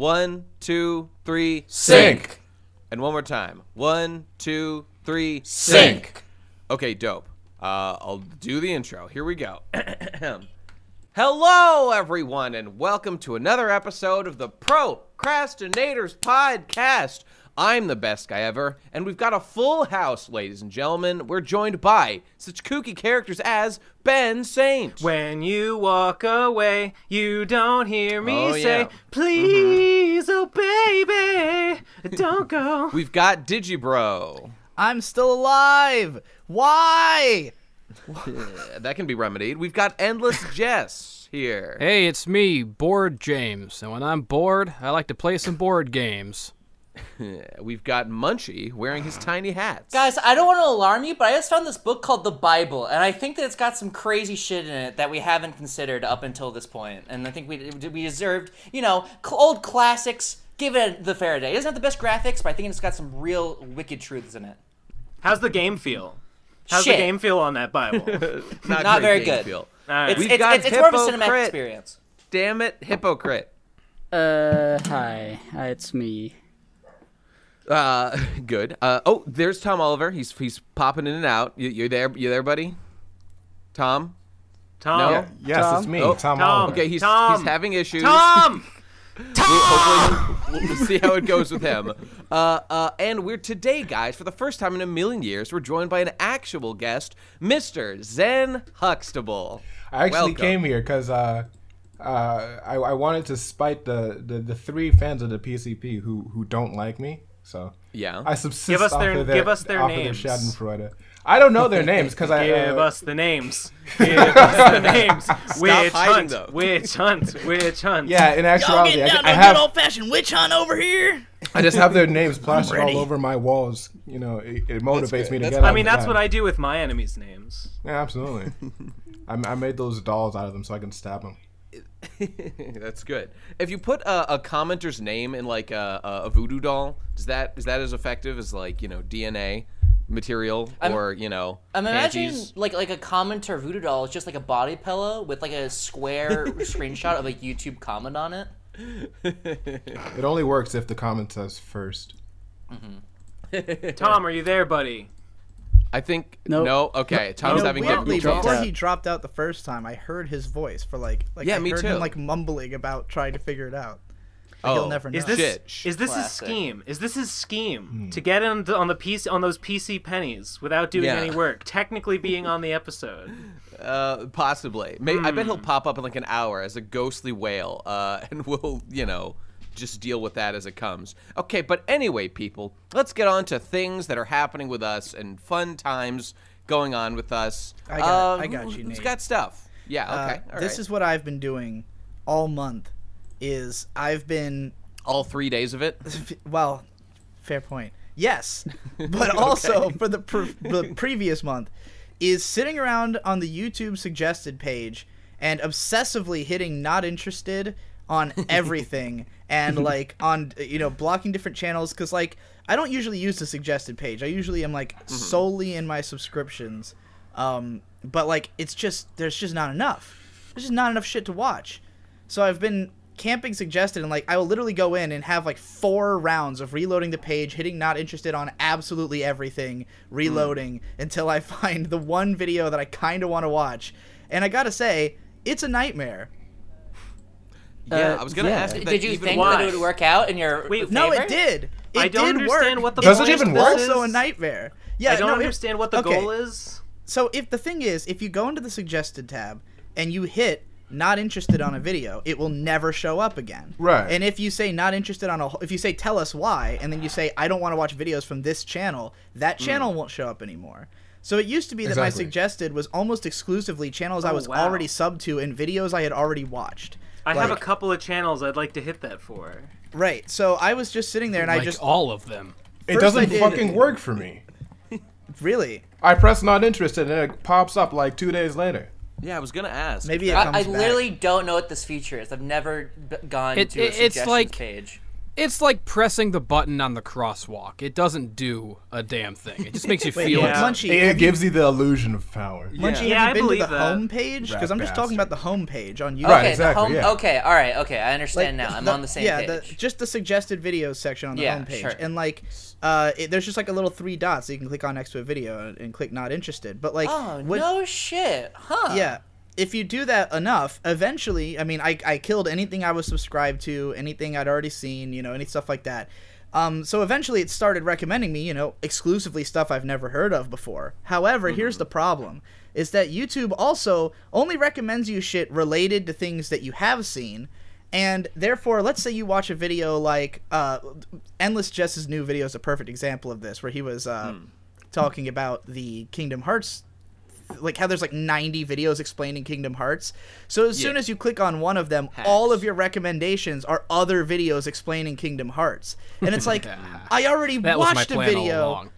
1, 2, 3, Sync. And one more time. 1, 2, 3, Sync. Okay, dope. I'll do the intro. Here we go. Hello, everyone, and welcome to another episode of the Pro Crastinators podcast. I'm the best guy ever, and we've got a full house, ladies and gentlemen. We're joined by such kooky characters as Ben Saint. When you walk away, you don't hear me say, yeah. please, oh baby, don't go. We've got Digibro. I'm still alive. Why? That can be remedied. We've got Endless Jess here. Hey, it's me, Bored James, and when I'm bored, I like to play some board games. We've got Munchie wearing his tiny hats. Guys, I don't want to alarm you, but I just found this book called The Bible, and I think that it's got some crazy shit in it that we haven't considered up until this point. And I think we deserved, you know, old classics. Give it the fair day. It doesn't have the best graphics, but I think it's got some real wicked truths in it. How's the game feel? How's Shit. the game feel on that Bible? Not very good. Feel. Right. It's more of a cinematic experience. Damn it, Hypocrite. Hi, it's me. Good. Oh, there's Tom Oliver. He's popping in and out. You there? You there, buddy? Tom? Tom? No? Yes, Tom? it's me, Oh, Tom. Tom. Oliver. Okay, he's having issues. Tom! Hopefully we'll see how it goes with him. And we're today, guys, for the first time in a million years, we're joined by an actual guest, Mr. Zen Huxtable. I actually Welcome. came here because I wanted to spite the three fans of the PCP who don't like me. So Yeah. I subsist Give us off their- of their, give us their off names. Of their Schadenfreude. I don't know their names because I Give us the names. Give us the names. Witch hiding hunt. them. Witch hunt. Witch hunt. Yeah, in actuality, I good have old-fashioned witch hunt over here. I just have their names plastered ready. all over my walls. You know, it motivates me to That's get. I mean, that's what I do with my enemies' names. Yeah, absolutely. I made those dolls out of them so I can stab them. That's good. If you put a commenter's name in like a voodoo doll, is that as effective as, like, you know, DNA material or, you know, I'm imagining panties? like a commenter voodoo doll is just like a body pillow with like a square screenshot of a YouTube comment on it. It only works if the comment says first. Tom, are you there, buddy? I think Nope. no. Okay, Tom's having weirdly, difficulty. before he dropped out the first time, I heard his voice for like Yeah, I me heard too. him like mumbling about trying to figure it out. Oh, He'll never know. Is this Shit. is this his Classic. scheme? Is this his scheme to get on the PC on those PC pennies without doing Yeah. any work, technically being on the episode? Possibly. I bet he'll pop up in like an hour as a ghostly whale, and we'll, you know, just deal with that as it comes. Okay, but anyway, people, let's get on to things that are happening with us and fun times going on with us. I got you, Who's Nate. got stuff? Yeah, okay. All This right. is what I've been doing all month. Is I've been all 3 days of it. well, fair point. Yes, but also for the previous month is sitting around on the YouTube suggested page and obsessively hitting not interested on everything and like on, you know, blocking different channels because like I don't usually use the suggested page. I usually am like solely in my subscriptions, but like it's just there's just not enough. There's just not enough shit to watch. So I've been camping suggested, and like I will literally go in and have like 4 rounds of reloading the page, hitting not interested on absolutely everything, reloading until I find the one video that I kind of want to watch. And I gotta say, it's a nightmare. Yeah, I was gonna ask. If that Did you even think works. that it would work out in your Wait, favor? No, it did. It I don't did understand work. what the Does it point even of work? this Also a is. nightmare. Yeah, I don't no, understand what the okay. goal is. So if the thing is, if you go into the suggested tab and you hit not interested on a video, it will never show up again. Right. And if you say not interested on if you say tell us why, and then you say I don't want to watch videos from this channel, that channel won't show up anymore. So it used to be that my Exactly. suggested was almost exclusively channels I Oh, was wow. already subbed to and videos I had already watched. I have a Like- couple of channels I'd like to hit that for. Right. So I was just sitting there and Like I just all of them. It First doesn't I did- fucking work for me. really I press not interested and it pops up like 2 days later. Yeah, I was gonna ask. maybe it I comes back. literally don't know what this feature is. I've never gone It- to a it's suggestions like- page. It's like pressing the button on the crosswalk. It doesn't do a damn thing. It just makes you feel yeah. Munchie, It gives you the illusion of power. Munchie, Yeah, I have you been to believe the that. home page? Because I'm just Rat talking about the home page on YouTube. Right, Okay, exactly, the home. yeah. Okay, all right, okay, I understand now. I'm on the same page. Yeah, just the suggested videos section on the Yeah, homepage, sure. and like, there's just like a little 3 dots that you can click on next to a video and click not interested. But like, Oh what- no shit, huh? yeah, if you do that enough, eventually, I mean, I killed anything I was subscribed to, anything I'd already seen, you know, any stuff like that. So eventually it started recommending me, you know, exclusively stuff I've never heard of before. However, here's the problem, is that YouTube also only recommends you shit related to things that you have seen, and therefore, let's say you watch a video like, Endless Jess's new video is a perfect example of this, where he was talking about the Kingdom Hearts, like how there's like 90 videos explaining Kingdom Hearts. So as soon as you click on one of them, all of your recommendations are other videos explaining Kingdom Hearts. And it's like, I already That was my watched a plan all video. along.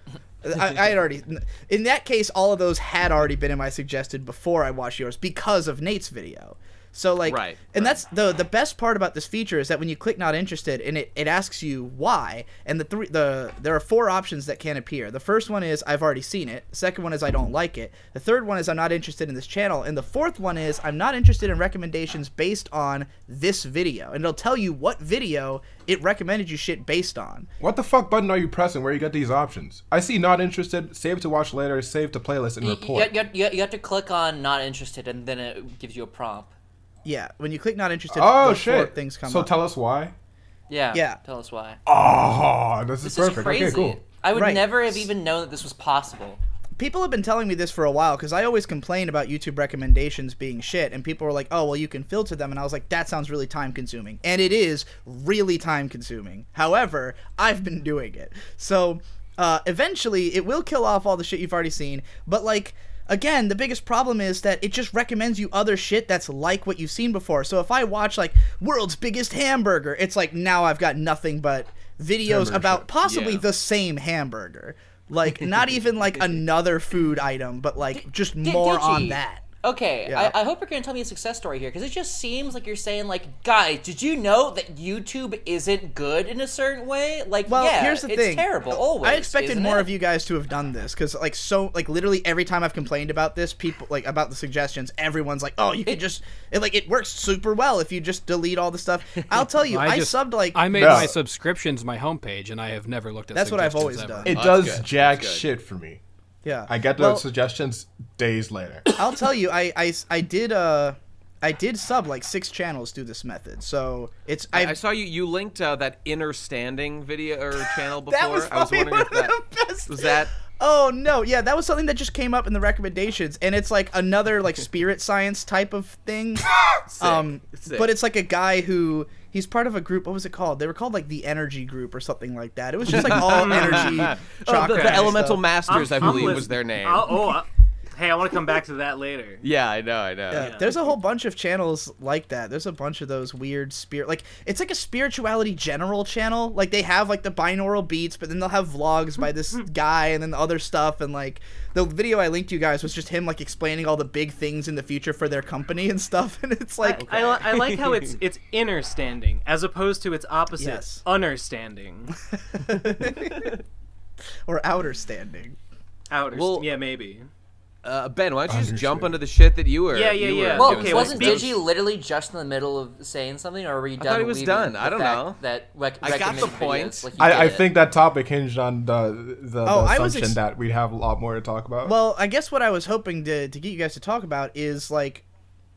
I had already, in that case, all of those had already been in my suggested before I watched yours because of Nate's video. So like, and that's the best part about this feature is that when you click not interested and it asks you why, and there are 4 options that can appear. The first one is I've already seen it. The second one is I don't like it. The third one is I'm not interested in this channel, and the fourth one is I'm not interested in recommendations based on this video, and it'll tell you what video it recommended you shit based on. What the fuck button are you pressing where you get these options? I see not interested, save to watch later, save to playlist, and report. You have to click on not interested, and then it gives you a prompt. Yeah, when you click not interested, Oh those 4 shit! things come So up. tell us why. Yeah. Tell us why. Oh, this is This is perfect. crazy. Okay, cool. I would Right. never have even known that this was possible. People have been telling me this for a while because I always complain about YouTube recommendations being shit, and people were like, oh, well, you can filter them, and I was like, that sounds really time consuming, and it is really time consuming. However, I've been doing it. So eventually it will kill off all the shit you've already seen, but like, again, the biggest problem is that it just recommends you other shit that's like what you've seen before. So if I watch like World's Biggest Hamburger, it's like now I've got nothing but videos about possibly the same hamburger. Like, not even like another food item, but like just more on that. Okay, Yeah. I hope you're going to tell me a success story here, because it just seems like you're saying, like, guys, did you know that YouTube isn't good in a certain way? Like, Well, yeah, here's the it's thing. always, always. I expected isn't more it? of you guys to have done this, because like literally every time I've complained about this, people like about the suggestions, everyone's like, oh, you can just it works super well if you just delete all the stuff. I'll tell you, I subbed like I made my subscriptions my homepage, and I have never looked at. That's what I've suggestions always ever. done. It Oh, does that's good. jack That's good. shit for me. Yeah, I get the suggestions days later. I'll tell you, I did sub like 6 channels through this method, so it's I saw you linked that inner standing video or channel before. That was I was probably wondering if one that of the best. was that. Oh no, yeah, that was something that just came up in the recommendations, and it's like another like spirit science type of thing. Sick. But it's like a guy who he's part of a group. What was it called? They were called like the Energy Group or something like that. It was just like all energy. Chakra the and Elemental stuff. Masters, I believe, was listening. their name. Hey, I want to come back to that later. Yeah, I know. Yeah, there's a whole bunch of channels like that. There's a bunch of those weird like it's like a spirituality general channel. Like they have like the binaural beats, but then they'll have vlogs by this guy and then the other stuff. And like the video I linked you guys was just him like explaining all the big things in the future for their company and stuff. And it's like I like how it's inner standing as opposed to its opposite, Yes. understanding. or outer standing. Outer, Well, yeah, maybe. Ben, why don't you just jump Understood. into the shit that you were? Yeah. Well, Okay, wasn't well, Digi literally just in the middle of saying something, or were you done? thought he was leaving done. the I don't fact know. That I got the recommended point. videos, like you I did it? think that topic hinged on the I was assumption that we'd have a lot more to talk about. Well, I guess what I was hoping to get you guys to talk about is like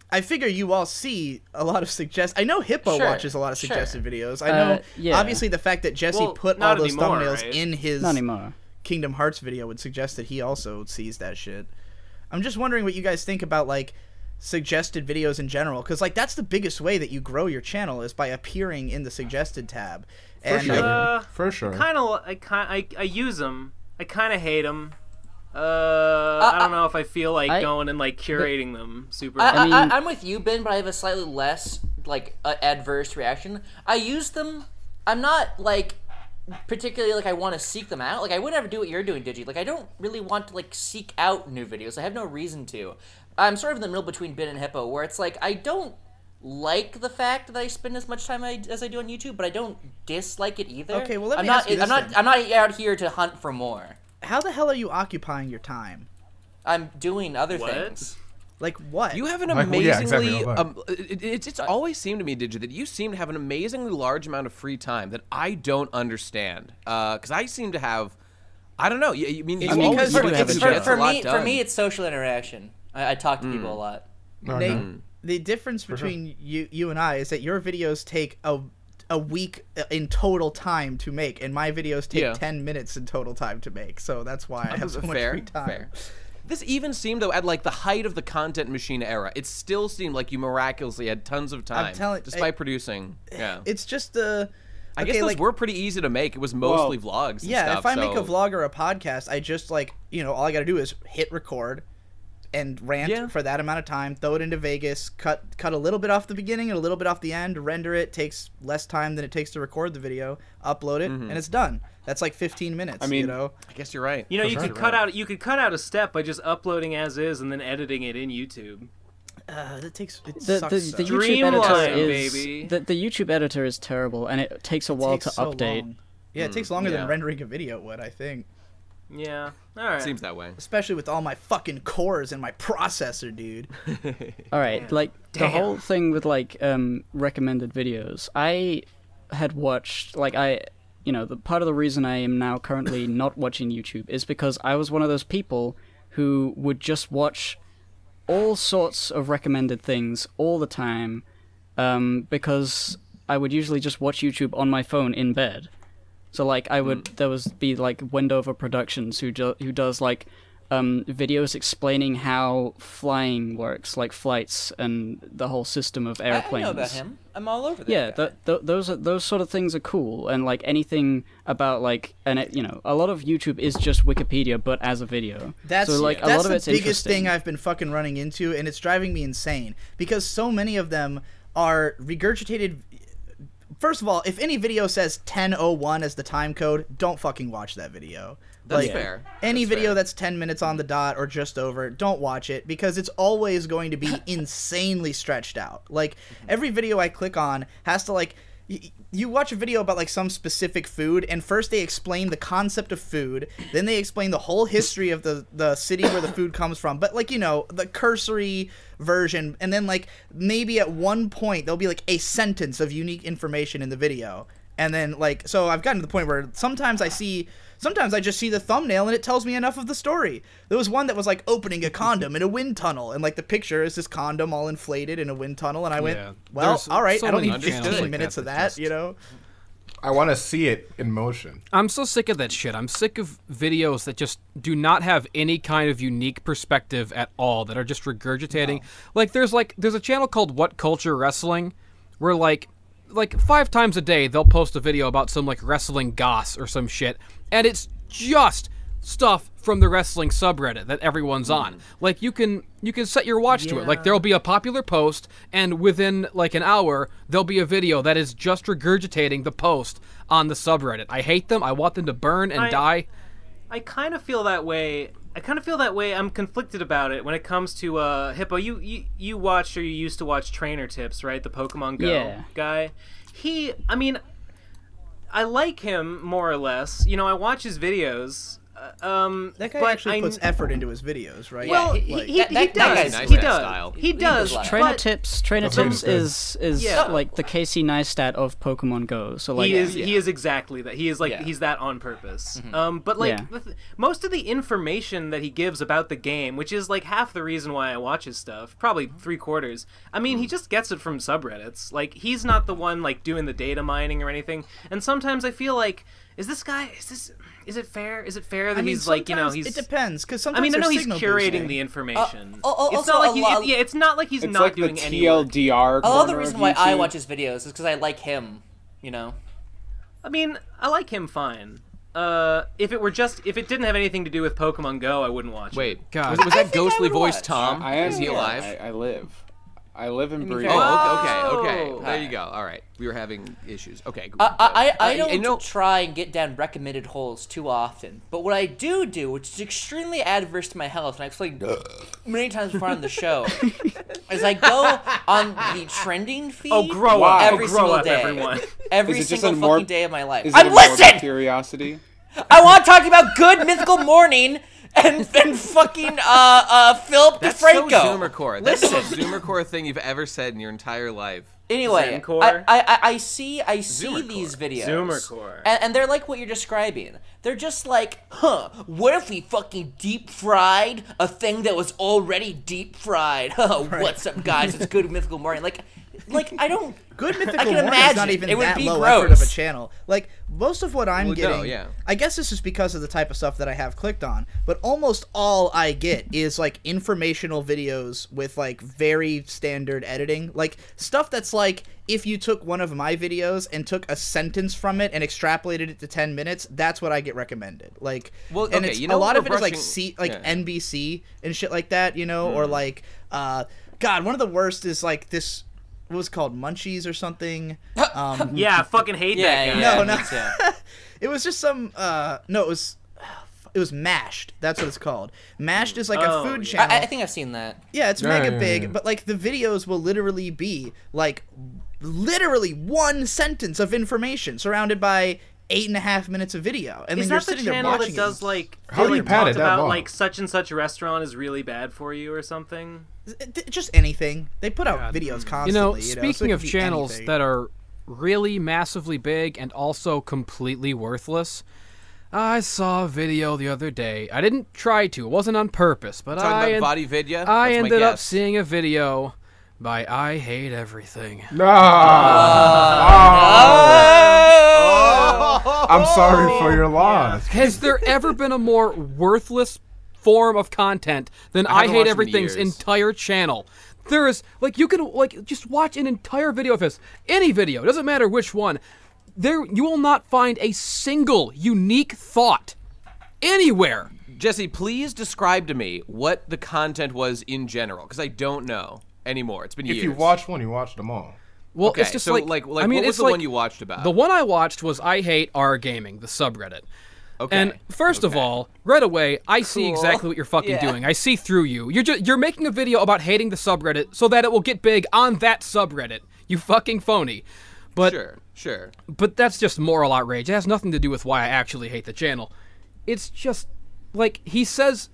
I figure you all see a lot of I know Hippo Sure, watches a lot of sure. suggested videos. I know yeah. obviously the fact that Jesse Well, put not all those anymore, thumbnails right? in his Not anymore. Kingdom Hearts video would suggest that he also sees that shit. I'm just wondering what you guys think about like suggested videos in general, because like that's the biggest way that you grow your channel is by appearing in the suggested tab. And sure. For sure. I use them. I kind of hate them. I don't know if I feel like going and like curating them super. I'm with you, Ben, but I have a slightly less like adverse reaction. I use them. I'm not like particularly like I want to seek them out. Like I would never do what you're doing, Digi. Like I don't really want to like seek out new videos. I have no reason to. I'm sort of in the middle between Ben and Hippo, where it's like I don't like the fact that I spend as much time as I do on YouTube, but I don't dislike it either. Okay, well, let me ask you this then. I'm not out here to hunt for more. How the hell are you occupying your time? I'm doing other things. Like what? You have an Like, well, yeah, amazingly. exactly. It's always seemed to me, Digit, that you seem to have an amazingly large amount of free time that I don't understand. Because I seem to have, I don't know. I mean, It's you always because seem you to have get a a job. lot For me, done. it's social interaction. I talk to people a lot. Nate, the difference between you and I is that your videos take a week in total time to make, and my videos take 10 minutes in total time to make. So that's why I have so much free time. Fair. This even seemed, though, at like the height of the content machine era, it still seemed like you miraculously had tons of time, despite producing. Yeah, it's just the. I guess those were pretty easy to make. It was mostly vlogs. And stuff, if I make a vlog or a podcast, I just all I got to do is hit record and rant for that amount of time, throw it into Vegas, cut a little bit off the beginning and a little bit off the end, render it, takes less time than it takes to record the video, upload it, and it's done. That's like 15 minutes, I mean, I guess you're right. You could cut out a step by just uploading as is and then editing it in YouTube. That takes the YouTube editor is the YouTube editor is terrible, and it takes a while to update. Long. Yeah, it takes longer than rendering a video would, I think. Yeah, all right. Seems that way. Especially with all my fucking cores and my processor, dude. All right, the whole thing with recommended videos. I had watched the part of the reason I am now currently not watching YouTube is because I was one of those people who would just watch all sorts of recommended things all the time, because I would usually just watch YouTube on my phone in bed. So there would be Wendover Productions who does videos explaining how flying works, like flights and the whole system of airplanes. I know about him. I'm all over that. Yeah, those sort of things are cool, and anything about a lot of YouTube is just Wikipedia but as a video. That's a lot of it's the biggest thing I've been fucking running into, and it's driving me insane because so many of them are regurgitated. First of all, if any video says 10:01 as the time code, don't fucking watch that video. That's fair. Any video that's 10 minutes on the dot or just over, don't watch it because it's always going to be insanely stretched out. Every video I click on has to you watch a video about some specific food, and first they explain the concept of food, then they explain the whole history of the city where the food comes from, but the cursory version, and then maybe at one point there'll be a sentence of unique information in the video, and then so I've gotten to the point where sometimes I just see the thumbnail and it tells me enough of the story. There was one that was opening a condom in a wind tunnel, and the picture is this condom all inflated in a wind tunnel, and I went, well, all right, I don't need 15 minutes of that, I want to see it in motion. I'm so sick of that shit. I'm sick of videos that just do not have any kind of unique perspective at all, that are just regurgitating. No. There's a channel called What Culture Wrestling, where 5 times a day they'll post a video about some wrestling goss or some shit, and it's just stuff from the wrestling subreddit that everyone's on. You can set your watch to it. There'll be a popular post, and within an hour there'll be a video that is just regurgitating the post on the subreddit. I hate them. I want them to burn and die. I kind of feel that way. I'm conflicted about it when it comes to Hippo. You watched, or you used to watch Trainer Tips, right? The Pokemon Go guy. I like him more or less. I watch his videos. That guy actually puts effort into his videos, right? Well, he does. He does. Trainer Tips is like the Casey Neistat of Pokemon Go. So he is exactly that. He is he's that on purpose. Most of the information that he gives about the game, which is half the reason why I watch his stuff, probably 3/4. I mean, he just gets it from subreddits. He's not the one doing the data mining or anything. And sometimes I feel is it fair? Is it fair that he's he's... It depends, because sometimes I know he's curating the information. It's not like he's not doing any work. TLDR. The reason why I watch his videos is because I like him. I mean, I like him fine. If it didn't have anything to do with Pokemon Go, I wouldn't watch it. Wait, God, was that ghostly voice Tom? I am. Is he alive? I live. I live in Breeden. Oh, okay. There you go. All right. We were having issues. Okay. I don't try and get down recommended holes too often, but what I do, which is extremely adverse to my health, and I've explained many times before on the show, is I go on the trending feed every single day. Everyone. Every single fucking day of my life. Is it a morbid curiosity? I want to talk about good mythical morning and fucking Philip That's DeFranco. so Zoomercore. That's the most Zoomercore thing you've ever said in your entire life. Anyway, I see these videos. Zoomercore. And they're like what you're describing. They're just like, what if we fucking deep fried a thing that was already deep fried? What's up, guys? It's good mythical morning. Like I don't. Good mythical I can morning is imagine. not even It would that be low gross. effort of a channel. Like most of what I'm getting, no, yeah. I guess this is because of the type of stuff that I have clicked on. But almost all I get is like informational videos with like very standard editing, like stuff that's like if you took one of my videos and took a sentence from it and extrapolated it to 10 minutes, that's what I get recommended. Like, well, and okay, it's, you know a lot of we're it is like brushing- NBC and shit like that, you know, or like God, one of the worst is like this. What was it called, Munchies or something? Yeah, I fucking hate that guy. No. It was just some. No, it was Mashed. That's what it's called. Mashed is like a food channel. I think I've seen that. Yeah, it's mega big, but like the videos will literally be like literally one sentence of information surrounded by 8.5 minutes of video, and Is then you're that the sitting there channel watching that does it. like How do you pad it that about long? like such and such restaurant is really bad for you or something? Just anything. They put out videos constantly. You know, so speaking it of could be channels anything. that are really massively big and also completely worthless, I saw a video the other day. I didn't try to. It wasn't on purpose, but Talking about Vidya? I That's my ended up guess. seeing a video by I Hate Everything. No. I'm sorry for your loss. Has there ever been a more worthless form of content than I haven't Hate watched in Everything's years. entire channel? There is, like, you can, like, just watch an entire video of his. Any video, doesn't matter which one. There, you will not find a single unique thought anywhere. Jesse, please describe to me what the content was in general, because I don't know anymore. It's been years. If you watched one, you watched them all. Well, Okay, it's just so, like, like, I mean, what was it's the like, one you watched about? The one I watched was I Hate R Gaming, the subreddit. Okay. And first of all, right away, I see exactly what you're fucking Yeah. doing. I see through you. You're making a video about hating the subreddit so that it will get big on that subreddit. You fucking phony. But Sure. But that's just moral outrage. It has nothing to do with why I actually hate the channel. It's just like he says.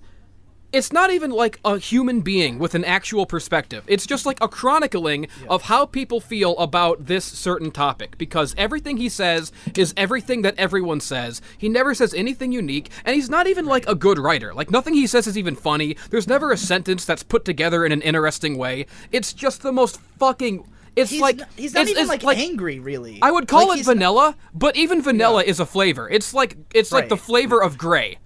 It's not even like a human being with an actual perspective. It's just like a chronicling of how people feel about this certain topic, because everything he says is everything that everyone says. He never says anything unique, and he's not even like a good writer. Like nothing he says is even funny. There's never a sentence that's put together in an interesting way. It's just the most fucking... It's he's like... he's not it's even like angry, really. I would call Like, it he's vanilla, but even vanilla is a flavor. It's like the flavor of gray.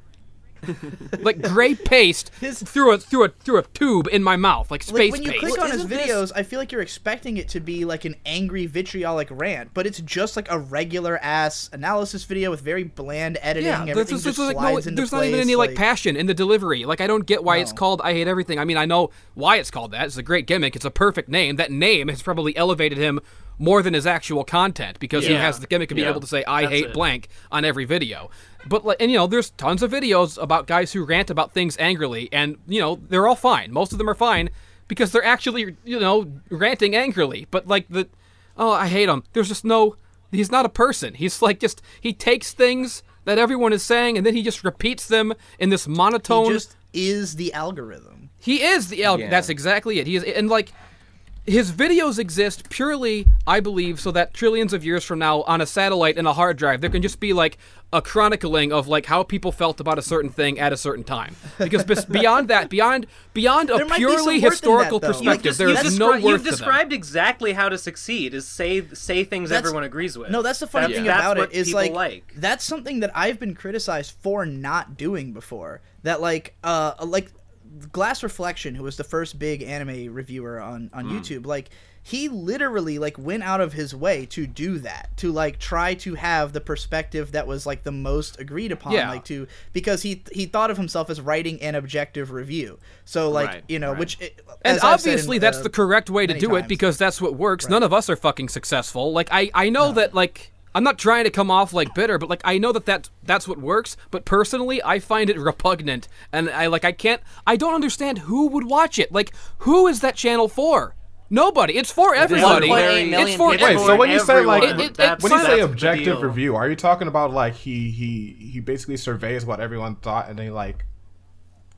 Like gray paste through a tube in my mouth, like space when you paste. click on his Isn't this- videos, I feel like you're expecting it to be like an angry, vitriolic rant, but it's just like a regular ass analysis video with very bland editing. Yeah, Everything just like, slides into there's place. not even any like like passion in the delivery. Like I don't get why it's called I Hate Everything. I mean, I know why it's called that. It's a great gimmick. It's a perfect name. That name has probably elevated him more than his actual content because he has the gimmick of being able to say I hate it. blank on every video. But like, and you know, there's tons of videos about guys who rant about things angrily, and you know, they're all fine. Most of them are fine because they're actually, you know, ranting angrily. But like I hate him. There's just no. He's not a person. He's like he takes things that everyone is saying and then he just repeats them in this monotone. he just is the algorithm. He is the algorithm. That's exactly it. He is, and like. His videos exist purely, I believe, so that trillions of years from now, on a satellite and a hard drive, there can just be like a chronicling of like how people felt about a certain thing at a certain time. Because beyond that, beyond a There might be some purely worth in historical that, though. perspective, there is no worth You've to them. described exactly how to succeed: is say things everyone agrees with. No, that's the funny thing That's about what it is people like that's something that I've been criticized for not doing before. That like Glass Reflection, who was the first big anime reviewer on YouTube, like he literally like went out of his way to do that, to like try to have the perspective that was like the most agreed upon, like because he thought of himself as writing an objective review. So like which and obviously that's the correct way to do it because that's what works. None of us are fucking successful. Like I know that like. I'm not trying to come off like bitter, but like I know that that's what works. But personally, I find it repugnant, and I don't understand who would watch it. Like, who is that channel for? Nobody. It's for everybody. It's for Wait, so when you say like when you say the objective deal. review, are you talking about like he basically surveys what everyone thought and then he like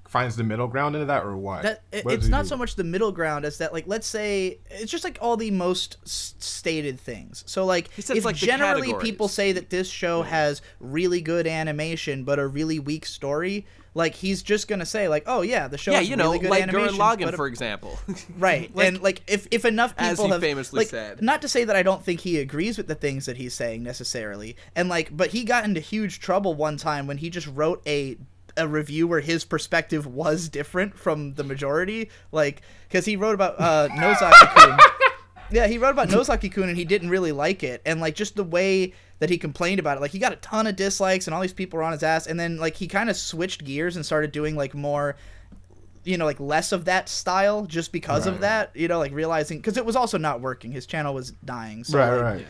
finds the middle ground into that, or what? It's not so much the middle ground as that, like, let's say it's just like all the most stated things. So like if like generally people say that this show has really good animation but a really weak story, like he's just gonna say like, oh yeah, the show has really good like animation, Gurren Lagann, for example. Right. Like, and like if enough people as he have famously like, said. not to say that I don't think he agrees with the things that he's saying necessarily, and like, but he got into huge trouble one time when he just wrote a review where his perspective was different from the majority, like because he wrote about Nozaki-kun. Yeah, he wrote about Nozaki-kun and he didn't really like it, and like just the way that he complained about it, like he got a ton of dislikes and all these people were on his ass, and then like he kind of switched gears and started doing like more, you know, like less of that style just because of that, you know, like realizing because it was also not working, his channel was dying. So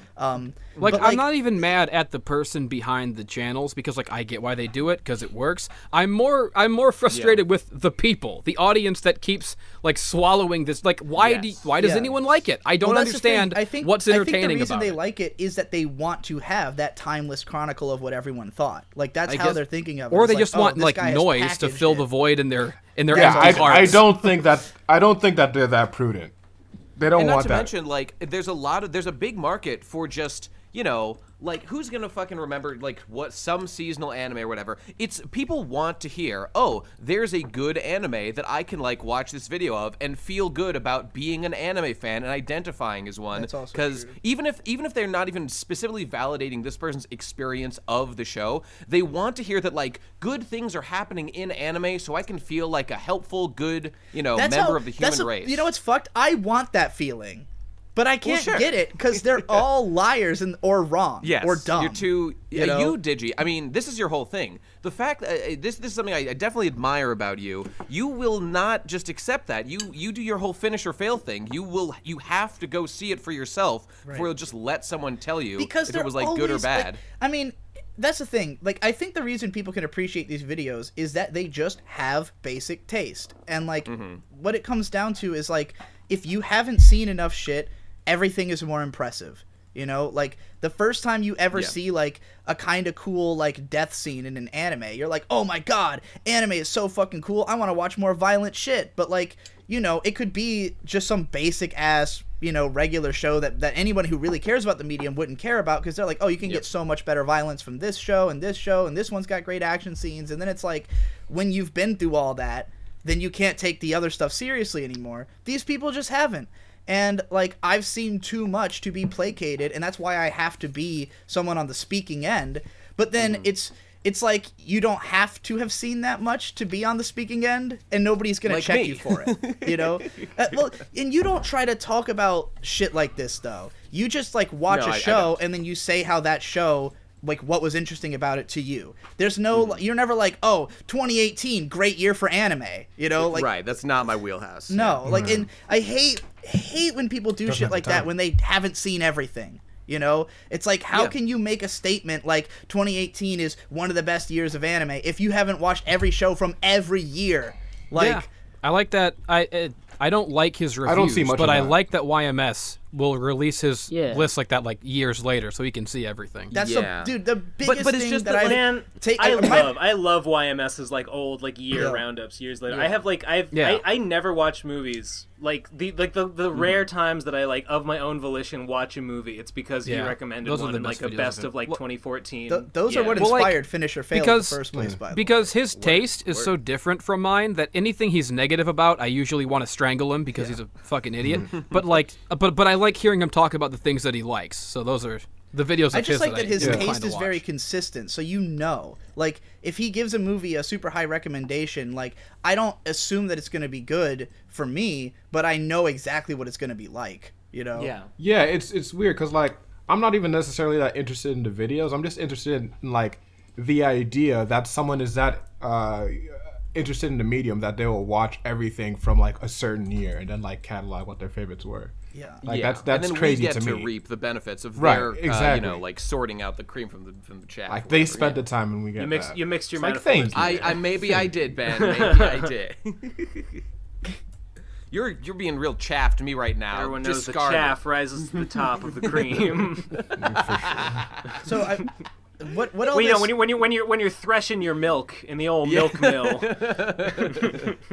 like I'm not even mad at the person behind the channels because like I get why they do it because it works. I'm more frustrated with the people, the audience that keeps like swallowing this. Like why does anyone like it? I don't understand what's entertaining about it. I think the reason they like it is that they want to have that timeless chronicle of what everyone thought. Like that's how they're thinking of it. Or they just want like noise to fill the void in their empty hearts. I don't think that they're that prudent. They don't want that. Not to mention, like, there's a big market for just, you know, like, who's gonna fucking remember, like, what some seasonal anime or whatever? It's, people want to hear, oh, there's a good anime that I can, like, watch this video of and feel good about being an anime fan and identifying as one. Because even if they're not even specifically validating this person's experience of the show, they want to hear that, like, good things are happening in anime so I can feel like a helpful, good, you know, member of the human race. You know what's fucked? I want that feeling. But I can't get it because they're all liars or wrong or dumb. You're too. You Digi. I mean, this is your whole thing. The fact that this is something I definitely admire about you. You will not just accept that. You do your whole finish or fail thing. You have to go see it for yourself before you'll just let someone tell you if it was like good or bad. Like, I mean, that's the thing. Like, I think the reason people can appreciate these videos is that they just have basic taste, and like what it comes down to is like if you haven't seen enough shit, everything is more impressive, you know? Like, the first time you ever see, like, a kind of cool, like, death scene in an anime, you're like, oh my god, anime is so fucking cool, I want to watch more violent shit. But, like, you know, it could be just some basic-ass, you know, regular show that anyone who really cares about the medium wouldn't care about, because they're like, oh, you can get so much better violence from this show, and this one's got great action scenes, and then it's like, when you've been through all that, then you can't take the other stuff seriously anymore. These people just haven't. And, like, I've seen too much to be placated, and that's why I have to be someone on the speaking end. But then it's like you don't have to have seen that much to be on the speaking end, and nobody's going to check you for it, you know? Well, and you don't try to talk about shit like this, though. You just, like, watch a show, and then you say how that show, like, what was interesting about it to you. There's no, you're never like, oh, 2018, great year for anime, you know? Like, right, that's not my wheelhouse. No, like, and I hate when people do shit like that when they haven't seen everything, you know? It's like, how can you make a statement like 2018 is one of the best years of anime if you haven't watched every show from every year? Like, I like that. I don't like his reviews, I don't see much but of I that. like that YMS will release his list like that like years later, so he can see everything. That's the biggest but it's thing just that I love YMS's like old like year roundups years later. I have like I never watch movies. Like the rare times that I like of my own volition watch a movie, it's because he recommended one in like a best of like 2014. Those are what inspired Finish or Fail in the first place. By the way, because his taste is so different from mine that anything he's negative about, I usually want to strangle him because he's a fucking idiot. But like, but I like hearing him talk about the things that he likes. So those are the videos. I just like that his incline taste to is watch. very consistent, so you know. Like, if he gives a movie a super high recommendation, like, I don't assume that it's going to be good for me, but I know exactly what it's going to be like, you know? Yeah. Yeah, it's weird because, like, I'm not even necessarily that interested in the videos. I'm just interested in, like, the idea that someone is that interested in the medium that they will watch everything from, like, a certain year and then, like, catalog what their favorites were. Yeah. Like, yeah. that's and then crazy we get to me. reap the benefits of Right, their, exactly. you know, like sorting out the cream from the chaff. Like, or they whatever, spent yeah. the time and we get that. You mixed your Like, metaphors. thank you. I maybe I did, Ben. Maybe I did. You're being real chaff to me right now. Everyone knows Discarded. the chaff rises to the top of the cream. So, what all Well, you this... know, when you're threshing your milk in the old milk mill.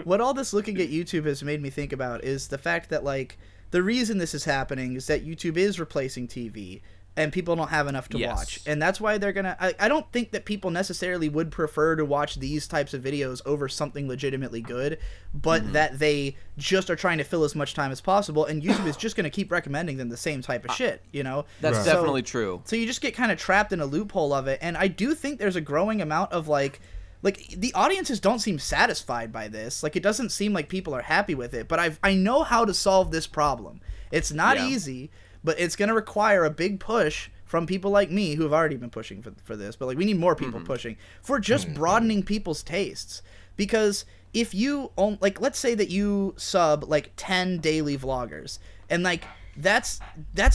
What all this looking at YouTube has made me think about is the fact that, like, the reason this is happening is that YouTube is replacing TV and people don't have enough to Yes. watch. And that's why they're gonna... I don't think that people necessarily would prefer to watch these types of videos over something legitimately good, but that they just are trying to fill as much time as possible, and YouTube is just gonna keep recommending them the same type of shit, you know? That's Right. definitely true. So you just get kind of trapped in a loophole of it, and I do think there's a growing amount of, like the audiences don't seem satisfied by this. Like, it doesn't seem like people are happy with it, but I know how to solve this problem. It's not Yeah. easy, but it's going to require a big push from people like me who have already been pushing for this, but, like, we need more people pushing for just broadening people's tastes. Because if you like, let's say that you sub like 10 daily vloggers, and, like, that's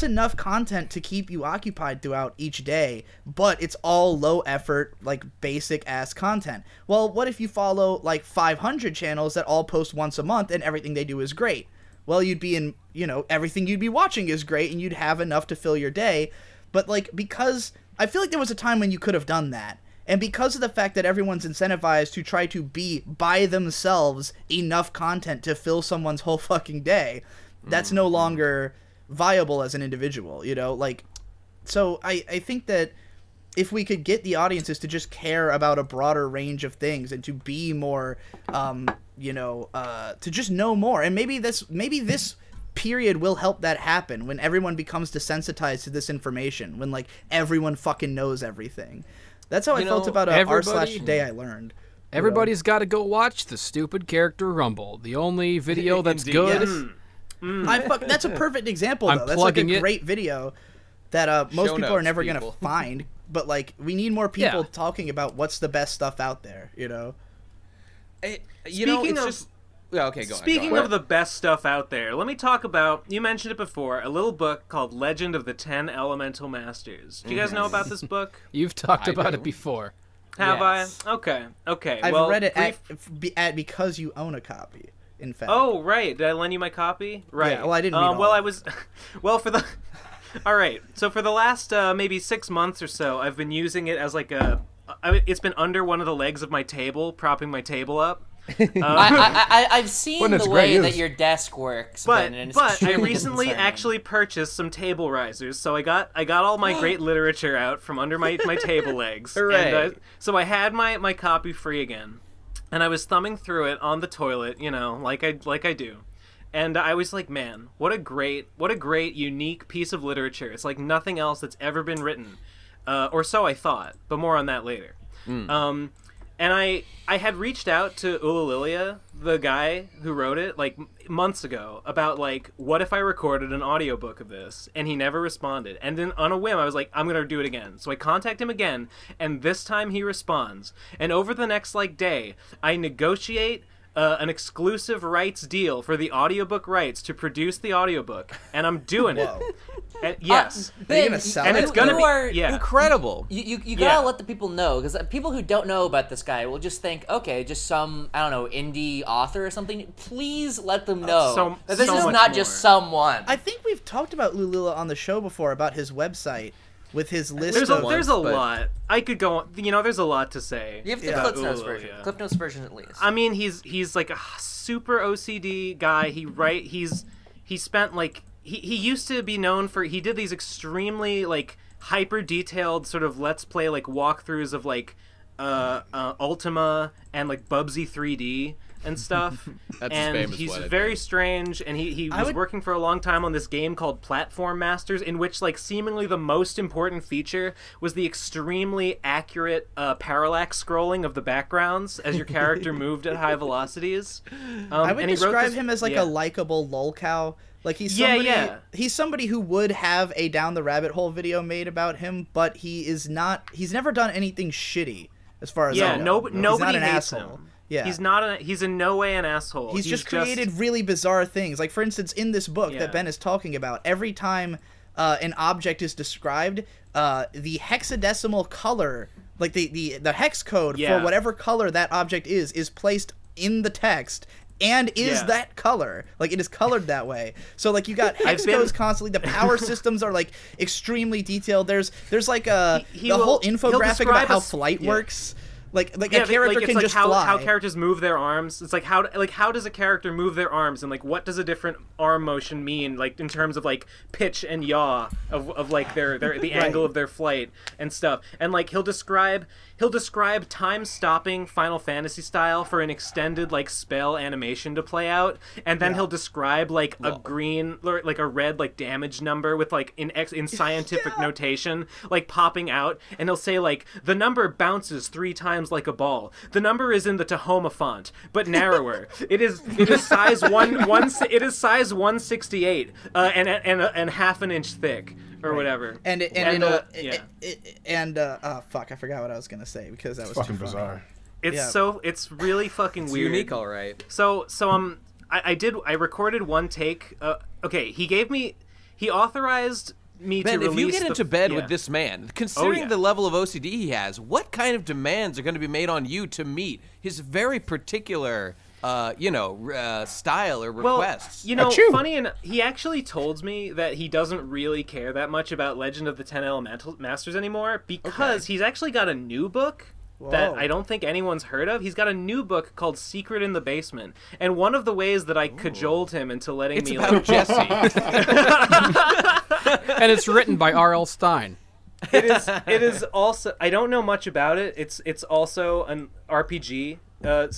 enough content to keep you occupied throughout each day, but it's all low effort, like, basic ass content. Well, what if you follow like 500 channels that all post once a month and everything they do is great? Well, you'd be in, you know, everything you'd be watching is great and you'd have enough to fill your day. But, like, because I feel like there was a time when you could have done that, and because of the fact that everyone's incentivized to try to be by themselves enough content to fill someone's whole fucking day, that's no longer viable as an individual, you know? Like, so I think that if we could get the audiences to just care about a broader range of things and to be more, you know, to just know more, and maybe this period will help that happen when everyone becomes desensitized to this information, when, like, everyone fucking knows everything. That's how I felt about r/day I learned. Everybody's got to go watch the stupid character Rumble, the only video that's good. Yes. That's a perfect example, I'm though. That's, like, plugging a it. great video that most Show people are notes, never going to people. find. But, like, we need more people Yeah. talking about what's the best stuff out there, you know? You know, Speaking it's of- just... Yeah, okay, go on. Speaking of the best stuff out there, let me talk about, you mentioned it before, a little book called Legend of the 10 Elemental Masters. Do you guys know about this book? You've talked I about do. it before. Have Yes. I? Okay. I've well, read it brief- because you own a copy, in fact. Oh, right. Did I lend you my copy? Right. Yeah, well, I didn't read all Well, of I it. was... Well, for the... All right. So for the last maybe 6 months or so, I've been using it as like a... It's been under one of the legs of my table, propping my table up. I've seen When it's the great way that use. your desk works, But and it's I extremely recently concerning. actually purchased some table risers, so I got all my great literature out from under my table legs. Hooray. And, so I had my copy free again, and I was thumbing through it on the toilet, you know, like I do. And I was like, man, what a great unique piece of literature. It's like nothing else that's ever been written, or so I thought. But more on that later. And I had reached out to Ulalilia, the guy who wrote it, like months ago, about like, what if I recorded an audiobook of this? And he never responded. And then on a whim, I was like, I'm going to do it again. So I contact him again, and this time he responds. And over the next like day, I negotiate an exclusive rights deal for the audiobook rights to produce the audiobook, and I'm doing it. And, yes. Are you Ben, gonna sell And it? it's gonna you be are- yeah. Incredible. You Yeah. gotta let the people know, because people who don't know about this guy will just think, okay, just some, I don't know, indie author or something. Please let them know so- that this so is much not more. just someone. I think we've talked about Lulila on the show before, about his website with his list There's of... a but- lot. I could go on, you know, there's a lot to say. You have the about Cliff Notes Ululalia. version. Cliff Notes version at least. I mean, he's like a super OCD guy. He spent like he used to be known for, he did these extremely like hyper detailed sort of let's play like walkthroughs of like Ultima and like Bubsy 3D and stuff. That's and his famous he's one, I very think. strange, and he was working for a long time on this game called Platform Masters, in which like seemingly the most important feature was the extremely accurate parallax scrolling of the backgrounds as your character moved at high velocities. I would describe him as like a likable lolcow. Like he's somebody, he's somebody who would have a Down the Rabbit Hole video made about him, but he is not. He's never done anything shitty, as far as I know. Nobody hates asshole. him. Yeah, he's in no way an asshole. He's just created really bizarre things. Like for instance, in this book that Ben is talking about, every time an object is described, the hexadecimal color, like the hex code for whatever color that object is placed in the text. And is that color. Like, it is colored that way. So, like, you got hex codes constantly. The power systems are, like, extremely detailed. There's like, the whole infographic about how flight works. Like a character can just fly. How characters move their arms. It's like how does a character move their arms, and like what does a different arm motion mean, like in terms of like pitch and yaw of like the angle of their flight and stuff. And like he'll describe time stopping Final Fantasy style for an extended like spell animation to play out, and then he'll describe like a green or like a red like damage number with like in scientific notation like popping out, and he'll say like the number bounces 3 times like a ball. The number is in the Tahoma font, but narrower. it is size it is size 168 and half an inch thick. Or whatever, fuck, I forgot what I was gonna say because that was fucking too bizarre. It's really fucking weird. Unique, all right. So I recorded one take. Okay, he authorized me Ben, to release. if you get into bed with this man, considering the level of OCD he has, what kind of demands are going to be made on you to meet his very particular style or requests? Well, funny enough, he actually told me that he doesn't really care that much about Legend of the 10 Elemental Masters anymore because he's actually got a new book that I don't think anyone's heard of. He's got a new book called Secret in the Basement, and one of the ways that I cajoled him into letting me about Jesse. And it's written by R.L. Stein. It is also, I don't know much about it. It's also an RPG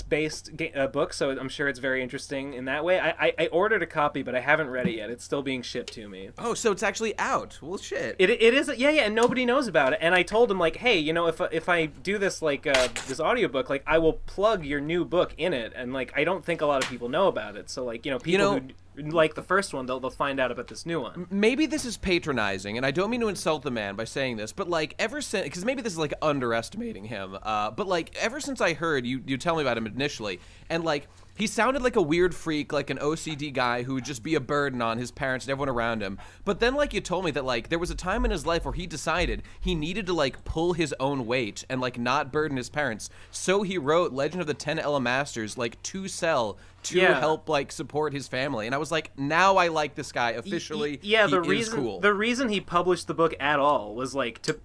based book, so I'm sure it's very interesting in that way. I ordered a copy, but I haven't read it yet. It's still being shipped to me. Oh, so it's actually out. Well, shit. It is, and nobody knows about it. And I told him, like, hey, if I do this, like, this audiobook, like, I will plug your new book in it. And, like, I don't think a lot of people know about it. So, like, people who like the first one, they'll find out about this new one. Maybe this is patronizing, and I don't mean to insult the man by saying this, but like ever since, because maybe this is like underestimating him, but like ever since I heard you tell me about him initially, and like he sounded like a weird freak, like an OCD guy who would just be a burden on his parents and everyone around him. But then like you told me that like there was a time in his life where he decided he needed to like pull his own weight and like not burden his parents. So he wrote Legend of the 10 Masters like to sell to help like support his family. And I was like, now I like this guy officially. The reason he published the book at all was like to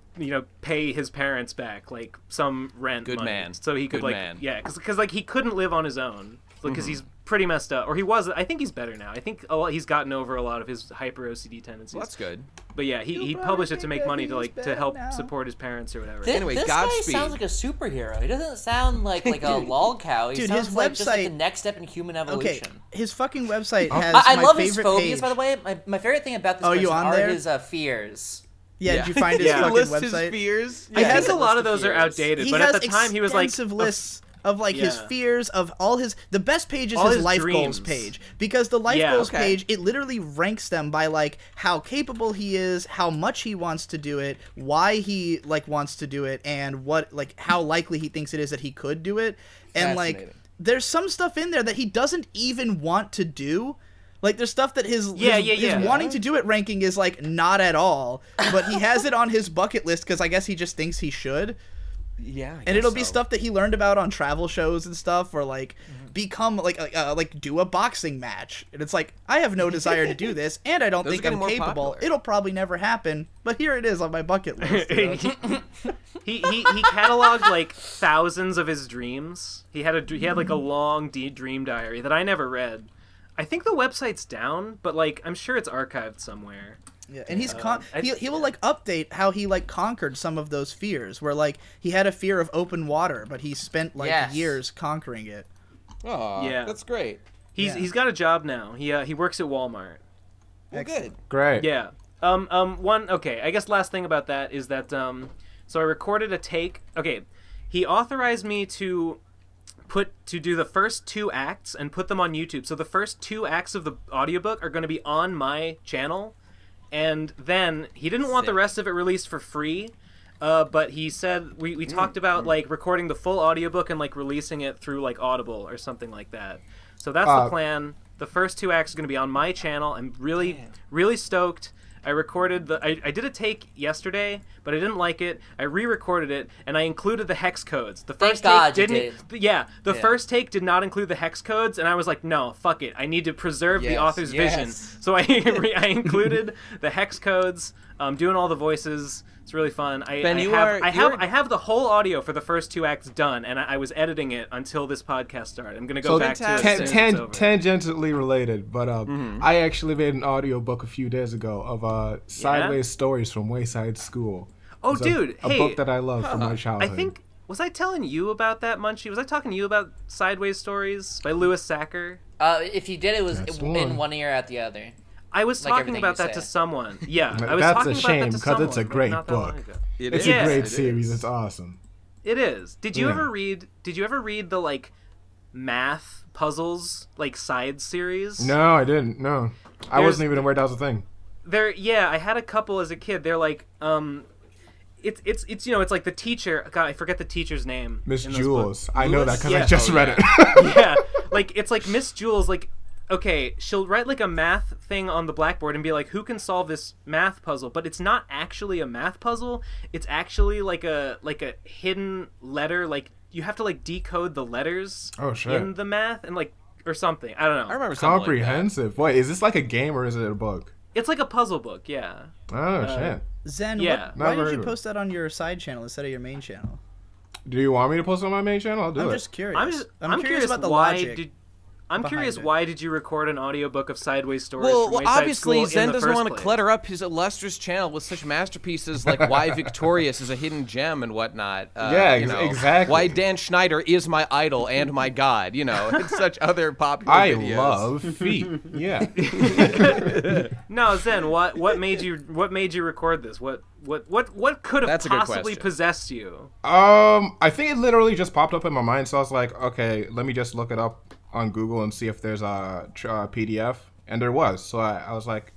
pay his parents back like some rent money, man. So he could because like he couldn't live on his own because he's pretty messed up, or he was. I think he's better now. I think he's gotten over a lot of his hyper OCD tendencies. Well, that's good. But yeah, he published it to make money to help support his parents or whatever. Anyway, this Godspeed. guy sounds like a superhero. He doesn't sound like a lolcow. He sounds his like website, just like the next step in human evolution. Okay, his fucking website has I my love his favorite phobias, page. by the way. My favorite thing about this person are there? his fears. Yeah, did you find his fucking lists website? His fears. I think a lot of those are outdated, but at the time he was like lists of like his fears of all his. The best page is his life goals page, because the life goals page, it literally ranks them by like how capable he is, how much he wants to do it, why he like wants to do it, and what like how likely he thinks it is that he could do it. And like there's some stuff in there that he doesn't even want to do. Like, there's stuff that his wanting to do it ranking is, like, not at all. But he has it on his bucket list because I guess he just thinks he should. Yeah, and it'll be stuff that he learned about on travel shows and stuff, or, like, become, like, do a boxing match. And it's like, I have no desire to do this, and I don't think I'm capable. Popular. It'll probably never happen, but here it is on my bucket list. He cataloged, like, thousands of his dreams. He had like, a long dream diary that I never read. I think the website's down, but like I'm sure it's archived somewhere. Yeah, and he will like update how he like conquered some of those fears. Where like he had a fear of open water, but he spent like years conquering it. Oh, yeah, that's great. He's got a job now. He works at Walmart. Well, good. Great. Yeah. Okay. I guess last thing about that is that so I recorded a take. Okay, he authorized me to do the first 2 acts and put them on YouTube. So the first 2 acts of the audiobook are going to be on my channel, and then he didn't want the rest of it released for free. But he said we talked about like recording the full audiobook and like releasing it through like Audible or something like that. So that's the plan. The first 2 acts are going to be on my channel. I'm really stoked. I recorded I did a take yesterday, but I didn't like it. I re-recorded it, and I included the hex codes. The first take didn't. Yeah, the first take did not include the hex codes, and I was like, no, fuck it. I need to preserve the author's vision. So I included the hex codes. Doing all the voices. It's really fun. I have the whole audio for the first 2 acts done, and I was editing it until this podcast started. I'm gonna go back to it. Tangentially related, but I actually made an audiobook a few days ago of Sideways Stories from Wayside School. Oh, dude, a book that I love from my childhood. I think was I telling you about that, Munchie? Was I talking to you about Sideways Stories by Lewis Sacker? If you did, it was in one ear out the other. I was talking about that to someone. Yeah, I was that's talking a shame about that to someone, because it's a great book. It's a great series. It's awesome. It is. Did you ever read the like math puzzles like side series? No, I didn't. No, I wasn't even aware that was a thing. I had a couple as a kid. They're like it's it's like the teacher. God, I forget the teacher's name. Miss Jules. I know that because I just read it. Yeah, like it's like Miss Jules like. Okay, she'll write like a math thing on the blackboard and be like, who can solve this math puzzle? But it's not actually a math puzzle. It's actually like a hidden letter. Like you have to like decode the letters in the math and like or something. I don't know. I remember something comprehensive. Wait, is this like a game or is it a book? It's like a puzzle book, yeah. Oh shit. Zen, why did you post that on your side channel instead of your main channel? Do you want me to post it on my main channel? I'll do it. I'm just curious. I'm curious about the logic. I'm curious, why did you record an audiobook of Sideways Stories from Wayside obviously, School Zen in the doesn't want to first clutter up his illustrious channel with such masterpieces like Why Victorious is a Hidden Gem and whatnot. Exactly. Why Dan Schneider is my idol and my god, and such other popular videos. I love feet. Yeah. No, Zen, what made you record this? What could have possibly possessed you? I think it literally just popped up in my mind, so I was like, okay, let me just look it up on Google and see if there's a PDF, and there was. So I was like,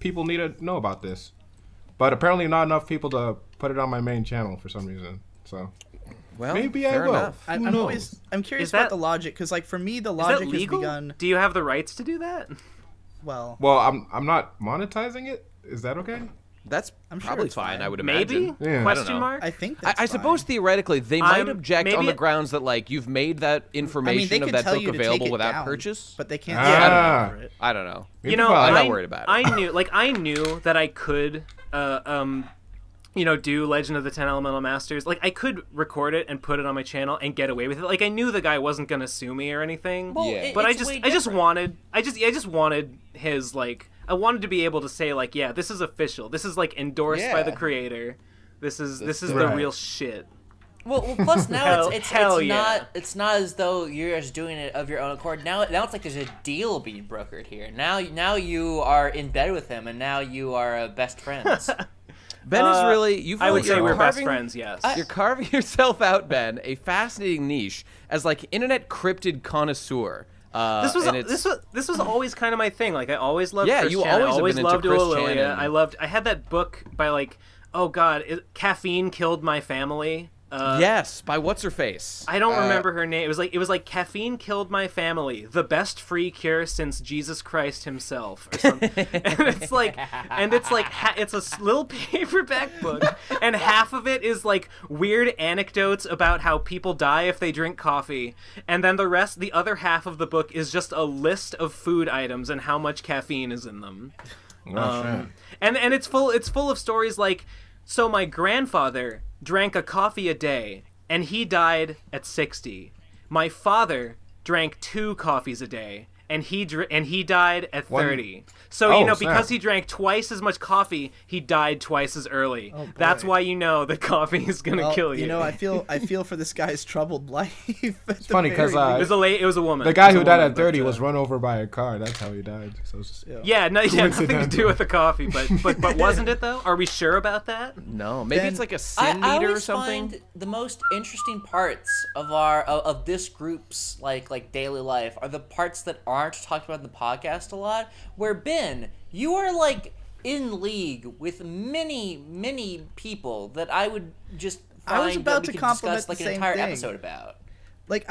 people need to know about this, but apparently not enough people to put it on my main channel for some reason. So maybe I will. I'm curious about the logic, because like for me the logic has begun. Do you have the rights to do that? Well, I'm not monetizing it. Is that okay? That's probably fine. I would imagine. Maybe? Yeah. Question mark? I think that's I suppose theoretically they might object on the grounds that like you've made that information of that book available without purchase, but they can't. I don't know. I'm not worried about it. I knew that I could do Legend of the 10 Elemental Masters. Like I could record it and put it on my channel and get away with it. Like I knew the guy wasn't gonna sue me or anything. Well, but I just wanted his like. I wanted to be able to say like, yeah, this is official. This is like endorsed by the creator. This is the real shit. Well, plus now it's not as though you're just doing it of your own accord. Now it's like there's a deal being brokered here. Now you are in bed with him, and now you are best friends. Ben is really. I would say we're best friends. Yes, you're carving yourself out, Ben, a fascinating niche as like internet cryptid connoisseur. This was always kind of my thing. Like I always loved. Yeah, Christian. you always loved Aurelia. I had that book by like, oh god, Caffeine Killed My Family. Yes, by what's her face? I don't remember her name. It was like Caffeine Killed My Family, the best free cure since Jesus Christ himself, or something. and it's like it's a little paperback book, and half of it is like weird anecdotes about how people die if they drink coffee, and then the other half of the book is just a list of food items and how much caffeine is in them. And it's full of stories like, so my grandfather drank a coffee a day, and he died at 60. My father drank 2 coffees a day, and he died at 30. So Oh, because snap. he drank twice as much coffee, he died twice as early. Oh, boy. That's why you know that coffee is gonna kill you. You know, I feel for this guy's troubled life. It's funny 'cause, it was a woman. The guy It was who a died woman, at 30 but, was run over by a car. That's how he died. So it's just, nothing to do with the coffee, but wasn't it though? Are we sure about that? No, maybe it's like a sin I meter or always something. find the most interesting parts of this group's like daily life are the parts that aren't talked about in the podcast a lot. Where Ben, you are like in league with many people that I would just find I was about that to we could compliment discuss like the an same entire thing. episode about. Like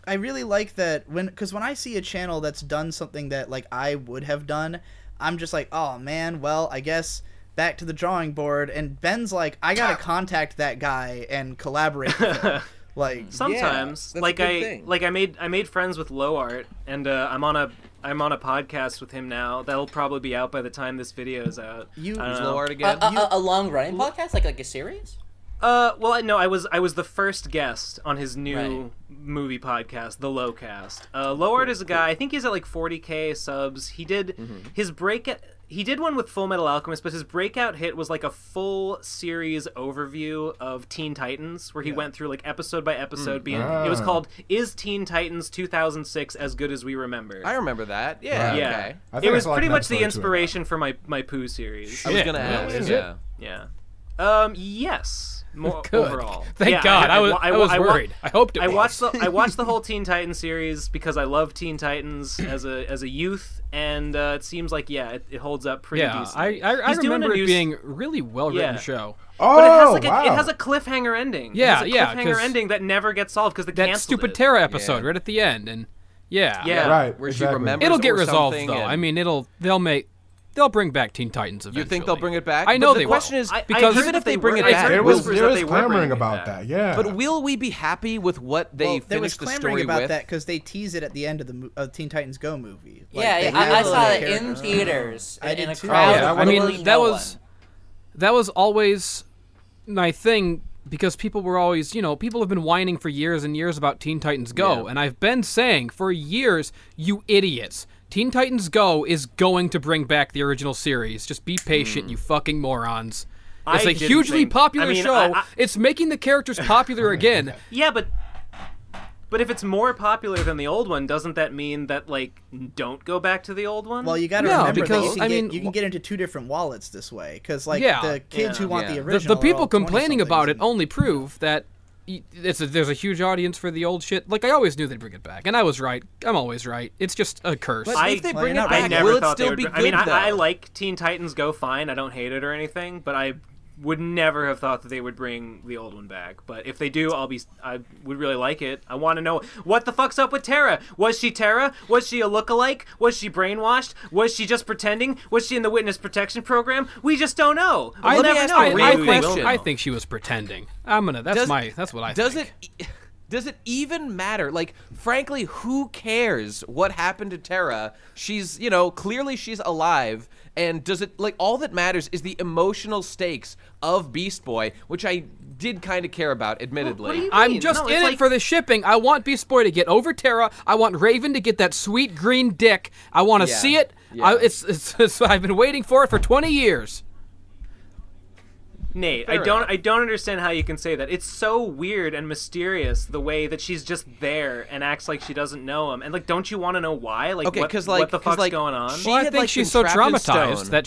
I really like that because when I see a channel that's done something that like I would have done, I'm just like, oh man, well I guess back to the drawing board. And Ben's like, I gotta contact that guy and collaborate with him. Like sometimes, that's like a good thing. I made friends with Low Art, and I'm on a podcast with him now. That'll probably be out by the time this video is out. Who's Low Art again? A long running podcast, like a series. Well, no, I was the first guest on his new Right. movie podcast, The Lowcast. Low Art is a guy. I think he's at like 40K subs. He did his breakout. He did one with Full Metal Alchemist, but his breakout hit was like a full series overview of Teen Titans, where he went through like episode by episode. It was called "Is Teen Titans 2006 as Good as We Remember?" I remember that. Yeah. Right. Yeah, Okay. I think it was I saw, like, pretty an much the episode or two of inspiration for my Pooh series. I was gonna ask. Is Yeah. Yeah. Yes. More Good. overall. Thank Yeah, God. I was worried. I hoped it I was. watched I watched the whole Teen Titans series because I love Teen Titans as a youth, and it seems like it holds up pretty decent. I He's doing remember a it new being a really well written Yeah. show. Oh, But it has like wow. it has a cliffhanger ending. Yeah, it has a yeah, cliffhanger 'cause ending that never gets solved because they That canceled stupid it. Terra episode Yeah. right at the end, and yeah, Right. Where she exactly. remembers it'll get or resolved something, though. and- I mean, they'll bring back Teen Titans eventually. You think they'll bring it back? I know but they the question will. is, because even if they bring it I back, heard There whispers was that they were clamoring bringing it about back. that. Yeah. but will we be happy with what they well, there was finished the clamoring story about with? that because they tease it at the end of the Teen Titans Go movie. Like, Yeah, they I have saw the it in characters. theaters. I in did a too. crowd. Oh, yeah, of I mean, literally that no was always my thing because people were always, people have been whining for years and years about Teen Titans Go, Yeah. and I've been saying for years, you idiots, Teen Titans Go is going to bring back the original series. Just be patient, you fucking morons. It's I a didn't hugely think- popular I mean, show. I- It's making the characters popular again. Yeah, but if it's more popular than the old one, doesn't that mean that like don't go back to the old one? Well, you got to No, remember because, that I you can get into two different wallets this way. Because like Yeah. the kids who want Yeah. the The- original, The people are all complaining 20-somethings about it and- only prove that there's a huge audience for the old shit. Like, I always knew they'd bring it back, and I was right. I'm always right. It's just a curse. But if they well, bring you're it not back, right. I will never it thought they still would. be good, I mean, I though? like Teen Titans Go fine. I don't hate it or anything, but I would never have thought that they would bring the old one back. But if they do, I would really like it. I want to know what the fuck's up with Terra. Was she Terra? Was she a lookalike? Was she brainwashed? Was she just pretending? Was she in the witness protection program? We just don't know. We'll never know. I think she was pretending. That's what I think. Does it even matter? Like, frankly, who cares what happened to Terra? She's, clearly she's alive. And does it, like, all that matters is the emotional stakes of Beast Boy, which I did kind of care about, admittedly. What do you I'm mean? just No, in it's it like- for the shipping. I want Beast Boy to get over Terra. I want Raven to get that sweet green dick. I want to Yeah. see it. Yeah. I've been waiting for it for 20 years. Nate, Fair I don't understand how you can say that. It's so weird and mysterious the way that she's just there and acts like she doesn't know him. And like, don't you want to know why? Like, Okay, what 'cause, what like- the 'cause, fuck's like, going on? she Well, I had, think like, she's been so trapped in traumatized stone. that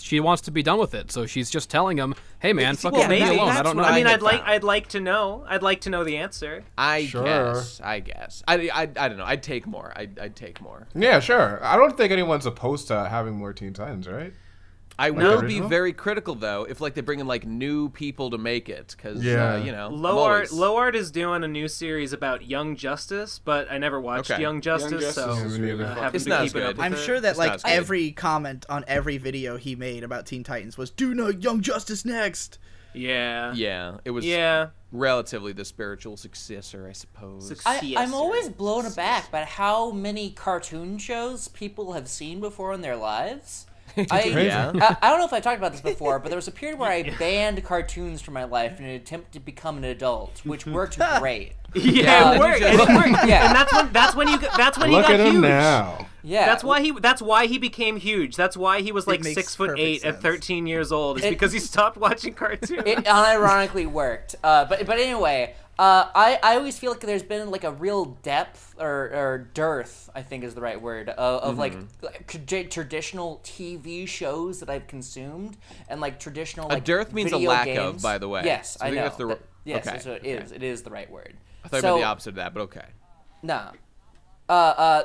she wants to be done with it. So she's just telling him, "Hey, man, fucking well, leave me maybe alone. I that's don't know." what I mean, I I'd like found. I'd like to know the answer. I Sure. guess. I don't know. I'd take more. I'd take more. Yeah, sure. I don't think anyone's opposed to having more Teen Titans, right? I will be original? very critical though if like they bring in like new people to make it because Yeah. Low Art is doing a new series about Young Justice, but I never watched Okay. Young Justice, Justice so is me neither. having It's to not keep as it up good. with I'm it. sure that It's like not as good. every comment on every video he made about Teen Titans was "Do no Young Justice next." Yeah. It was Yeah. relatively the spiritual successor, I suppose. I'm always blown aback by how many cartoon shows people have seen before in their lives. I don't know if I talked about this before, but there was a period where I banned cartoons from my life in an attempt to become an adult, which worked great. Yeah, it worked. Yeah, and that's when he Look got at him huge. now. Yeah, that's why he became huge. That's why he was like 6'8" at 13 years old. It's because he stopped watching cartoons. It unironically worked. But anyway, I always feel like there's been like a real depth or dearth, I think is the right word, of like traditional TV shows that I've consumed, and like traditional like a dearth means a video lack games. of, by the way. Yes, so I know. That's the, yes, okay. so it is. It is the right word. I thought it meant the opposite of that, but okay. Nah.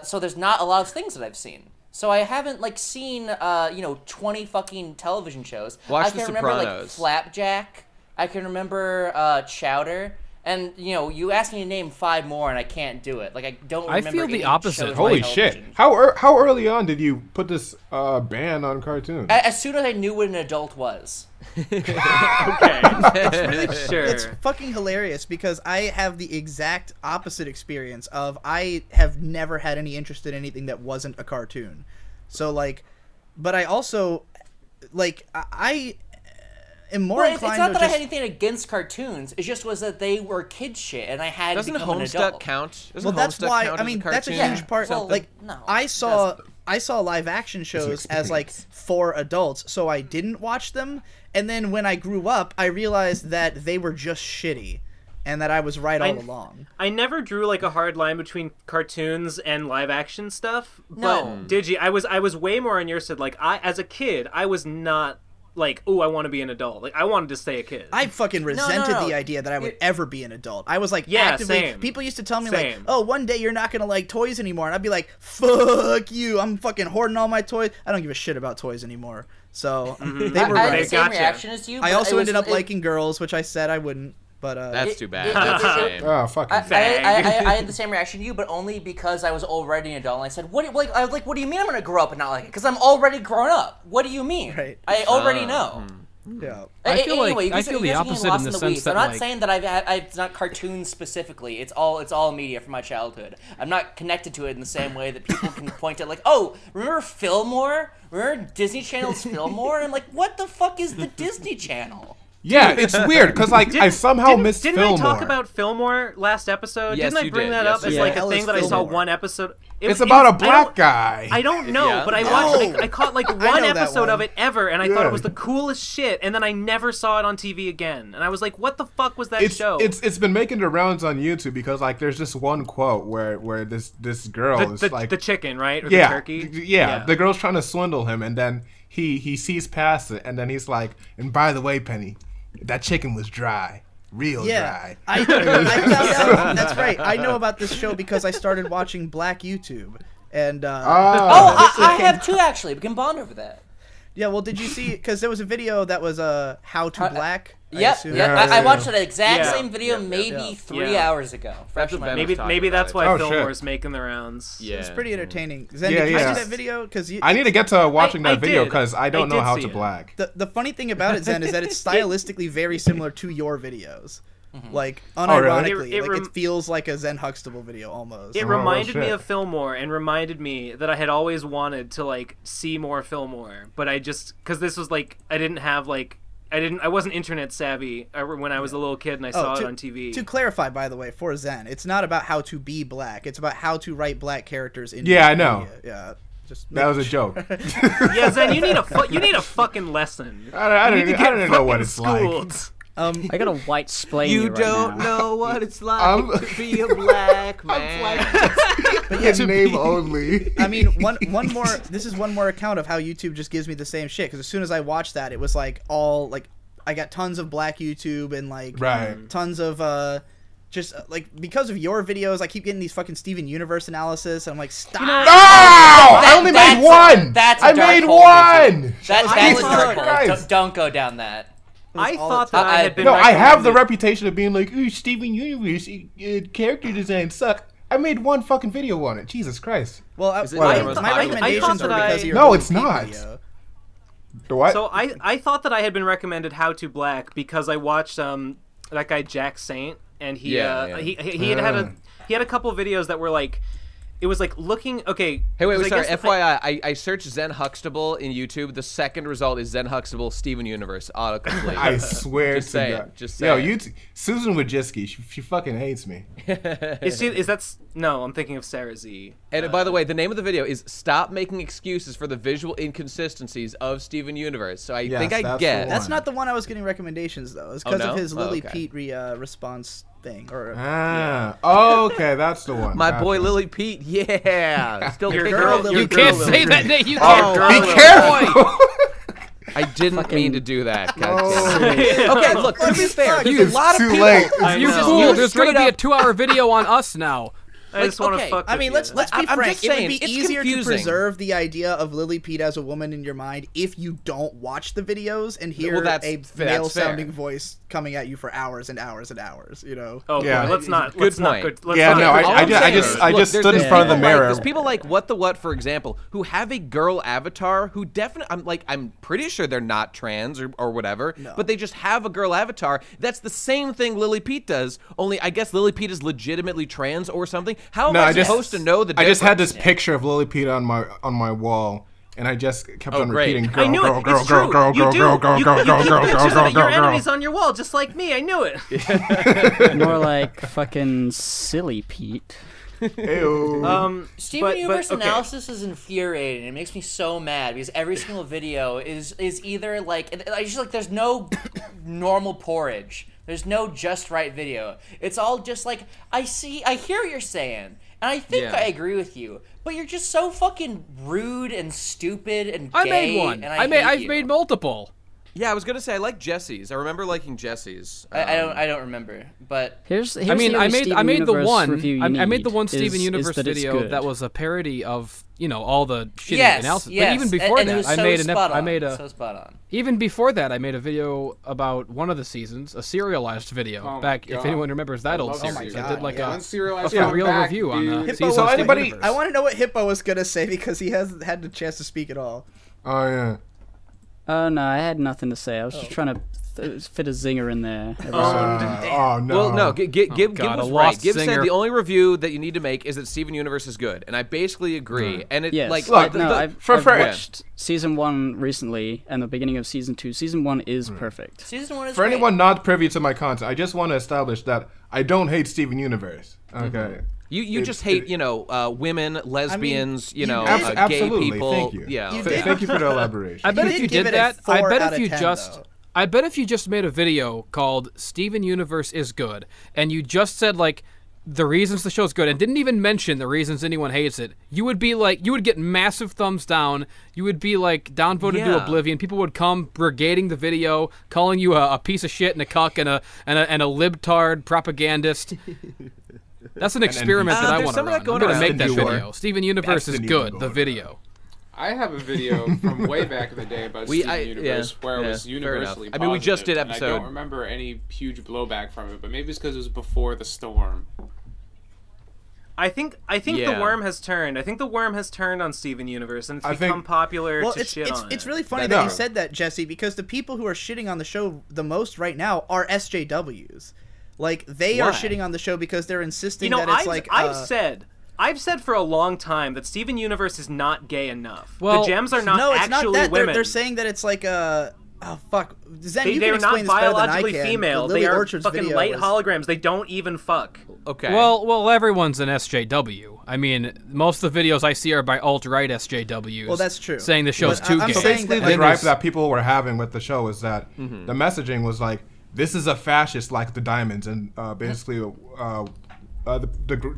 So there's not a lot of things that I've seen. So I haven't like seen 20 fucking television shows. Watch I can The remember like Sopranos. Flapjack. I can remember Chowder. And you asked me to name 5 more, and I can't do it. Like I don't remember. I feel the any opposite. shows Holy on shit! television. How early on did you put this ban on cartoons? As soon as I knew what an adult was. Okay, it's really sure. It's fucking hilarious because I have the exact opposite experience of I have never had any interest in anything that wasn't a cartoon. So like, but I also like I am more Well, it's inclined not to that I just... had anything against cartoons. It just was that they were kid shit, and I had Doesn't to become an Homestuck adult. count? Doesn't Well, that's Homestuck why count I as mean a that's a cartoon? huge part. Well, Like no, I saw live action shows as like for adults, so I didn't watch them. And then when I grew up, I realized that they were just shitty, and that I was right all along. I never drew like a hard line between cartoons and live action stuff. No. But Digi, I was way more on your side. Like as a kid, I was not like, oh, I want to be an adult. Like I wanted to stay a kid. I fucking resented no. the idea that I would ever be an adult. I was like, Yeah, actively. same. People used to tell me like, Same. oh, one day you're not gonna like toys anymore, and I'd be like, fuck you. I'm fucking hoarding all my toys. I don't give a shit about toys anymore. So they were I had right. the same Gotcha. reaction as you. I but also it was- ended up it- liking girls, which I said I wouldn't. But That's too bad. it- That's a shame. Oh, fucking. I had the same reaction to you, but only because I was already an adult. And I said, "What? I was like, what do you mean I'm gonna grow up and not like it? Because I'm already grown up. What do you mean? Right. I already know." yeah. I feel Anyway, you I guys- feel you the guys are getting opposite lost in the the sense weeds. that I'm not like, saying that it's not cartoons specifically. It's all media from my childhood. I'm not connected to it in the same way that people can point at like, oh, remember Fillmore? Remember Disney Channel's Fillmore? And I'm like, what the fuck is the Disney Channel? Yeah, it's weird because like I somehow missed Didn't Fillmore. I talk about Fillmore last episode? Yes, Didn't I you bring did. that Yes, up you as did. like Hell a is thing that I saw Fillmore? one episode? It's about a black guy. I don't know, Yeah. but I watched. I caught like one know that episode one. of it ever, and I thought Yeah. it was the coolest shit. And then I never saw it on TV again, and I was like, "What the fuck was that show?" It's been making the rounds on YouTube because like there's this one quote where this girl is like the chicken, right? Or yeah, the turkey. yeah, the girl's trying to swindle him, and then he sees past it, and then he's like, and by the way, Penny, that chicken was dry. Real Yeah, dry. I found out. That's right. I know about this show because I started watching Black YouTube, and I have two actually. We can bond over that. yeah. Well, did you see? Because there was a video that was How to Black. I Yep, assume. yep. I watched that exact Yeah. same video Yeah. maybe Yeah. 3 Yeah. hours ago. Fresh in my Ben mind. Maybe was talking that's about why it. Oh, Fillmore's shit. making the rounds. Yeah. It's pretty entertaining. Zen, Yeah, did you yeah. see that video? Because I need to get to watching I that video did. because I don't I know did how see to it. black. the funny thing about it, Zen, is that it's stylistically very similar to your videos. Like really? unironically, It like rem- it feels like a Zen Huxtable video almost. It Oh, reminded me shit. of Fillmore and reminded me that I had always wanted to like see more Fillmore, but I just because this was like I wasn't internet savvy when I was a little kid and I saw it on TV. To clarify, by the way, for Zen, it's not about how to be black. It's about how to write black characters in. Yeah, I know. media. Yeah, just That was a joke. Yeah, Zen, you need a fucking lesson. I You need to don't get even know what fucking it's like. schooled. I got a white splain You right don't now. know what it's like I'm- to be a black man. But yeah, name only. I mean, one more. This is one more account of how YouTube just gives me the same shit. Because as soon as I watched that, it was like all like I got tons of black YouTube and like Right. tons of just like because of your videos, I keep getting these fucking Steven Universe analysis, and I'm like, stop. No! I only made one. That's I a dark made hole, one. Vicky. That's Jesus a dark hole. Christ. Don't go down that. I all thought it that took. I had been. No, I have the recommended- reputation of being like, ooh, Steven Universe character design suck. I made one fucking video on it. Jesus Christ. Well, Is it my the most my popular? recommendations I are thought because that of your No, Billy it's Pete not. video. The what? So I thought that I had been recommended How to Black because I watched that guy Jack Saint and he Yeah, had a couple videos that were like it was like looking. Okay. Hey, wait, 'cause I sorry. guess FYI, I searched Zen Huxtable in YouTube. The second result is Zen Huxtable Steven Universe autocomplete. I swear Just to say God. it. Just Yo, say it. Susan Wojcicki, she fucking hates me. Is that? No, I'm thinking of Sarah Z. And by the way, the name of the video is "Stop Making Excuses for the Visual Inconsistencies of Steven Universe." So I think I that's get. the That's not the one I was getting recommendations though. It's because no? of his Lily okay. Pete response thing. Or Okay, that's the one. My Gotcha. boy Lily Pete, yeah. Still Your kicking girl it. Lily You Pete. can't say that name. You can't. Be careful. I didn't mean to do that. God Oh. damn it. Okay, look, to be fair, there's It's a lot of too people. late. You know. fool! You There's going to straight be a up- 2-hour video on us now. I just want to okay. fuck. I mean, with let's you. be I'm frank. just It would saying, be it's easier to confusing. preserve the idea of Lily Pete as a woman in your mind if you don't watch the videos and hear Well, that's- a that's male-sounding fair. voice coming at you for hours and hours and hours. You know. Oh, Yeah. boy, let's not. Good Let's not. point. Good, let's Yeah, not no, get- All I I'm saying just is, stood look, in there's front of the people mirror. There's people like What the What, for example, who have a girl avatar who definitely, I'm pretty sure they're not trans or whatever, but they just have a girl avatar. That's the same thing Lily Pete does, only I guess Lily Pete is legitimately trans or something. How am I supposed to know the I difference? just had this picture of Lily Pete on my wall, and I just kept on great. repeating, I knew girl, it. girl, It's girl, true. girl, You girl, do. girl, girl, You girl, keep girl, girl, pictures girl, of your girl, enemies girl. on your wall, just like me. I knew it. More like fucking silly Pete. Ew. Steven Universe okay. analysis is infuriating. It makes me so mad because every single video is either like I just like there's no normal porridge. There's no just right video. It's all just like I hear what you're saying, and I think Yeah. I agree with you, but you're just so fucking rude and stupid and gay. I made one. And I've hate made you. multiple. Yeah, I was gonna say I like Jesse's. I remember liking Jesse's. I don't remember, but Here's I mean, the I only made Steven the Universe one. review you I made the need one is- Steven is Universe that it's video good. that was a parody of all the shitty yes, analysis. yes. But even before and it that, was I so made spot I on, made a so spot on. even before that I made a video about one of the seasons, a serialized video. Oh my back if God. anyone remembers that old love that series, series. I did like Yeah. a Unserialized a real back, review on dude. season So of Steven anybody- Universe. I want to know what Hippo was gonna say because he hasn't had the chance to speak at all. Oh yeah. No, I had nothing to say. I was just trying to fit a zinger in there. Oh no. Well, no, Gib God, was a right. lost Gib said singer. the only review that you need to make is that Steven Universe is good, and I basically agree. And it Yes. like Look, no, the- I've for- watched season 1 recently and the beginning of season 2. Season 1 is perfect. Season 1 is For great. anyone not privy to my content, I just want to establish that I don't hate Steven Universe. Okay. you just it- hate women, lesbians, you did- gay Absolutely. people. Thank you. Yeah. You okay. did. Thank you for the elaboration. I bet You if did you give did it a that, 4 I bet out if of you 10, just though. I bet if you just made a video called Steven Universe is good and you just said like the reasons the show's good and didn't even mention the reasons anyone hates it, you would get massive thumbs down. You would be like downvoted to Yeah. oblivion. People would come brigading the video, calling you a piece of shit and a cuck and a libtard propagandist. That's an experiment that I there's want to some of that run. going I'm gonna around. make that That's the new video. one. Steven Universe That's is the new good. one The going video. I have a video from way back in the day about Steven Universe where it was fair enough. universally I mean, we just did positive, and I episode- don't remember any huge blowback from it, but maybe it's because it was before the storm. I think Yeah. the worm has turned. I think the worm has turned on Steven Universe, and it's I become think- popular Well, to shit on it's it. really funny that you said that, Jesse, because the people who are shitting on the show the most right now are SJWs. Like they are Why? shitting on the show because they're insisting You know, that it's I've, like I've said for a long time that Steven Universe is not gay enough. Well, the gems are not no, it's actually not that. women. They're saying that it's like oh fuck, Zen, you They're can not explain this better than I biologically can. female. Lily They are Orchard's fucking video light was- holograms. They don't even fuck. Okay. Well, everyone's an SJW. I mean, most of the videos I see are by alt-right SJWs. Well, that's true. Saying the show's But too I'm gay. So saying basically, that- the Then gripe there's- that people were having with the show was that the messaging was like, "This is a fascist like the Diamonds," and basically, the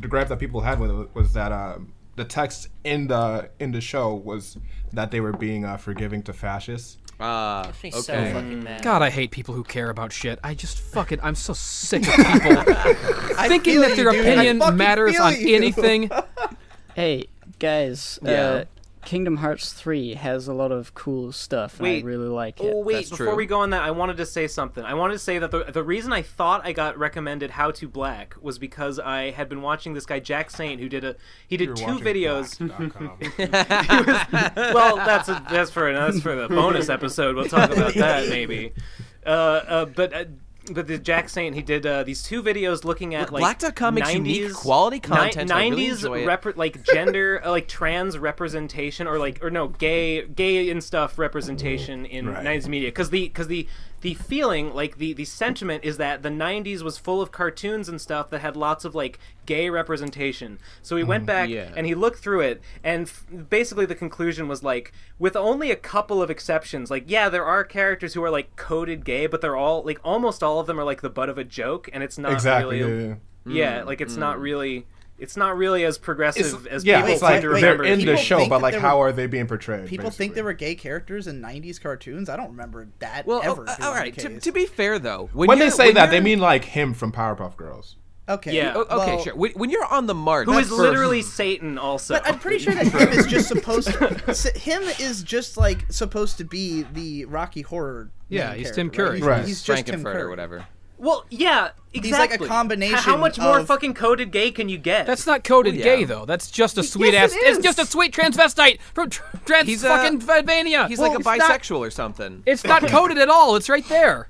gripe that people had with it was that the text in the show was that they were being forgiving to fascists. Makes me so okay. fucking mad. God, I hate people who care about shit. I just fucking, I'm so sick of people thinking feel that you, their dude. I opinion fucking matters feel on you. anything. Hey, guys, Yeah. Kingdom Hearts 3 has a lot of cool stuff, and Wait. I really like it. Oh wait, That's before true. we go on that, I wanted to say something. I wanted to say that the reason I thought I got recommended How to Black was because I had been watching this guy Jack Saint who did two videos. Well, that's for the bonus episode. We'll talk about that maybe. But the Jack Saint, he did these 2 videos looking at like Black.com makes 90s, unique quality content. 90s really like gender, like trans representation, or gay and stuff representation in 90s media. Because the feeling, like the sentiment is that the 90s was full of cartoons and stuff that had lots of like gay representation. So he went back and he looked through it, and basically the conclusion was like, with only a couple of exceptions, like there are characters who are like coded gay, but they're all like almost all of them are like the butt of a joke, and it's not really like it's not really. It's not really as progressive as people it's like tend to remember. They're in the show, but like how are they being portrayed? People think there were gay characters in 90s cartoons? I don't remember that ever. All right, to be fair though, when they say that, they mean like him from Powerpuff Girls. Okay. Yeah. Okay, sure. When you're on the march, who is literally Satan, also. But I'm pretty sure that him is just supposed to. Him is just like supposed to be the Rocky Horror. Yeah, he's Tim Curry. Right. He's just Tim Frankenfurter Curry or whatever. Well, yeah, exactly. He's like a combination. How much more of... fucking coded gay can you get? That's not coded gay though. That's just a sweet ass. It's just a sweet transvestite from Transfucking-Vania. He's like a bisexual or something. It's not coded at all. It's right there.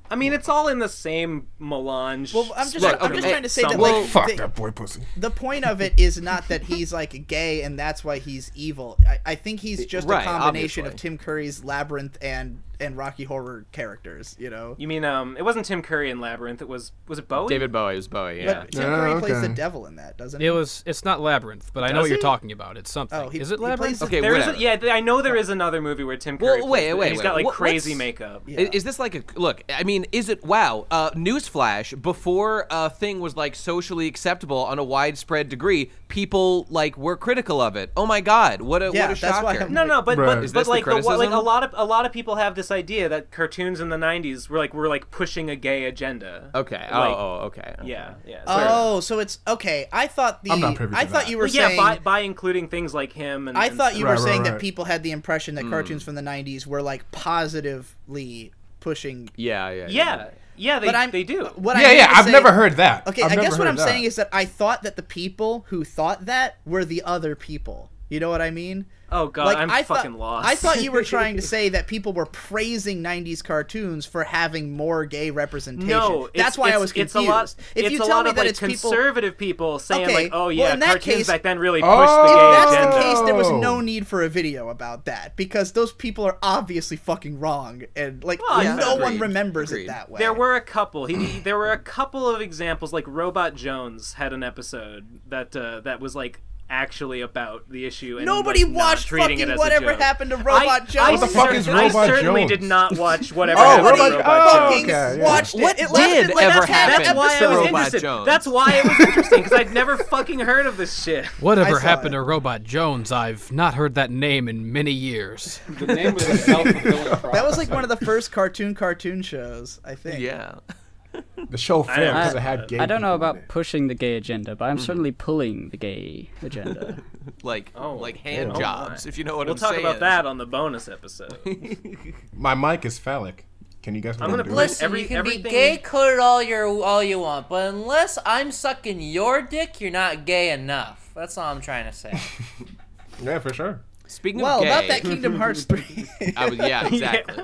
I mean, it's all in the same melange. Well, I'm just trying to say that, like, fuck that boy pussy. The point of it is not that he's like gay and that's why he's evil. I think he's just a combination of Tim Curry's Labyrinth and Rocky Horror characters. You know. You mean it wasn't Tim Curry in Labyrinth? Was it Bowie? David Bowie. It was Bowie. Yeah. But Tim Curry plays the devil in that, doesn't he? It's not Labyrinth, but I know what you're talking about. It's something. Oh, is it Labyrinth? Okay, I know there is another movie where Tim Curry. Wait. He's got like crazy makeup. Yeah. Is this like a look? I mean, is it newsflash? Before a thing was like socially acceptable on a widespread degree, people like were critical of it. Oh my God, what a shocker! No, but like a criticism? lot of people have this idea that cartoons in the 90s were like pushing a gay agenda. Okay. Okay. Yeah. Oh, so it's okay. I thought I'm not privy to that. You were saying by including things like him. And I thought you were saying that right. people had the impression that cartoons from the 90s were like positively pushing. Yeah, they do. I've never heard that. Okay, I guess what I'm saying is that I thought that the people who thought that were the other people. You know what I mean? Oh God, like, I'm fucking lost. I thought you were trying to say that people were praising 90s cartoons for having more gay representation. No, that's why I was confused. It's a lot of conservative people saying like, "Oh yeah, in that cartoons case, back then really pushed the gay that's agenda." the case, there was no need for a video about that because those people are obviously fucking wrong, and like no one remembers it that way. There were a couple. There were a couple of examples. Like Robot Jones had an episode that was like actually about the issue. And nobody watched fucking Whatever Happened to Robot Jones. What the fuck is Robot Jones? I certainly did not watch Whatever Happened to Robot Jones. Watched it. What did ever happen That's why I was interested. That's why it was interesting because I'd never fucking heard of this shit. Whatever happened to Robot Jones? I've not heard that name in many years. The name was a self-fulfilling prophecy. That was like one of the first cartoon shows, I think. Yeah. The show failed because it had gay. I don't know people in about it. pushing the gay agenda, but I'm certainly pulling the gay agenda. like hand jobs, if you know what I'm saying. We'll talk about that on the bonus episode. My mic is phallic. Can you guys? I'm gonna listen. You can be gay coded all you want, but unless I'm sucking your dick, you're not gay enough. That's all I'm trying to say. Yeah, for sure. Speaking of gay, about that Kingdom Hearts 3. Exactly.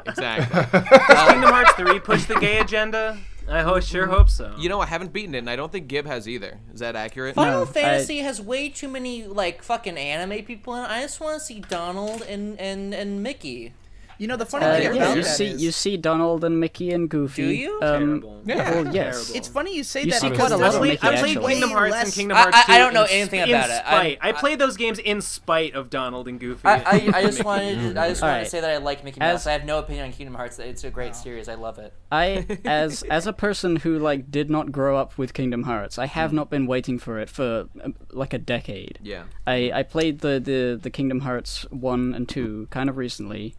Does Kingdom Hearts 3 push the gay agenda? I sure hope so. You know, I haven't beaten it, and I don't think Gib has either. Is that accurate? Final Fantasy has way too many like fucking anime people in it. I just want to see Donald and Mickey. You know the funny thing about you see Donald and Mickey and Goofy. Do you? Terrible. Well, yes. Terrible. It's funny you say You that see because quite a lot of Mickey, I played actually. Kingdom Hearts and Kingdom Hearts 2 I don't know anything about it. I played those games in spite of Donald and Goofy. I just wanted to say that I like Mickey Mouse. I have no opinion on Kingdom Hearts. It's a great series. I love it. As a person who like did not grow up with Kingdom Hearts, I have not been waiting for it for like a decade. Yeah. I played the Kingdom Hearts 1 and 2 kind of recently.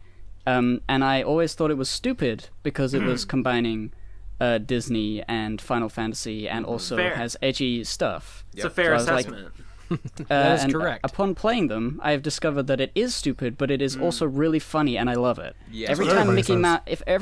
And I always thought it was stupid because it was combining Disney and Final Fantasy and also has edgy stuff. It's a fair assessment. That is correct. Upon playing them, I have discovered that it is stupid, but it is also really funny, and I love it. Yeah. Every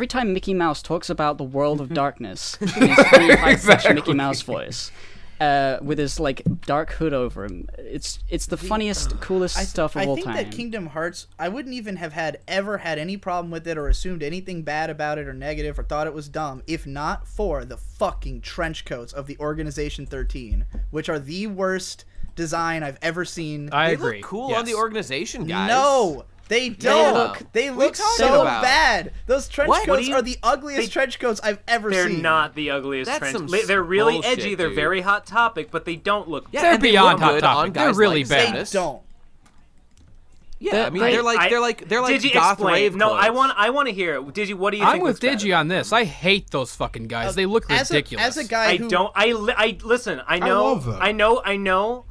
time Mickey Mouse talks about the world of darkness in his funny high-pitched Mickey Mouse voice, with his like dark hood over him. It's the funniest, coolest stuff of all time. I think that Kingdom Hearts, I wouldn't even have ever had any problem with it or assumed anything bad about it or negative or thought it was dumb if not for the fucking trench coats of the Organization 13, which are the worst design I've ever seen. I They agree. look cool on the Organization, guys. No, they don't. They look so bad. Those trench coats are the ugliest trench coats I've ever seen. They're not the ugliest trench coats. They're really bullshit, edgy. They're dude. very Hot Topic, but they don't look bad. They're beyond Hot Topic. They're really bad. They don't. Yeah, I mean they're like Digi, goth explain. rave No, clothes. I want to hear it. Digi, what do you think? I'm with Digi on this. I hate those fucking guys. They look ridiculous. As a guy who... listen, I love them. I know.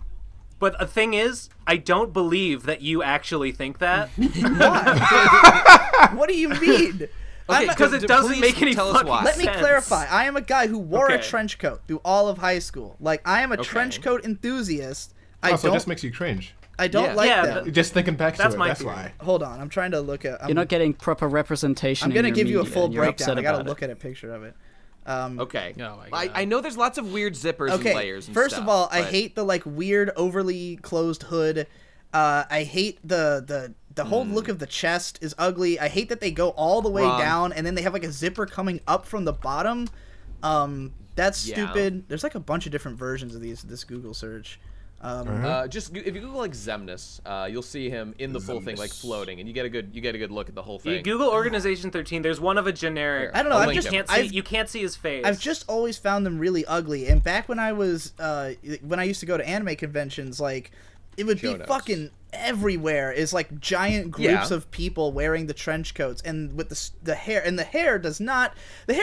But the thing is, I don't believe that you actually think that. Why? What do you mean? Because it doesn't make any tell us fucking why. Let me sense. clarify. I am a guy who wore a trench coat through all of high school. Like, I am a Okay. trench coat enthusiast. So it just makes you cringe. I don't like them. Just thinking back to That's it, my that's theory. why. Hold on. I'm trying to look at... You're not getting proper representation. I'm going to in give you a media, full and you're breakdown. upset I got to about look at a picture of it. Okay. Oh my God. I know there's lots of weird zippers and layers and first stuff, of all, I but- hate the like weird, overly closed hood. I hate the whole look of the chest is ugly. I hate that they go all the way Wrong. down and then they have like a zipper coming up from the bottom. That's stupid. There's like a bunch of different versions of this Google search. Just if you Google like Xemnas, you'll see him in the full thing, like floating, and you get a good look at the whole thing. You Google Organization 13. There's one of a generic. I don't know. I'll I've link just him. You can't see his face. I've just always found them really ugly. And back when I was when I used to go to anime conventions, like it would be fucking everywhere. Is like giant groups of people wearing the trench coats and with the hair. And the hair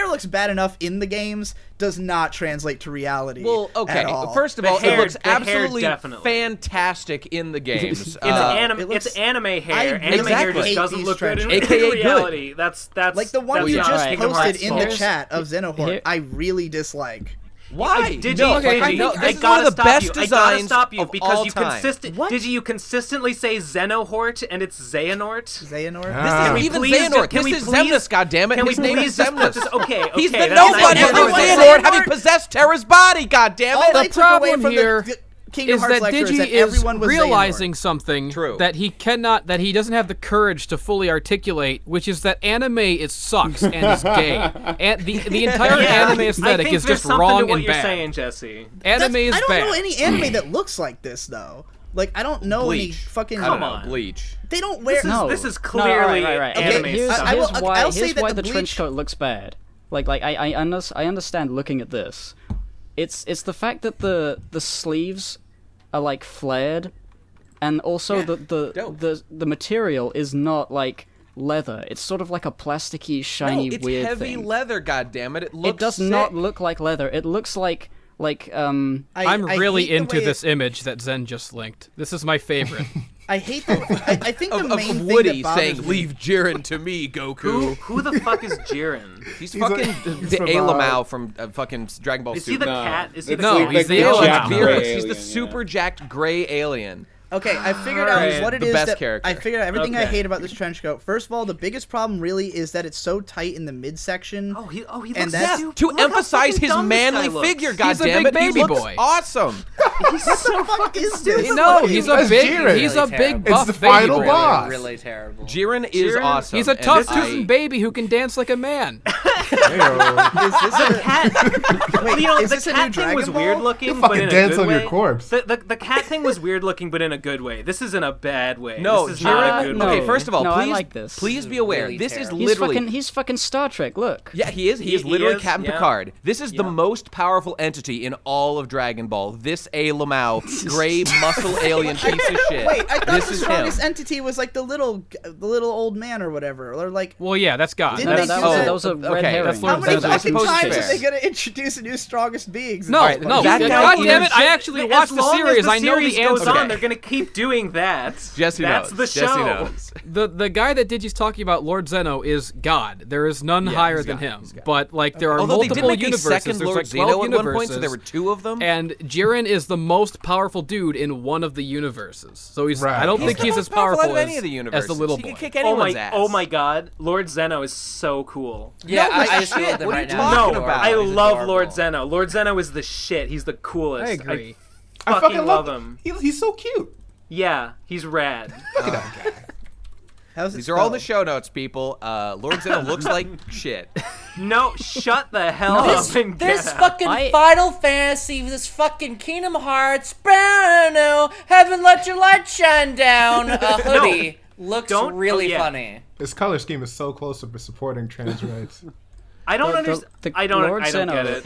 looks bad enough in the games. Does not translate to reality. Well, okay. At all. First of all, it looks absolutely definitely. fantastic in the games. It's anime hair. Anime hair just hate doesn't these look good in trench coats. reality. That's like the one that's you not just Kingdom posted Hearts in the fault. chat of Xenohort. I really dislike. Why? Did No, you? okay, I no, I this is gotta one of the stop best you. I gotta designs stop you of because all you time. Did you consistently say Xenohort and it's Xehanort? Xehanort? This isn't even Xehanort. This is Xemnas, goddammit. Can we His name please is just put Xemnas. this? Okay, He's the that's nobody not from everyone. Xehanort having possessed Terra's body, goddammit. All I The took away problem from here the Kingdom is Hearts that lecture Digi is that is everyone was realizing Xehanort. something True. that he doesn't have the courage to fully articulate, which is that anime sucks and is gay. And the entire anime aesthetic is just wrong to what and you're bad. saying, Jesse. Anime is I don't bad. know any anime that looks like this though. Like I don't know any Bleach. fucking. Come on. Bleach. They don't wear. This is clearly right. anime Here's, stuff. here's I'll why, say here's that why the the trench Bleach- coat looks bad. I understand looking at this. It's the fact that the sleeves are like flared, and also the material is not like leather. It's sort of like a plasticky, shiny, No, it's weird heavy thing. leather, goddammit. It looks It does sick. not look like leather. It looks like I'm I really hate the into way this image that Zen just linked. This is my favorite. I hate the. I think the main of thing Woody that bothers saying, me- "Leave Jiren to me, Goku." Who the fuck is Jiren? He's He's fucking he's the from, Alamau from fucking Dragon Ball Is he Super. the cat? Is he the No, cat? he's the No, alien. that's Gray Beerus. He's alien, the super jacked gray alien. Okay, I figured out Alright. what it The is best that character. I figured out everything I Okay. hate about this trench coat. First of all, the biggest problem really is that it's so tight in the midsection. He And looks that's- so- To look how emphasize fucking his dumb this guy manly looks. figure, He's a big goddammit, baby he looks boy. awesome. He's so fucking stupid. No, he's a That's big, Jiren. he's a Really big terrible. buff It's the baby final boy. boss. Really terrible. Jiren is Jiren- awesome. He's a and tough, I- toothed baby who can dance like a man. Is this a Cat. Wait, You know, is the this a new cat thing Dragon was Ball? weird looking, You but fucking in a dance good on way. your corpse. The cat thing was weird looking, but in a good way. This is in a bad way. No, this is not a Jiren. good no. way. Okay, first of all, No, I please, like this. please be aware. Really This is terrible. literally. He's fucking Star Trek. Look. Yeah, he is. He is He literally is, Captain yeah. Picard. This is the most powerful entity in all of Dragon Ball. This A. Lamau, gray muscle alien piece of shit. Wait, I thought this the is strongest him. entity was like the little old man or whatever, or like. Well, yeah, that's God. Didn't That's, they do that was, that? that was a red Okay, herring. that's How Lord many Zenzo. I fucking suppose times it's are they fair. gonna introduce a new strongest beings? in no, this no. That fucking guy God damn it! I As actually watched the long as series. the I know series the goes answer. on, they're gonna keep doing that. Jesse That's knows. the show. Jesse knows. The guy that Digi's talking about, Lord Zeno, is God. There is none Yeah, higher he's than God, him. he's God. But like, there are Although they did multiple make a universes. second There's Lord like Zeno 12 at universes. one point, so there were two of them. And Jiren is the most powerful dude in one of the universes. So he's. Right. I don't He's think the he's most as powerful out of as, any of the as universes. the little He boy. can kick Oh anyone's my, ass. oh my God, Lord Zeno is so cool. Yeah, No, I I just feel them What are right you now. talking No, about? I He's love adorable. Lord Zeno. Lord Zeno is the shit. He's the coolest. I agree. I fucking love him. He's so cute. Yeah, he's rad. Look at that guy. How's it These are all in the spelled? show notes, people. Lord Zeno looks like shit. No, shut the hell up and get This out. fucking Final Fantasy, this fucking Kingdom Hearts, haven't let your light shine down. Hoodie looks really funny. His color scheme is so close to supporting trans rights. I don't understand. I Lord don't Zeno get it.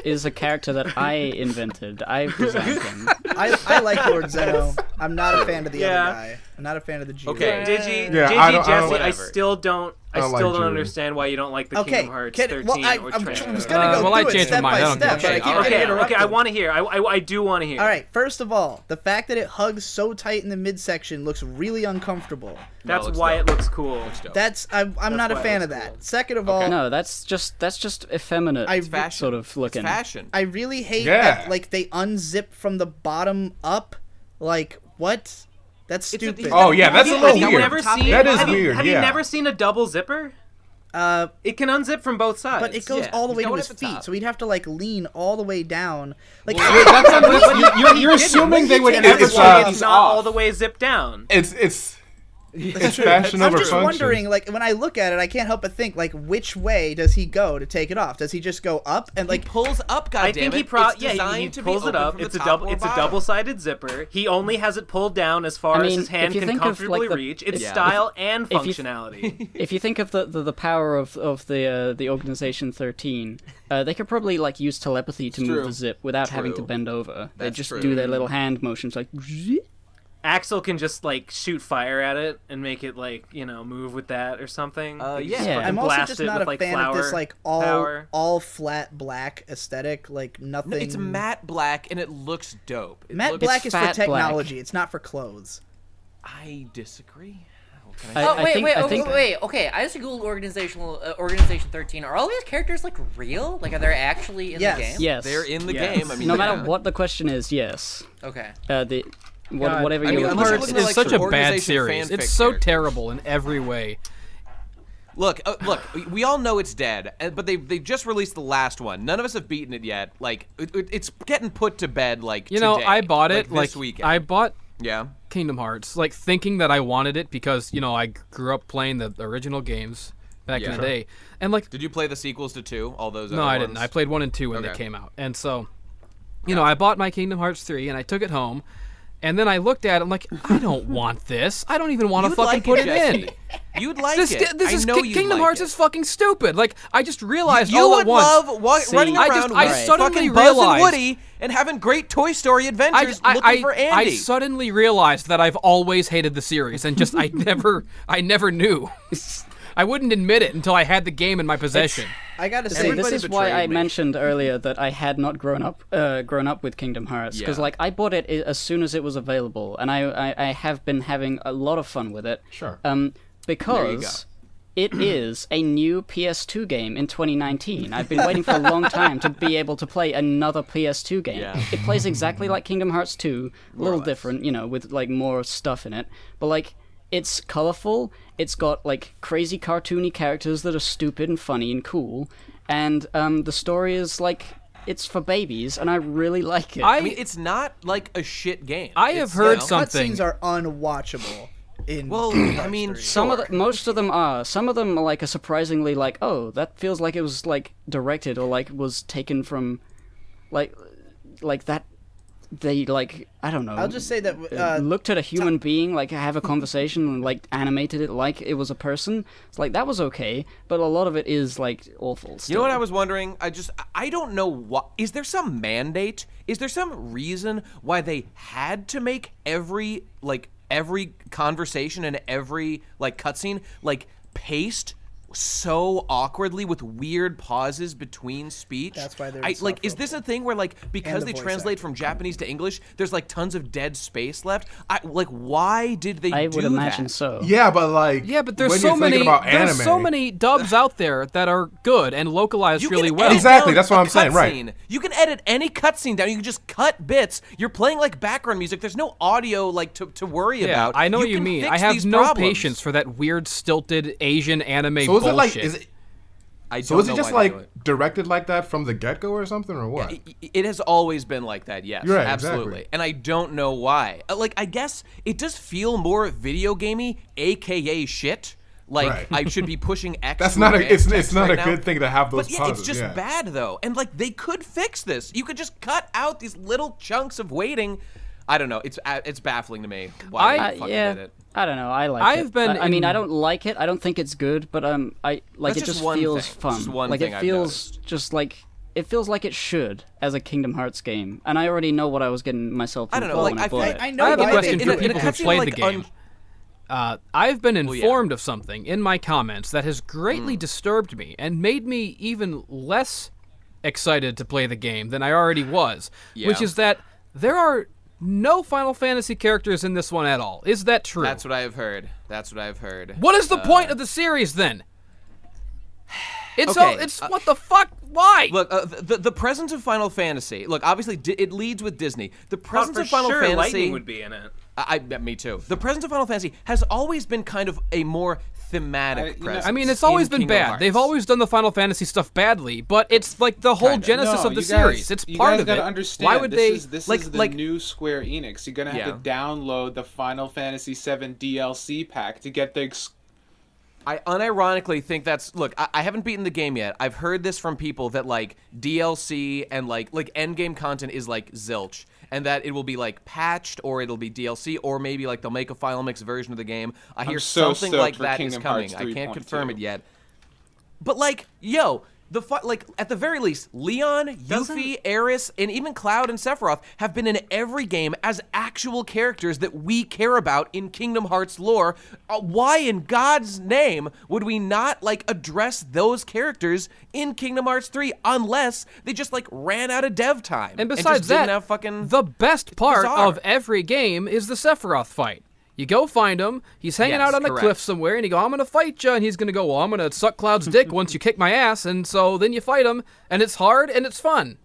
is a character that I invented. I designed him. I like Lord Zeno. I'm not a fan of the Yeah. other guy. I'm not a fan of the G. Okay. Digi, Yeah, Digi, I don't- Jesse, I whatever. still don't. I don't still like don't Julie. understand why you don't like the Okay, Kingdom Hearts well, 13 I or was trailer. gonna go well, I through it changed my step mind. I by don't step, give but a I shit. keep Okay, getting okay, interrupted. I want to hear. I do want to hear. All right, first of all, the fact that it hugs so tight in the midsection looks really uncomfortable. That's looks why dope. it looks cool. That's I'm not a why it fan of looks that. cool. Second of all, No, that's just effeminate I- Fashion. sort of looking. It's fashion. I really hate Yeah. that like they unzip from the bottom up. Like what? That's stupid. Oh yeah, that's a Have little you weird. never seen? That is have you- weird. Have you yeah. never seen a double zipper? It can unzip from both sides. But it goes Yeah. all the way He's to going his at the feet, top. so he'd have to like lean all the way down. Like You're assuming they would It's, ever it's, take it's these not off. all the way zipped down. It's fashion I'm over just function. wondering, like when I look at it, I can't help but think, like, which way does he go to take it off? Does he just go up and He like? pulls up, goddammit. I think he he pulls it up. It's a double-sided zipper. He only has it pulled down as far as his hand if you can think of, comfortably like, the- reach. It's Yeah. style and if you- functionality. If you think of the power of the Organization 13, they could probably like use telepathy to move true. the zip without having to True. bend over. They That's just true. do their little hand motions like. Axel can just like shoot fire at it and make it like move with that or something. Like, yeah. just Yeah. fucking I'm also blast just it not with, a like, fan of this flower like power. all flat black aesthetic. Like nothing. It's matte black and it looks dope. It Matte looks- black is for fat black. technology. It's not for clothes. I disagree. Wait. Okay, I just googled Organization 13. Are all these characters like real? Like, are they actually in Yes. the game? Yes. They're in the Yes. game. I mean, No yeah. matter what the question is, yes. Okay. Whatever I you mean, look unless you're for. looking It's at, like, such some a bad organization series. fanfic It's so characters. terrible in every way. Look, we all know it's dead, but they just released the last one. None of us have beaten it yet. Like, it's getting put to bed, like, You know, today, I bought it this weekend. I bought Yeah. Kingdom Hearts, like thinking that I wanted it because I grew up playing the original games back in the day, and like Did you play the sequels to 2? All those? no, other I didn't. ones? I played 1 and 2 when they Okay. came out, and so I bought my Kingdom Hearts 3 and I took it home, and then I looked at it. I'm like, I don't want this. I don't even want to You'd fucking like put it, it in. Jesse. You'd like This it. this I is know you'd Kingdom like Hearts it. is fucking stupid. Like I just realized You all would at once. love running See, around I with suddenly fucking Buzz realized- and Woody and having great Toy Story adventures looking for I Andy. suddenly realized that I've always hated the series and just I never knew. I wouldn't admit it until I had the game in my possession. I gotta say, See, this Everybody is why betrayed I me. mentioned earlier that I had not grown up with Kingdom Hearts because Yeah. like I bought it as soon as it was available, and I have been having a lot of fun with it. Sure. Because it is a new PS2 game in 2019. I've been waiting for a long time to be able to play another PS2 game. Yeah. It plays exactly like Kingdom Hearts 2, a little different, with like more stuff in it, but like. It's colorful, it's got, like, crazy cartoony characters that are stupid and funny and cool, and, the story is, like, it's for babies, and I really like it. I mean, it's not like a shit game. I have It's, heard something. cutscenes are unwatchable. In Well, I mean, Most of them are. Some of them are, like, are surprisingly, like, oh, that feels like it was, like, directed or, like, was taken from, like that... They like I don't know. I'll just say that looked at a human being, like have a conversation, and like animated it like it was a person. It's like that was okay, but a lot of it is like awful. Still. You know what I was wondering? I don't know what. Is there some mandate? Is there some reason why they had to make every conversation and every like cutscene like paced so awkwardly with weird pauses between speech? That's why they're is this a thing where like because the they voice translate acting. from Japanese to English, there's like tons of dead space left? Why did they I do would imagine that? so. Yeah, but like there's when so you're thinking many about there's anime, so many dubs out there that are good and localized You really can well. edit Exactly, down that's what a I'm saying, right. cutscene. You can edit any cutscene down. You can just cut bits. You're playing like background music. There's no audio like to worry Yeah, about. I know what you can mean. fix I have these no problems. patience for that weird stilted Asian anime So is bullshit. it like So is it just like directed like that from the get-go or something, or what? Yeah, it has always been like that, yes. Right, absolutely. exactly. And I don't know why. Like, I guess it does feel more video gamey, aka shit. Like, right. I should be pushing X. That's not it's not a good thing to have those pauses. pauses. It's just bad, though. And, like, they could fix this. You could just cut out these little chunks of waiting. I don't know. It's baffling to me why they fucking did it. I don't know. I like it. I mean, I don't like it. I don't think it's good, but I like it. Just feels fun. Like it feels just like it feels like it should as a Kingdom Hearts game, and I already know what I was getting myself into. I don't know. Like I know. I have a question in for a people who cutscene, played like, the game. I've been informed of something in my comments that has greatly disturbed me and made me even less excited to play the game than I already was, which is that there are no Final Fantasy characters in this one at all. Is that true? That's what I have heard. That's what I've heard. What is the point of the series then? It's okay, it's what the fuck? Why? Look, the presence of Final Fantasy. Look, obviously it leads with Disney. The presence of Final sure Fantasy. Lightning would be in it. Me too. The presence of Final Fantasy has always been kind of a more thematic presence. I mean, it's always been Kingdom bad. Hearts. They've always done the Final Fantasy stuff badly, but it's like the whole genesis of the series. It's part of it. You gotta understand. Why would this they? Is the new Square Enix. You're gonna have to download the Final Fantasy VII DLC pack to get the. I unironically think that's look. I haven't beaten the game yet. I've heard this from people that like DLC and like endgame content is like zilch, and that it will be like patched or it'll be DLC or maybe like they'll make a final mix version of the game. I hear something like that is coming. I can't confirm it yet. But like, yo, like at the very least, Leon, Yuffie, Aeris, and even Cloud and Sephiroth have been in every game as actual characters that we care about in Kingdom Hearts lore. Why in God's name would we not like address those characters in Kingdom Hearts 3 unless they just like ran out of dev time? And besides that, didn't have fucking the best part bizarre. of every game is the Sephiroth fight. You go find him, he's hanging out on a cliff somewhere, and you go, I'm going to fight you, and he's going to go, well, I'm going to suck Cloud's dick once you kick my ass, and so then you fight him, and it's hard, and it's fun.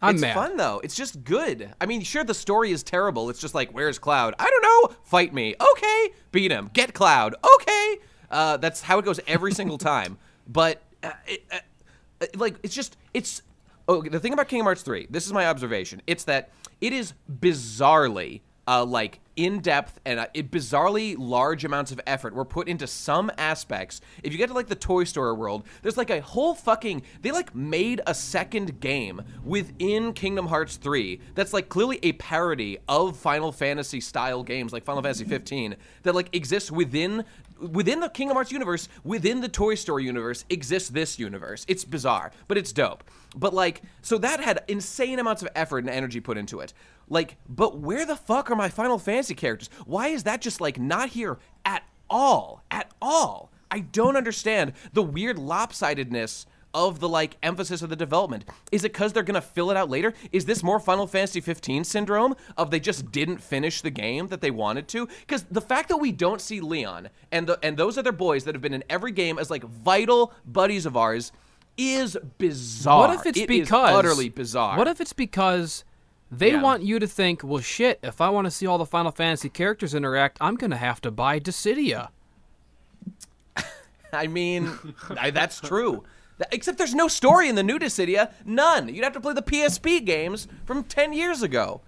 It's fun, though. It's just good. I mean, sure, the story is terrible. It's just like, where's Cloud? I don't know. Fight me. Okay. Beat him. Get Cloud. Okay. That's how it goes every single time. But, okay, the thing about Kingdom Hearts 3, this is my observation, it's that it is bizarrely like in-depth and bizarrely large amounts of effort were put into some aspects. If you get to like the Toy Story world, there's like a whole fucking, they like made a second game within Kingdom Hearts 3 that's like clearly a parody of Final Fantasy style games like Final Fantasy 15 that like exists within the Kingdom Hearts universe, within the Toy Story universe, exists this universe. It's bizarre, but it's dope. But like, so that had insane amounts of effort and energy put into it. Like, but where the fuck are my Final Fantasy characters? Why is that just like not here at all? At all. I don't understand the weird lopsidedness of the like emphasis of the development. Is it because they're gonna fill it out later? Is this more Final Fantasy 15 syndrome of they just didn't finish the game that they wanted to? Because the fact that we don't see Leon and those other boys that have been in every game as like vital buddies of ours is bizarre. What if it's because is utterly bizarre? What if it's because they want you to think, well, shit, if I want to see all the Final Fantasy characters interact, I'm gonna have to buy Dissidia. I mean, that's true. Except there's no story in the new Dissidia. None. You'd have to play the PSP games from 10 years ago.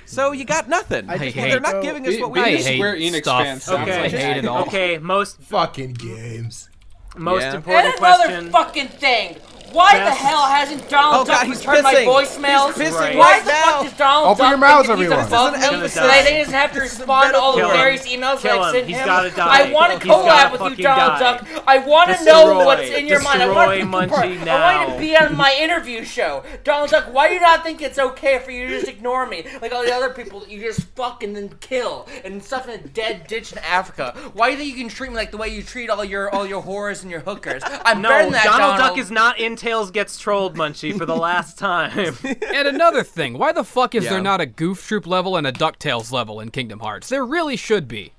So you got nothing. They're not giving us what we need. Square Enix fans sounds okay. like I hate it all. Okay, most fucking games. important and question. Another fucking thing. Why the hell hasn't Donald Duck returned my voicemails? He's pissing Why right the now. fuck does Donald Open Duck your mouths, think he's everyone. above This me? is an So they doesn't have to respond to all the Kill him. various emails that I sent He's him? gotta die. I want to He's gotta collab with you, fucking Donald die. Duck. I want to Destroy. know what's in your mind. I want Destroy to Munchie I now. want to be on my interview show. Donald Duck, why do you not think it's okay for you to just ignore me? Like all the other people that you just fuck and then kill and stuff in a dead ditch in Africa. Why do you think you can treat me like the way you treat all your whores and your hookers? I'm better than that, Donald Duck is not in Tails Gets Trolled, Munchie, for the last time. And another thing, why the fuck is there not a Goof Troop level and a DuckTales level in Kingdom Hearts? There really should be.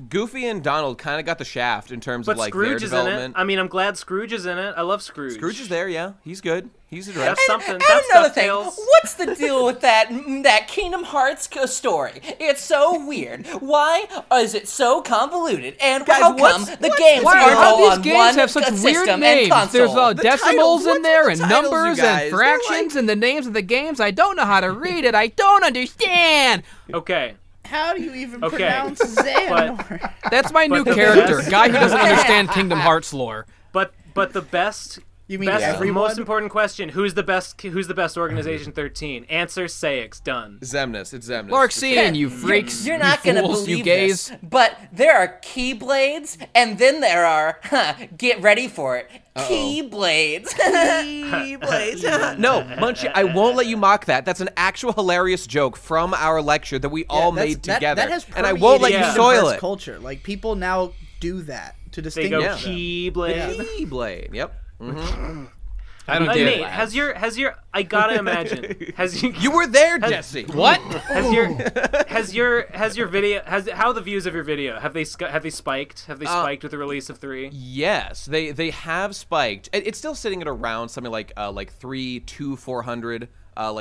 Goofy and Donald kind of got the shaft in terms but of like Scrooge their is in development. it. I mean, I'm glad Scrooge is in it. I love Scrooge. Scrooge is there, yeah. He's good. He's addressed. That's something. And That's another thing, DuckTales. what's the deal with that Kingdom Hearts story? It's so weird. Why is it so convoluted? And Guys, how come the games Why aren't are all these on games one have such weird system names? and There's console? decimals in there and What's the titles, numbers you guys? and They're fractions and the names of the games. I don't know how to read it. I don't understand. Okay. How do you even Okay. pronounce Xehanort? That's my new the character, best- guy who doesn't understand Kingdom Hearts lore. But the best. You mean Best, everyone? most important question: Who's the best? Who's the best Organization 13? Answer: Sayix. Done. Zemnis. It's Zemnis. Larxian, you freaks. You're not you gonna fools, believe you gays. this, but there are Keyblades, and then there are, get ready for it, Keyblades. Keyblades. No, Munchie, I won't let you mock that. That's an actual hilarious joke from our lecture that we all made together. That has and I won't let permeated you Kingdom soil Hearts it. culture. Like, people now do that to They go distinguish them. Keyblade. Keyblade. Yep. I don't get Nate, it. has your I gotta imagine You were there, Jesse. What? has your video how the views of your video have they spiked with the release of 3? Yes, they have spiked. It's still sitting at around something like 400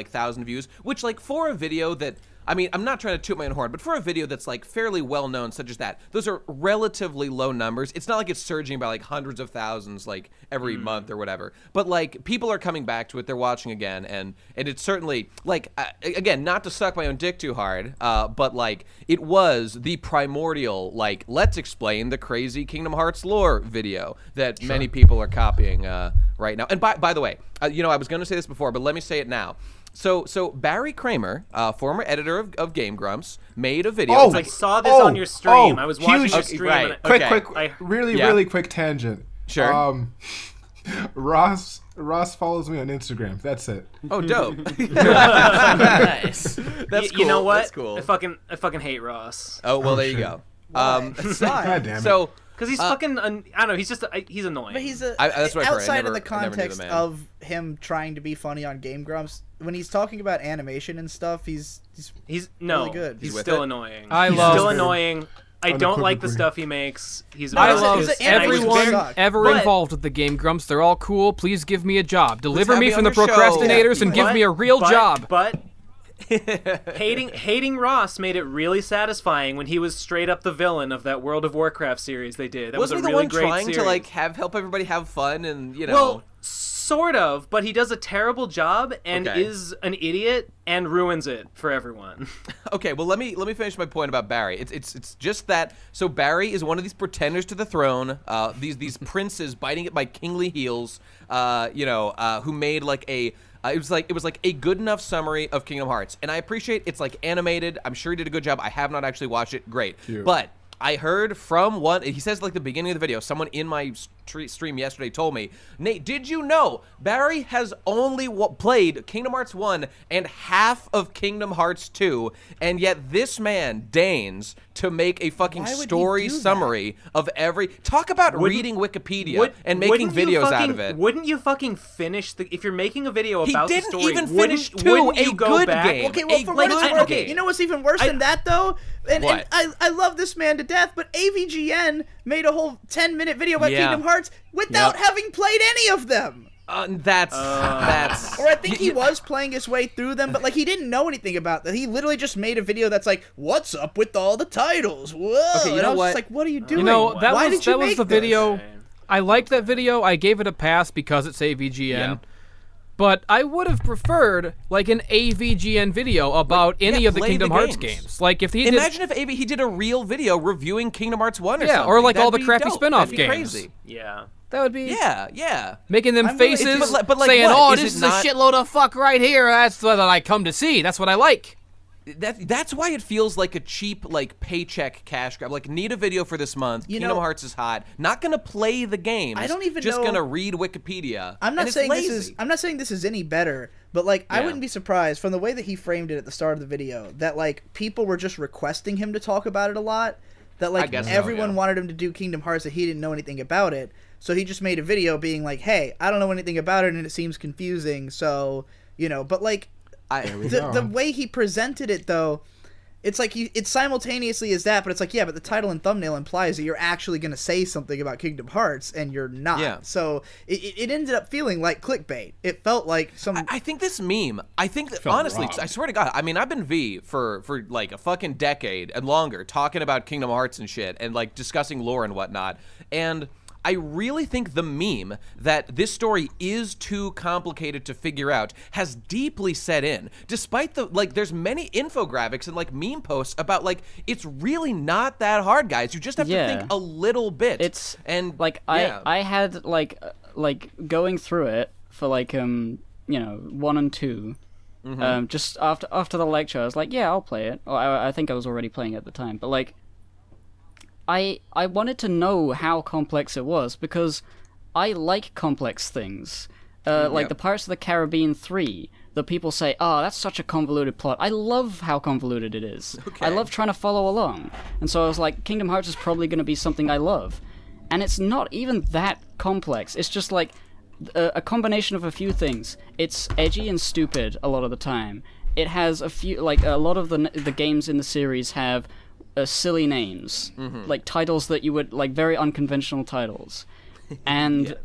thousand views, which like for a video that, I mean, I'm not trying to toot my own horn, but for a video that's like fairly well known, such as that, those are relatively low numbers. It's not like it's surging by like hundreds of thousands like every month or whatever. But like people are coming back to it, they're watching again, and it's certainly like again, not to suck my own dick too hard, but like it was the primordial like let's explain the crazy Kingdom Hearts lore video that many people are copying right now. And by the way, you know, I was going to say this before, but let me say it now. So Barry Kramer, former editor of Game Grumps, made a video. Oh, I saw this on your stream. I was watching huge- your stream. right. And Okay. Really quick tangent. Sure. Ross follows me on Instagram. That's it. Oh, dope. Nice. That's cool. You know what? That's cool. I fucking hate Ross. Oh, well, there you go. God damn it. So Because he's fucking, I don't know, he's annoying. But he's that's what I've heard. outside of the I never knew the context man. of him trying to be funny on Game Grumps. When he's talking about animation and stuff, he's no, really good. He's with still it? annoying. I he's love still him. annoying. I don't like the Unequivocally. stuff he makes. He's I He's love an animation everyone suck. ever But- involved with the Game Grumps. They're all cool. Please give me a job. Deliver have me me from on the your show. Procrastinators and give me a real job. But hating Ross made it really satisfying when he was straight up the villain of that World of Warcraft series they did. That was wasn't a he the really one great trying series. to like help everybody have fun and you know? Well, sort of, but he does a terrible job and Okay. is an idiot and ruins it for everyone. Okay, well let me finish my point about Barry. It's just that. So Barry is one of these pretenders to the throne, these princes biting at my kingly heels, who made like a. It was like a good enough summary of Kingdom Hearts, and I appreciate it's like animated. I'm sure he did a good job. I have not actually watched it. Great, but I heard from one. He says like the beginning of the video. Someone in my stream yesterday told me, Nate, did you know Barry has only played Kingdom Hearts 1 and half of Kingdom Hearts 2, and yet this man deigns to make a fucking Why would he story do that? summary of every. Talk about reading Wikipedia and making wouldn't you videos out fucking- of it. Wouldn't you fucking finish if you're making a video He about the didn't story? even wouldn't- finish 2, wouldn't you a go good back? game. Okay, well, A for what it's good worth, game. you know what's even worse than that, though? And What? I love this man to death, but AVGN made a whole 10-minute video about Yeah. Kingdom Hearts without Yep. having played any of them. That's. Or I think he was playing his way through them, but like he didn't know anything about that. He literally just made a video that's like, "What's up with all the titles?" Whoa! Okay, you and know I was what? just like, "What are you doing? You know, that Why was did you that was make the this?" video. I liked that video. I gave it a pass because it's AVGN. Yeah. But I would have preferred like an AVGN video about any of the play Kingdom the Hearts games. games. Like if he did, Imagine if he did a real video reviewing Kingdom Hearts 1 or Yeah, something. or like all That'd the be crappy dope. spin-off That'd be games. Crazy. Yeah. that would be Yeah. making them I'm really- faces, but like saying, what? "Oh, Is this it is not- a shitload of fuck right here. That's what I come to see. That's what I like." That's why it feels like a cheap like paycheck cash grab. Like need a video for this month. You Kingdom know- Hearts is hot. Not gonna play the games. I don't even just know- gonna read Wikipedia. I'm not and it's saying lazy. this is any better, but like I Yeah. wouldn't be surprised from the way that he framed it at the start of the video that like people were just requesting him to talk about it a lot. That like guess so, everyone yeah. wanted him to do Kingdom Hearts that he didn't know anything about it. So he just made a video being like, "Hey, I don't know anything about it and it seems confusing." So, but like I the way he presented it though, it's like it simultaneously is that, but it's like, yeah, but the title and thumbnail implies that you're actually going to say something about Kingdom Hearts, and you're not. Yeah. So it ended up feeling like clickbait. It felt like some... I think this meme, honestly, wrong. I swear to God, I mean, I've been V for like a fucking decade and longer talking about Kingdom Hearts and shit and like discussing lore and whatnot, and I really think the meme that this story is too complicated to figure out has deeply set in. Despite the, like, there's many infographics and, like, meme posts about, like, it's really not that hard, guys. You just have to think a little bit. It's, and, like, I had, like, going through it for, like, you know, 1 and 2, just after the lecture, I was like, yeah, I'll play it. Or I think I was already playing it at the time, but, like, I wanted to know how complex it was, because I like complex things. Like the Pirates of the Caribbean 3, the people say, oh, that's such a convoluted plot. I love how convoluted it is. I love trying to follow along. And so I was like, Kingdom Hearts is probably going to be something I love. And it's not even that complex. It's just like a combination of a few things. It's edgy and stupid a lot of the time. It has a few, like, a lot of the games in the series have silly names, like titles that you would, like, very unconventional titles, and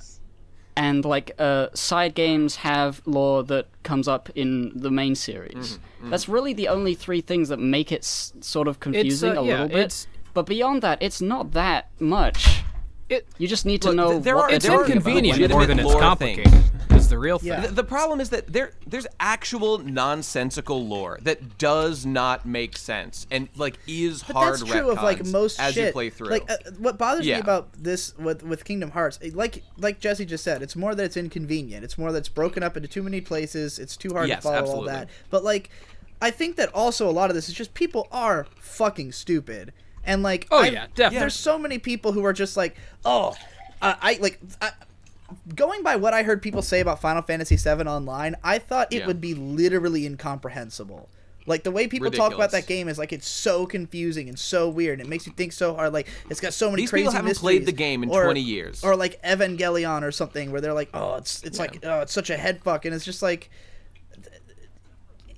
and like side games have lore that comes up in the main series. That's really the only 3 things that make it sort of confusing a little bit. But beyond that, it's not that much. You just need to know. It's inconvenient more than it's complicated. Is the real thing. Yeah. The problem is that there's actual nonsensical lore that does not make sense and like is hard. That's true of like most as shit. You play through. Like what bothers me about this with Kingdom Hearts, like Jesse just said, it's more that it's inconvenient. It's more that it's broken up into too many places. It's too hard to follow all that. But like, I think that also a lot of this is just people are fucking stupid. And like, definitely. There's so many people who are just like, going by what I heard people say about Final Fantasy VII Online, I thought it would be literally incomprehensible. Like, the way people talk about that game is like, it's so confusing and so weird. And it makes you think so hard. Like, it's got so many crazy mysteries. These people haven't played the game in 20 years. Or like Evangelion or something, where they're like, oh, it's like, oh, it's such a head fuck. And it's just like,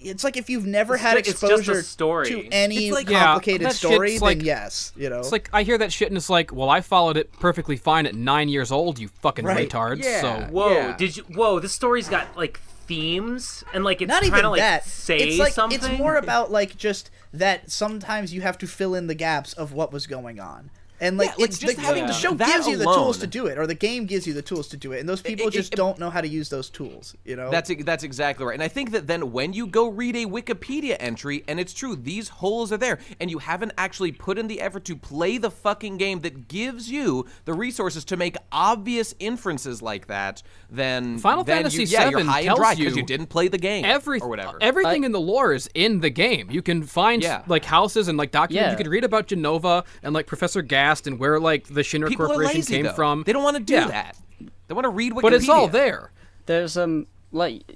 it's like if you've never had exposure to any complicated story, then yes, you know. It's like, I hear that shit and it's like, well, I followed it perfectly fine at 9 years old, you fucking retards. Yeah. So Whoa, this story's got like themes and like it's not trying even to like that. say it's like, something. It's more about like just that sometimes you have to fill in the gaps of what was going on. And like it's just the show gives you the tools to do it, or the game gives you the tools to do it, and those people just don't know how to use those tools. You know, that's exactly right. And I think that then when you go read a Wikipedia entry, and it's true, these holes are there, and you haven't actually put in the effort to play the fucking game that gives you the resources to make obvious inferences like that, then Final Fantasy VII you're high and dry because you didn't play the game or whatever. Everything in the lore is in the game. You can find like houses and like documents. You could read about Genova and like Professor Gas and where like the Shinra Corporation came from. They don't want to do that. They want to read Wikipedia. But it's all there. There's like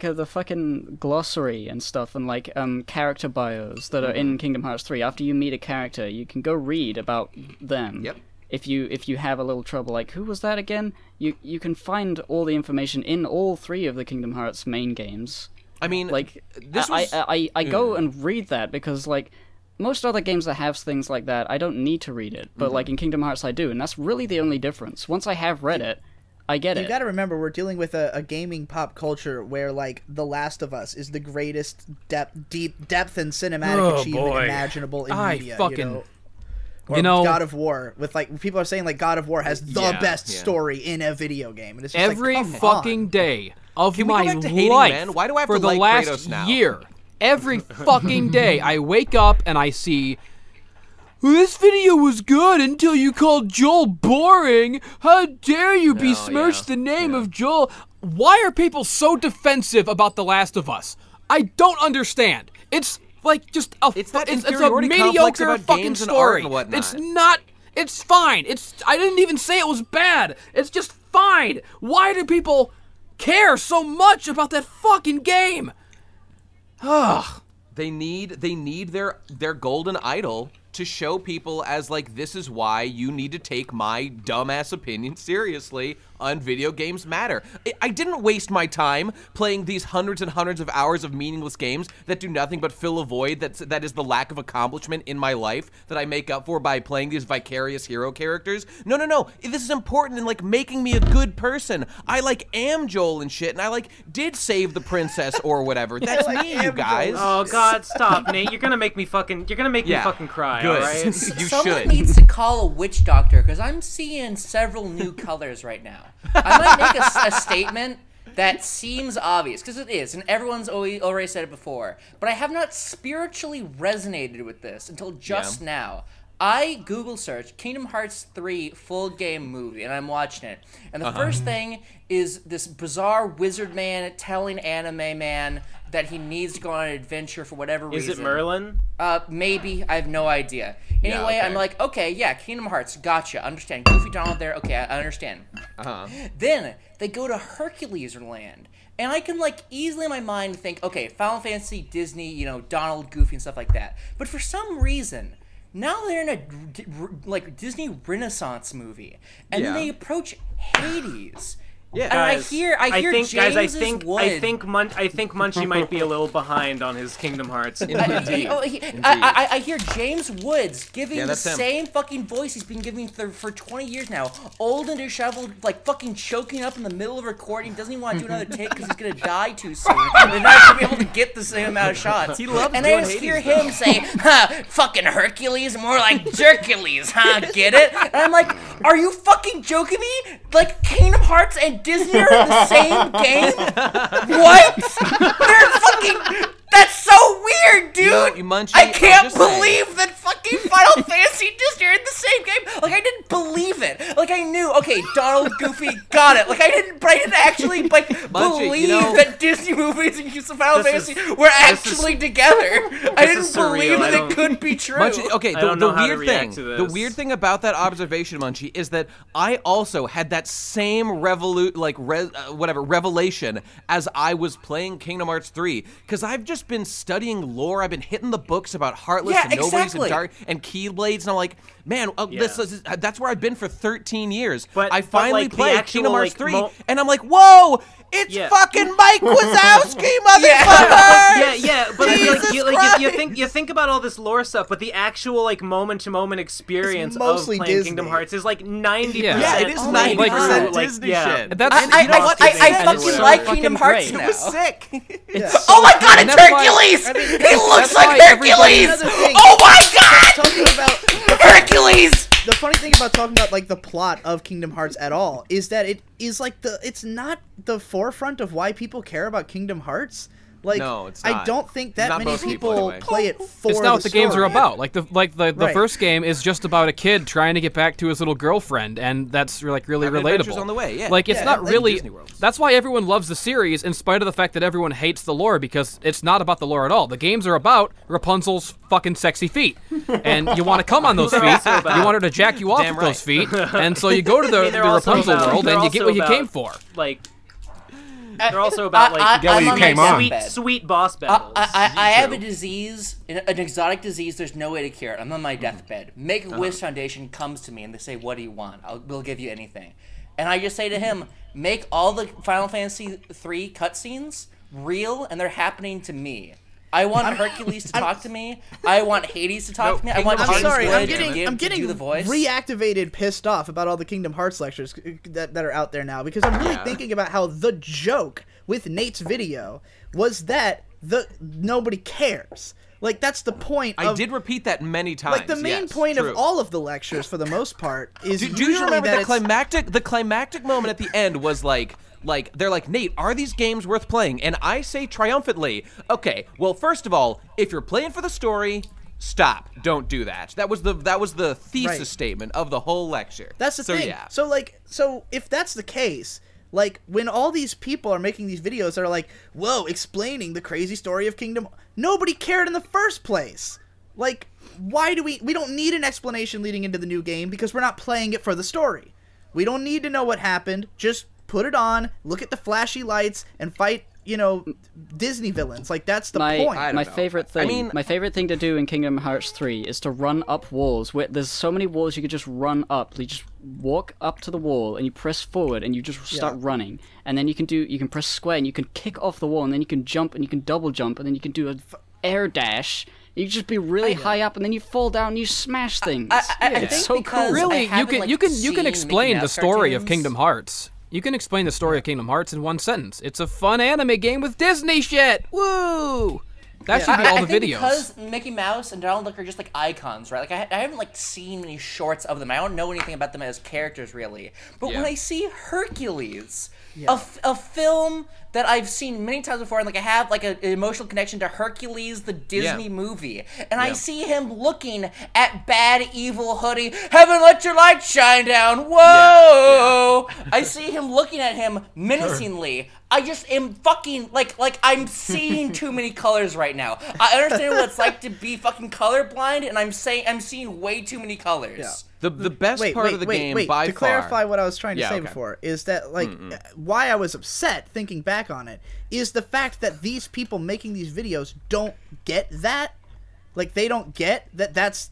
the fucking glossary and stuff, and like character bios that are in Kingdom Hearts 3. After you meet a character, you can go read about them. Yep. If you have a little trouble, like, who was that again? You can find all the information in all 3 of the Kingdom Hearts main games. I mean, like, I go and read that because like, most other games that have things like that, I don't need to read it. But like in Kingdom Hearts, I do, and that's really the only difference. Once I have read it, I get it. You got to remember, we're dealing with a gaming pop culture where like The Last of Us is the greatest depth and cinematic achievement imaginable in media. You know, God of War, with like people are saying like God of War has the best story in a video game, and it's just every like, fucking day of my life Why do I have for to the like last Kratos now? year. Every fucking day, I wake up and I see, well, this video was good until you called Joel boring. How dare you besmirch the name of Joel? Why are people so defensive about The Last of Us? I don't understand. It's like just a it's a mediocre fucking story. It's not. It's fine. I didn't even say it was bad. It's just fine. Why do people care so much about that fucking game? Ugh. They need their golden idol to show people as like, this is why you need to take my dumbass opinion seriously on video games matter. I didn't waste my time playing these hundreds and hundreds of hours of meaningless games that do nothing but fill a void that is the lack of accomplishment in my life that I make up for by playing these vicarious hero characters. No, no, no. This is important in, like, making me a good person. I, like, am Joel and shit, and I, like, did save the princess or whatever. That's me, you guys. Oh, God, stop, Nate. You're gonna make me fucking cry, good. all right? You Someone should. needs to call a witch doctor, because I'm seeing several new colors right now. I might make a statement that seems obvious, because it is, and everyone's already said it before, but I have not spiritually resonated with this until just now. I Google search Kingdom Hearts 3 full game movie, and I'm watching it. And the first thing is this bizarre wizard man telling anime man that he needs to go on an adventure for whatever reason. Is it Merlin? Maybe. I have no idea. Anyway, okay. I'm like, okay, yeah, Kingdom Hearts, gotcha, understand. Goofy Donald there, okay, I understand. Then they go to Hercules Land. And I can, like, easily in my mind think, okay, Final Fantasy, Disney, you know, Donald, Goofy, and stuff like that. But for some reason, now they're in a, like, Disney Renaissance movie. And then they approach Hades. Yeah, and guys, I hear think Wood. I think Munchie might be a little behind on his Kingdom Hearts. Indeed. I hear James Woods giving the that's him. same fucking voice he's been giving for 20 years now. Old and disheveled, like fucking choking up in the middle of recording. Doesn't even want to do another take because he's gonna die too soon. They're not gonna be able to get the same amount of shots. He loves and doing I just hear Hades, him say, "Huh, fucking Hercules, more like Jercules, huh? Get it?" And I'm like, "Are you fucking joking me? Like Kingdom Hearts and Disney are in the same game? What? They're fucking. That's so weird, dude. Munchie, I can't I'm just saying. believe that fucking Final Fantasy and Disney are in the same game. Like I didn't believe it. Like I knew, okay, Donald, Goofy, got it. Like I didn't actually like believe that Disney movies and Final Fantasy were actually together. I didn't believe that it could be true. Munchie, okay, the weird thing about that observation, Munchie, is that I also had that same revelation as I was playing Kingdom Hearts 3, because I've just been studying lore. I've been hitting the books about Heartless and Nobodies and Dark and Keyblades, and I'm like, man, that's where I've been for 13 years. But I finally like, played actual, Kingdom Hearts like, 3, and I'm like, whoa, it's fucking Mike Wazowski, motherfucker! But you think about all this lore stuff, but the actual like moment-to-moment experience of playing Disney. Kingdom Hearts is like 90%. Yeah, it is 90% Disney shit. I fucking like Kingdom Hearts now. It was sick. Oh my god, it's Hercules! He looks like Hercules! Oh my god! Talking about Hercules! The funny thing about talking about like the plot of Kingdom Hearts at all is that it is like it's not the forefront of why people care about Kingdom Hearts. Like, no, it's not. I don't think that Not many most people anyway. play it for It's not what the games are story. about. Like the first game is just about a kid trying to get back to his little girlfriend, and that's like really Adventures relatable. on the way, yeah. Like it's not like really. Disney World. That's why everyone loves the series, in spite of the fact that everyone hates the lore, because it's not about the lore at all. The games are about Rapunzel's fucking sexy feet, and you want to come on those feet. You want her to jack you off Damn with right. those feet, and so you go to the Rapunzel world and you get what you came for. Like. They're also about like get what you came on. sweet boss battles. I have a disease, an exotic disease. There's no way to cure it. I'm on my deathbed. Make-A-Wish Foundation comes to me and they say, "What do you want? We'll give you anything." And I just say to him, "Make all the Final Fantasy 3 cutscenes real, and they're happening to me. I want Hercules to talk to me. I want Hades to talk to me. I want I'm James sorry, Wood I'm to getting do the voice." reactivated, pissed off about all the Kingdom Hearts lectures that are out there now, because I'm really thinking about how the joke with Nate's video was that nobody cares. Like that's the point. I did repeat that many times. Like the main point of all of the lectures, for the most part, is do you remember that the climactic moment at the end was like they're like, "Nate, are these games worth playing?" And I say triumphantly, "Okay, well, first of all, if you're playing for the story, stop. Don't do that." That was the thesis statement of the whole lecture. That's the thing. Yeah. So if that's the case, like when all these people are making these videos that are like, "Whoa, explaining the crazy story of Kingdom," nobody cared in the first place. Like, why do we don't need an explanation leading into the new game because we're not playing it for the story. We don't need to know what happened. Just put it on, look at the flashy lights, and fight you know, Disney villains. Like, that's the point. My favorite thing. My favorite thing to do in Kingdom Hearts 3 is to run up walls. Where there's so many walls you could just run up. You just walk up to the wall and you press forward and you just start running. And then you can press square and you can kick off the wall and then you can jump and you can double jump and then you can do an air dash. You just be really high up, and then you fall down and you smash things. It's so cool. Really, you can explain the story of Kingdom Hearts. You can explain the story of Kingdom Hearts in one sentence. It's a fun anime game with Disney shit. Woo! That should be all the videos. Because Mickey Mouse and Donald Duck are just like icons, right? Like I haven't like seen any shorts of them. I don't know anything about them as characters really. But when I see Hercules, a film that I've seen many times before, and like I have like an emotional connection to Hercules, the Disney movie, and I see him looking at bad evil Hoodie, heaven let your light shine down, whoa! I see him looking at him menacingly. I just am fucking like I'm seeing too many colors right now. I understand what it's like to be fucking colorblind, and I'm seeing way too many colors. The best part of the game by far. To clarify what I was trying to say before is that like why I was upset thinking back on it is the fact that these people making these videos don't get that. Like they don't get that's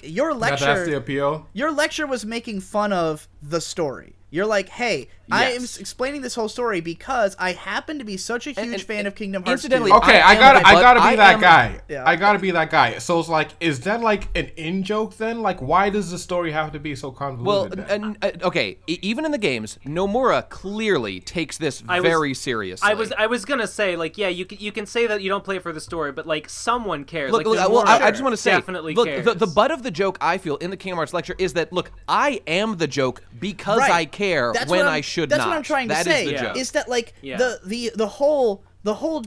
your lecture. That's the appeal. Your lecture was making fun of the story. You're like, hey, I am explaining this whole story because I happen to be such a huge fan of Kingdom Hearts 2. Okay, I gotta be that guy. I gotta be that guy. So it's like, is that like an in-joke then? Like, why does the story have to be so convoluted? Well, okay, even in the games, Nomura clearly takes this very seriously. I was gonna say, like, yeah, you can say that you don't play it for the story, but like someone cares. Look, like, I just want to say, definitely look, cares. the butt of the joke I feel in the Kingdom Hearts lecture is that, look, I am the joke because I care when I should not. That's what I'm trying to say. That is the joke. Is that like the whole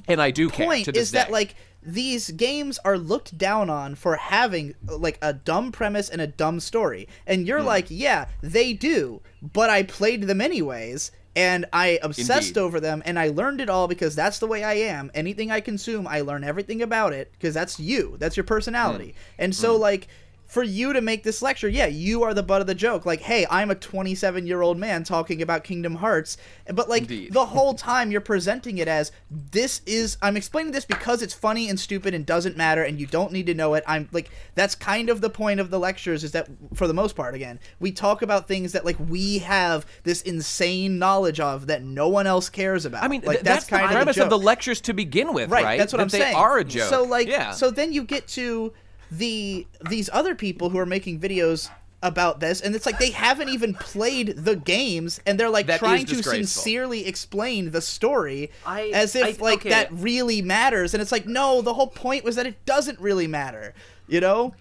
and I do point care to this is that day. like these games are looked down on for having like a dumb premise and a dumb story, and you're like, yeah, they do, but I played them anyways. And I obsessed over them, and I learned it all because that's the way I am. Anything I consume, I learn everything about it because that's you. That's your personality. And so, like, for you to make this lecture, yeah, you are the butt of the joke. Like, hey, I'm a 27-year-old man talking about Kingdom Hearts. But, like, the whole time you're presenting it as, I'm explaining this because it's funny and stupid and doesn't matter and you don't need to know it. I'm, like, that's kind of the point of the lectures is that, for the most part, again, we talk about things that, like, we have this insane knowledge of that no one else cares about. I mean, like, that's kind of the premise of the lectures to begin with, right? That's what I'm saying. They are a joke. So, like, so then you get to these other people who are making videos about this, and it's like they haven't even played the games, and they're like trying to sincerely explain the story as if that really matters, and it's like, no, the whole point was that it doesn't really matter, you know?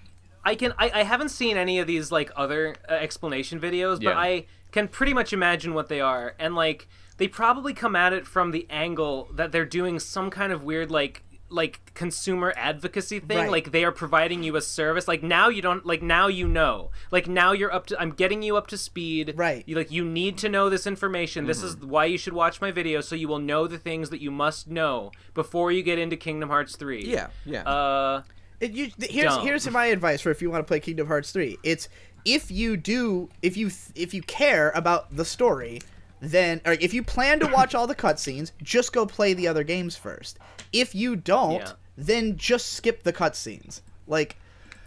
I haven't seen any of these like other explanation videos, but I can pretty much imagine what they are, and like they probably come at it from the angle that they're doing some kind of weird like consumer advocacy thing, like they are providing you a service. Like now you don't, like now you know, like now you're up to, I'm getting you up to speed. You need to know this information. This is why you should watch my video, so you will know the things that you must know before you get into Kingdom Hearts 3. Here's my advice for if you want to play Kingdom Hearts 3. It's if you care about the story, then, or if you plan to watch all the cutscenes, just go play the other games first. If you don't, then just skip the cutscenes. Like,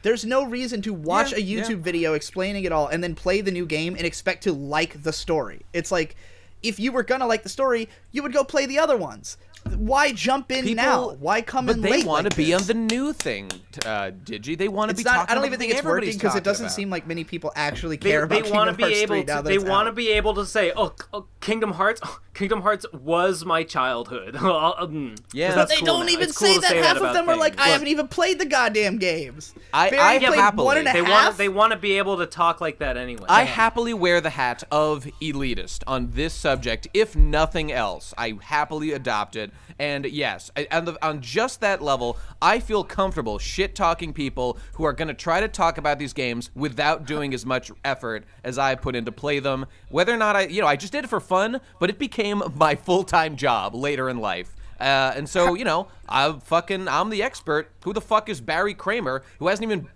there's no reason to watch a YouTube video explaining it all and then play the new game and expect to like the story. It's like, if you were gonna like the story, you would go play the other ones. Why jump in now? Why come in late? But they want to be on the new thing, Digi. They want to be talking about. I don't even think it's working because it doesn't seem like many people actually care about Kingdom Hearts 3 now that they want to be able to say, "Oh, Kingdom Hearts was my childhood." But they don't even say that. Half of them are like, "I haven't even played the goddamn games." I happily. One and a half. They want to be able to talk like that anyway. I happily wear the hat of elitist on this subject, if nothing else. I happily adopt it. And yes, on just that level, I feel comfortable shit-talking people who are going to try to talk about these games without doing as much effort as I put in to play them. Whether or not I just did it for fun, but it became my full-time job later in life. And so, I'm the expert. Who the fuck is Barry Kramer, who hasn't even...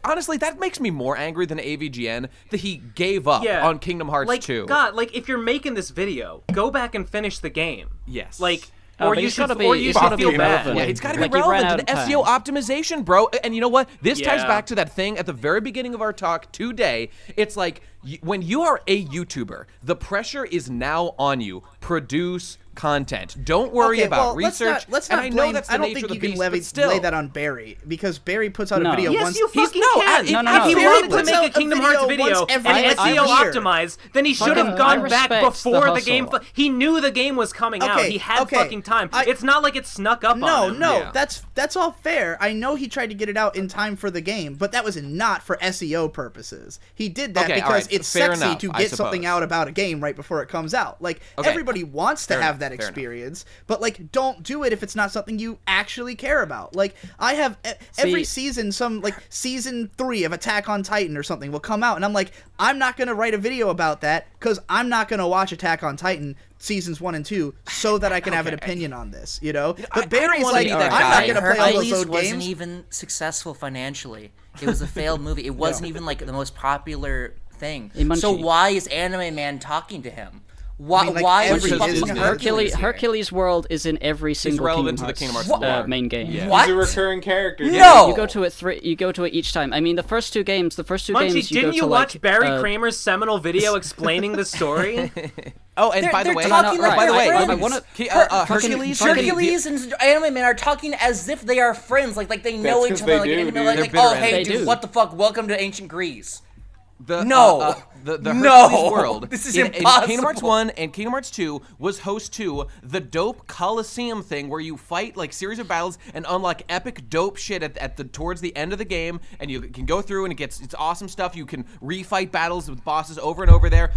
honestly, that makes me more angry than AVGN, that he gave up on Kingdom Hearts 2. God, like, if you're making this video, go back and finish the game. Yes. Like, Or you should feel bad. Yeah, it's got to be Like, you ran relevant out to of SEO optimization, bro. And you know what? This ties Yeah. back to that thing at the very beginning of our talk today. It's like when you are a YouTuber, the pressure is now on you. Produce content. Don't worry about research. Let's not and I blame, know that's the I don't nature think of you the can beast, levy, but still. lay that on Barry, because Barry puts out No. a video Yes, once. you fucking can. no, If he Barry wanted to puts make out a a Kingdom video Hearts video once every and SEO year. optimized, then he should have Fucking- gone I back respect before the the game. hustle. He knew the game was coming out. He had fucking time. It's not like it snuck up on him. No, Yeah. that's all fair. I know he tried to get it out in time for the game, but that was not for SEO purposes. He did that Okay, because all right, it's fair sexy enough, to I get something suppose. out about a game right before it comes out. Like, Okay. everybody wants to Fair have enough, that fair enough. experience, but like, don't do it if it's not something you actually care about. Like, I have every season, season 3 of Attack on Titan or something will come out, and I'm like, I'm not gonna write a video about that because I'm not gonna watch Attack on Titan seasons 1 and 2 so that I can have an opinion on this, you know? But Barry's wanna like, be I'm that not guy. gonna play all those Hercules old wasn't games. even successful financially. It was a failed movie. It wasn't even like the most popular thing. Hey, Munchie. So why is Anime Man talking to him? Why? I mean, like, why is every fucking Disney- Hercules? Hercules World is in every single relevant Kingdom to the Hearts, Kingdom Hearts lore. main game. Yeah. What? He's a recurring character. No. You go to it you go to it each time. I mean, the first two games Munchie, you go didn't you to watch like, Barry Kramer's seminal video explaining the story? Oh, and by the They're way, talking like by the way, friends. I wanna- Hercules. Hercules and Anime Man are talking as if they are friends, like they know That's each 'cause other, they like, do, like, dude. like They're oh bitter hey enemies. dude, They do. what the fuck? Welcome to ancient Greece. The No. the No. Hercules world This is in Kingdom Hearts impossible. 1 and Kingdom Hearts 2 was host to the dope Coliseum thing where you fight like series of battles and unlock epic dope shit at the towards the end of the game, and you can go through and it's awesome stuff. You can refight battles with bosses over and over there.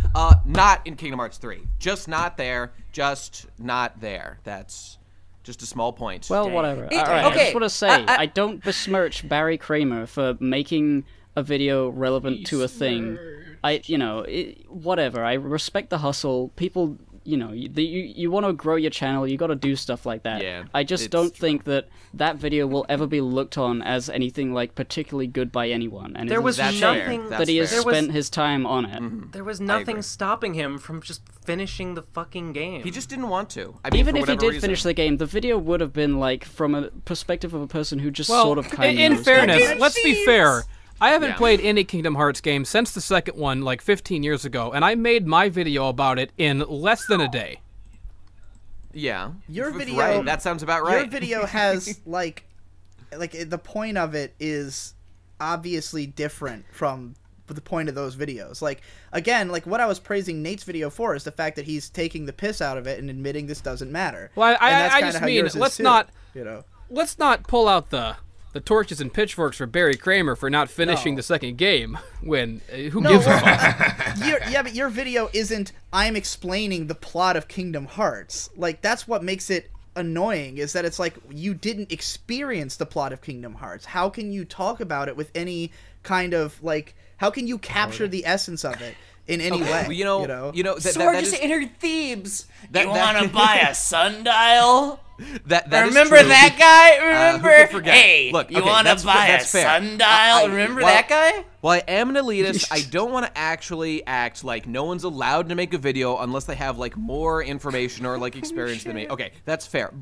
Not in Kingdom Hearts 3. Just not there. Just not there. That's just a small point. Well, whatever. It- All right, okay, I just want to say, I- I don't besmirch Barry Kramer for making a video relevant to a thing. Whatever. I respect the hustle. People, you want to grow your channel, you got to do stuff like that. Yeah, I just don't think that video will ever be looked on as anything like particularly good by anyone. And There it was is a shame nothing that he has There was- spent his time on it. There was agree. nothing stopping him from just finishing the fucking game. he just didn't want to. I mean, Even for if he whatever did finish reason. the game, the video would have been like from a perspective of a person who just sort of kind of in knows fairness, games. let's be fair. I haven't Yeah. played any Kingdom Hearts game since the second one, like 15 years ago, and I made my video about it in less than a day. Yeah. Your F- video- Right. That sounds about right. Your video has like the point of it is obviously different from the point of those videos. Like, again, like what I was praising Nate's video for is the fact that he's taking the piss out of it and admitting this doesn't matter. Well, And that's I kinda just how mean, yours is let's too, not let's pull out the torches and pitchforks for Barry Kramer for not finishing No. the second game when who gives a fuck? but your video isn't I'm explaining the plot of Kingdom Hearts. Like, that's what makes it annoying, is that it's like you didn't experience the plot of Kingdom Hearts. How can you talk about it with any kind of like, how can you capture the essence of it in any way? Well, you know, that, Sword that just is, entered Thebes. That- You that- want to buy a sundial? that is Remember true. that guy? Who Remember? could forget? Hey, Look, you okay, want to that's- buy a that's fair. sundial? Remember well, that guy? Well, I am an elitist. I don't want to actually act like no one's allowed to make a video unless they have like more information or like experience than me. Okay, that's fair.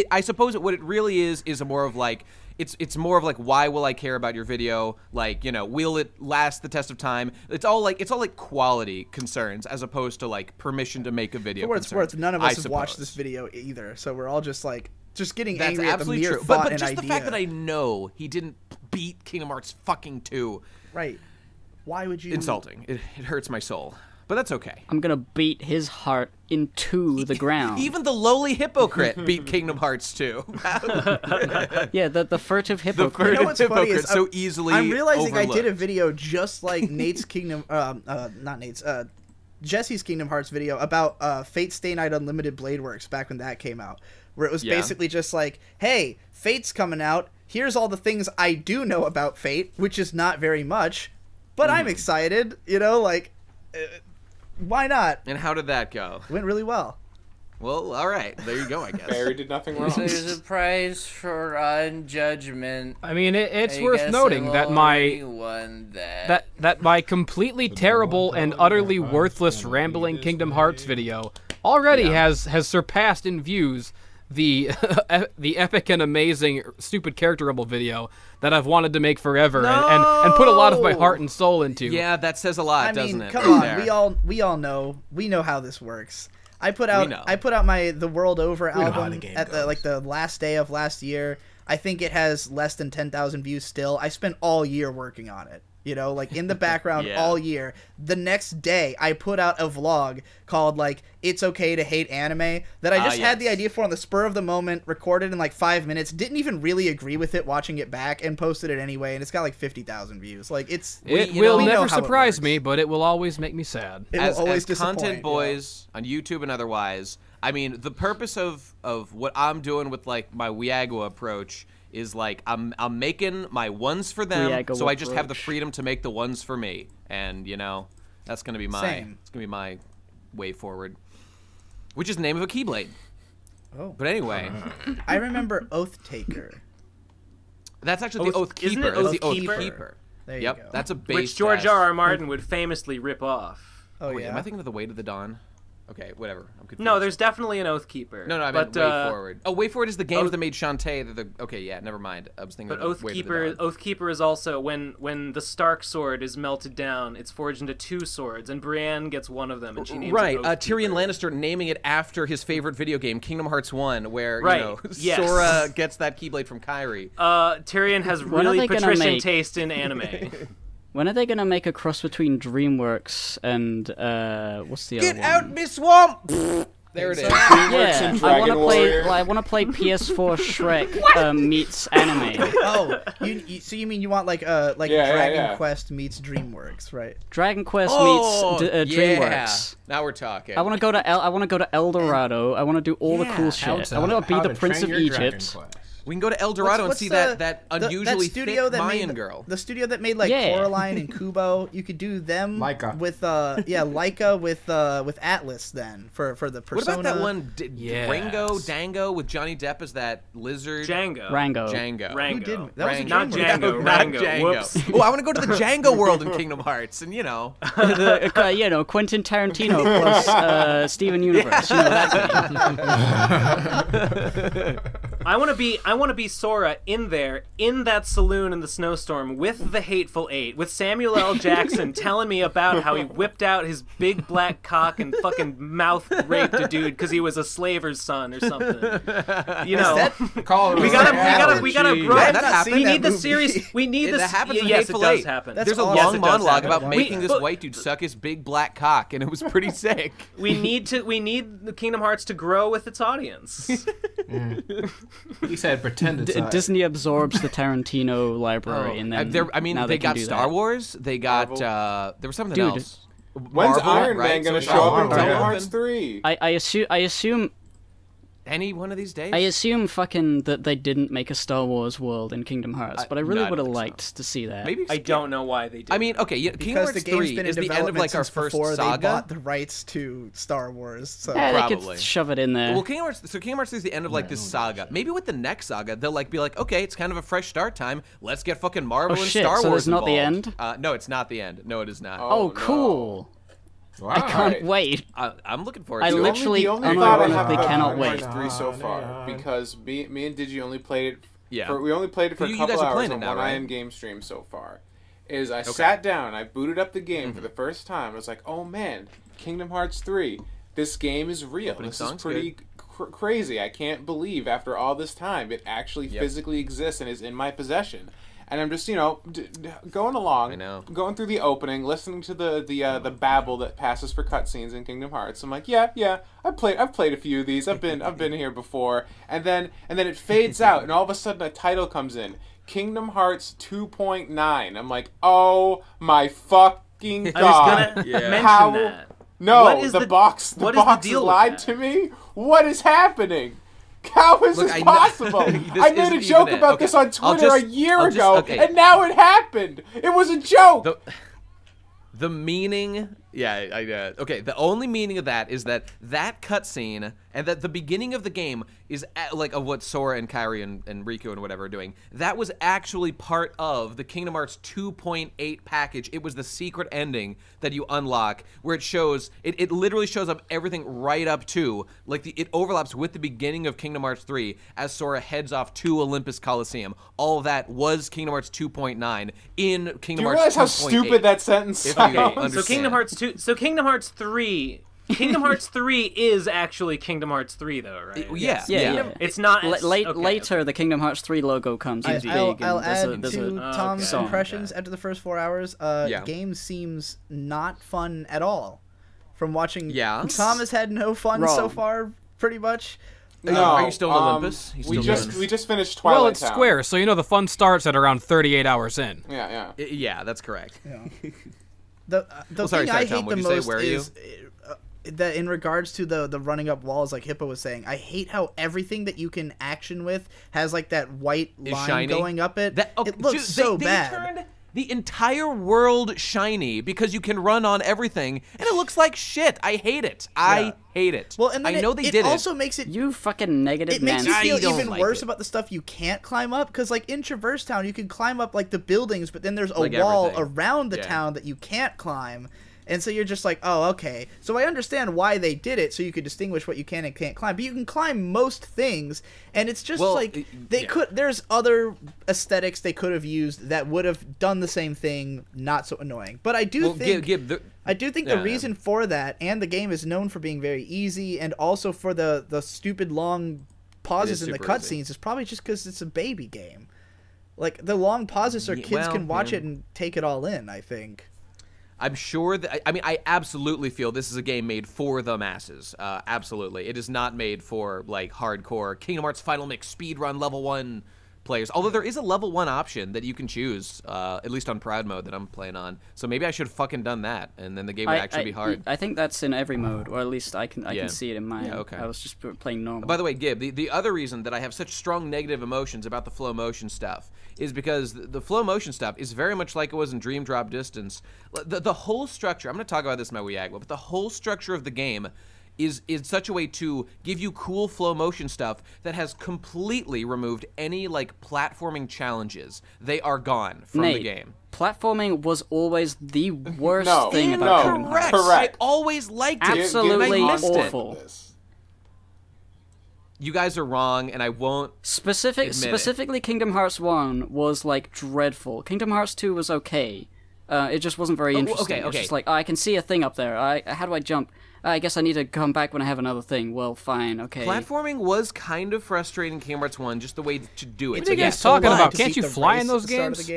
I suppose what it really is a more of like it's more of like, why will I care about your video? Like, will it last the test of time? It's all like quality concerns as opposed to like permission to make a video. For what it's concerns, worth, none of I us have watched suppose. this video either, so we're all just like getting That's angry at the absolutely mere true. thought But and just idea. the fact that I know he didn't beat Kingdom Hearts fucking 2. Right. Why would you... Insulting. It hurts my soul. But that's okay. I'm gonna beat his heart into the ground. Even the lowly hypocrite beat Kingdom Hearts 2. Yeah, the furtive hypocrite. You know what's funny hypocrite is so easily I'm realizing I did a overlooked. video just like Nate's Kingdom, not Nate's, Jesse's Kingdom Hearts video about Fate Stay Night Unlimited Blade Works back when that came out, where it was Yeah. basically just like, hey, Fate's coming out. Here's all the things I do know about Fate, which is not very much, but I'm excited. Why not? And how did that go? It went really well. Well, all right. There you go, I guess. Barry did nothing wrong. There's a price for judgment. I mean, it's I worth guess noting I've that my already won that. that my completely terrible and utterly worthless rambling Kingdom Hearts video already has surpassed in views the the epic and amazing stupid character rebel video that I've wanted to make forever and put a lot of my heart and soul into. Yeah, that says a lot, doesn't it? Come on, we all know how this works. I put out my The World Over album at the last day of last year. I think it has less than 10,000 views still. I spent all year working on it. You know, like in the background all year. The next day, I put out a vlog called like "It's Okay to Hate Anime" that I just had the idea for on the spur of the moment, recorded in like 5 minutes. Didn't even really agree with it watching it back, and posted it anyway. And it's got like 50,000 views. Like it will never surprise me, but it will always make me sad. It will always disappoint. Content boys on YouTube and otherwise. I mean, the purpose of what I'm doing with like my Whaddup approach is like I'm making my ones for them, so I just have the freedom to make the ones for me, and you know that's gonna be my way forward, which is the name of a Keyblade. Oh, but anyway, I remember Oath Taker. That's actually the Oath Keeper. Isn't it the Oath Keeper? There you go. That's a base. Which George R.R. Martin would famously rip off. Oh yeah. Am I thinking of the Way to the Dawn? Okay, whatever. I'm confused. No, there's definitely an Oath Keeper. No, I meant Way Forward. Oh, Way Forward is the games that made Shantae. Okay, yeah, never mind. I was thinking but of Oath Keeper is also when the Stark sword is melted down, it's forged into 2 swords, and Brienne gets one of them, and she names it Oath Tyrion Keeper. Lannister naming it after his favorite video game, Kingdom Hearts 1, where you know Sora gets that Keyblade from Kairi. Tyrion has really patrician taste in anime. When are they gonna make a cross between DreamWorks and what's the other one? Get out, me swamp! There it is. Yeah, I want to play PS4 Shrek meets anime. Oh, so you mean you want like Dragon Quest meets DreamWorks, right? Dragon Quest meets DreamWorks. Now we're talking. I want to go to El Dorado. I want to do all the cool shit. I want to be the Prince of Egypt. We can go to El Dorado and see that unusually thick Mayan girl. The studio that made like Coraline and Kubo. You could do them with Laika with Atlas then for the Persona. What about that one Dango with Johnny Depp as that lizard? Rango. Who didn't? That was not Django. Rango. Whoops. Oh, I want to go to the Django world in Kingdom Hearts, and you know, Quentin Tarantino plus Steven Universe. You know that game. I want to be Sora in that saloon in the snowstorm with the Hateful Eight, with Samuel L. Jackson telling me about how he whipped out his big black cock and fucking mouth raped a dude because he was a slaver's son or something. You know, we need the series. We need this. Yes, it does happen. There's a long monologue about making this white dude suck his big black cock, and it was pretty sick. We need the Kingdom Hearts to grow with its audience. He said pretend it's Disney absorbs the Tarantino library, and then they got Star Wars. They got there was something else. When's Iron Man gonna show up in Kingdom Hearts 3? I assume any one of these days. I assume fucking that they didn't make a Star Wars world in Kingdom Hearts, but I really would have liked to see that. Maybe I don't know why they did. I mean, okay, Kingdom Hearts 3 is the end of like our first saga. They bought the rights to Star Wars, so they could shove it in there. Well, Kingdom Hearts 3 is the end of like this saga. Maybe with the next saga, they'll like be like, okay, it's kind of a fresh start time. Let's get fucking Marvel and Star Wars so it's not involved. the end? No, it's not the end. No, it is not. Oh, cool. Wow. I can't wait. I'm looking forward to it. I literally cannot wait. 3 so far because me and Digi only played it. Yeah. We only played it for a couple hours on one IM game stream so far. I sat down, I booted up the game for the first time. I was like, oh man, Kingdom Hearts 3. This game is real. This is pretty crazy. I can't believe after all this time it actually physically exists and is in my possession. And I'm just, going along, going through the opening, listening to the babble that passes for cutscenes in Kingdom Hearts. I'm like, yeah, I've played a few of these. I've been here before. And then it fades out, and all of a sudden a title comes in, Kingdom Hearts 2.9. I'm like, oh my fucking god! I was gonna mention that. No, the box lied to me. What is happening? How is this possible? I made a joke about this on Twitter a year ago, and now it happened. It was a joke. The meaning Yeah, okay, the only meaning of that is that cutscene and that the beginning of the game is like of what Sora and Kairi and Riku and whatever are doing. That was actually part of the Kingdom Hearts 2.8 package. It was the secret ending that you unlock where it shows, it literally shows up everything right up to, like it overlaps with the beginning of Kingdom Hearts 3 as Sora heads off to Olympus Coliseum. All of that was Kingdom Hearts 2.9 in Kingdom Hearts 2.8. Do you realize how stupid that sentence sounds? So Kingdom Hearts 2, so Kingdom Hearts 3, Kingdom Hearts 3 is actually Kingdom Hearts 3 though, right? Yeah. It's not later. The Kingdom Hearts 3 logo comes. I'll add to Tom's impressions after the first 4 hours. Game seems not fun at all. From watching, Tom has had no fun so far, pretty much. No, are you still in Olympus? We just finished Twilight Well, it's Town. Square, so you know the fun starts at around 38 hours in. Yeah, that's correct. Yeah. The thing I hate the most is that in regards to the running up walls, like Hippo was saying, I hate how everything that you can action with has like that white line going up it. It looks so bad. They turned the entire world shiny because you can run on everything, and it looks like shit. I hate it. I hate it. Well, and then I know they did it. It also makes it... You fucking negative It makes man. you feel even worse about the stuff you can't climb up, because like in Traverse Town, you can climb up like the buildings, but then there's a wall around the town that you can't climb. And so you're just like, oh, okay. So I understand why they did it, so you could distinguish what you can and can't climb. But you can climb most things, and it's just like they could. There's other aesthetics they could have used that would have done the same thing, not so annoying. But I do think the reason for that, and the game is known for being very easy, and also for the stupid long pauses in the cutscenes, is probably just because it's a baby game. Like the long pauses, so kids can watch it and take it all in. I think. I'm sure that, I mean, I absolutely feel this is a game made for the masses. Absolutely. It is not made for, like, hardcore Kingdom Hearts Final Mix speedrun level 1 players. Although there is a level 1 option that you can choose, at least on Proud Mode that I'm playing on. So maybe I should have fucking done that, and then the game would actually be hard. I think that's in every mode, or at least I can see it in mine. Yeah, okay. I was just playing normal. By the way, Gib, the other reason that I have such strong negative emotions about the flow motion stuff is because the flow motion stuff is very much like it was in Dream Drop Distance. The whole structure, I'm going to talk about this in my Wii but the whole structure of the game is such a way to give you cool flow motion stuff that has completely removed any like platforming challenges. They are gone from the game. Platforming was always the worst thing about Kingdom Hearts. Correct. I always liked it. Absolutely awful. You guys are wrong, and I won't Specifically, Kingdom Hearts 1 was, like, dreadful. Kingdom Hearts 2 was okay. It just wasn't very interesting. It's just like, oh, I can see a thing up there. How do I jump? I guess I need to come back when I have another thing. Well, fine, okay. Platforming was kind of frustrating in Kingdom Hearts 1, just the way to do it. What are you guys talking about? Can't you fly in those games?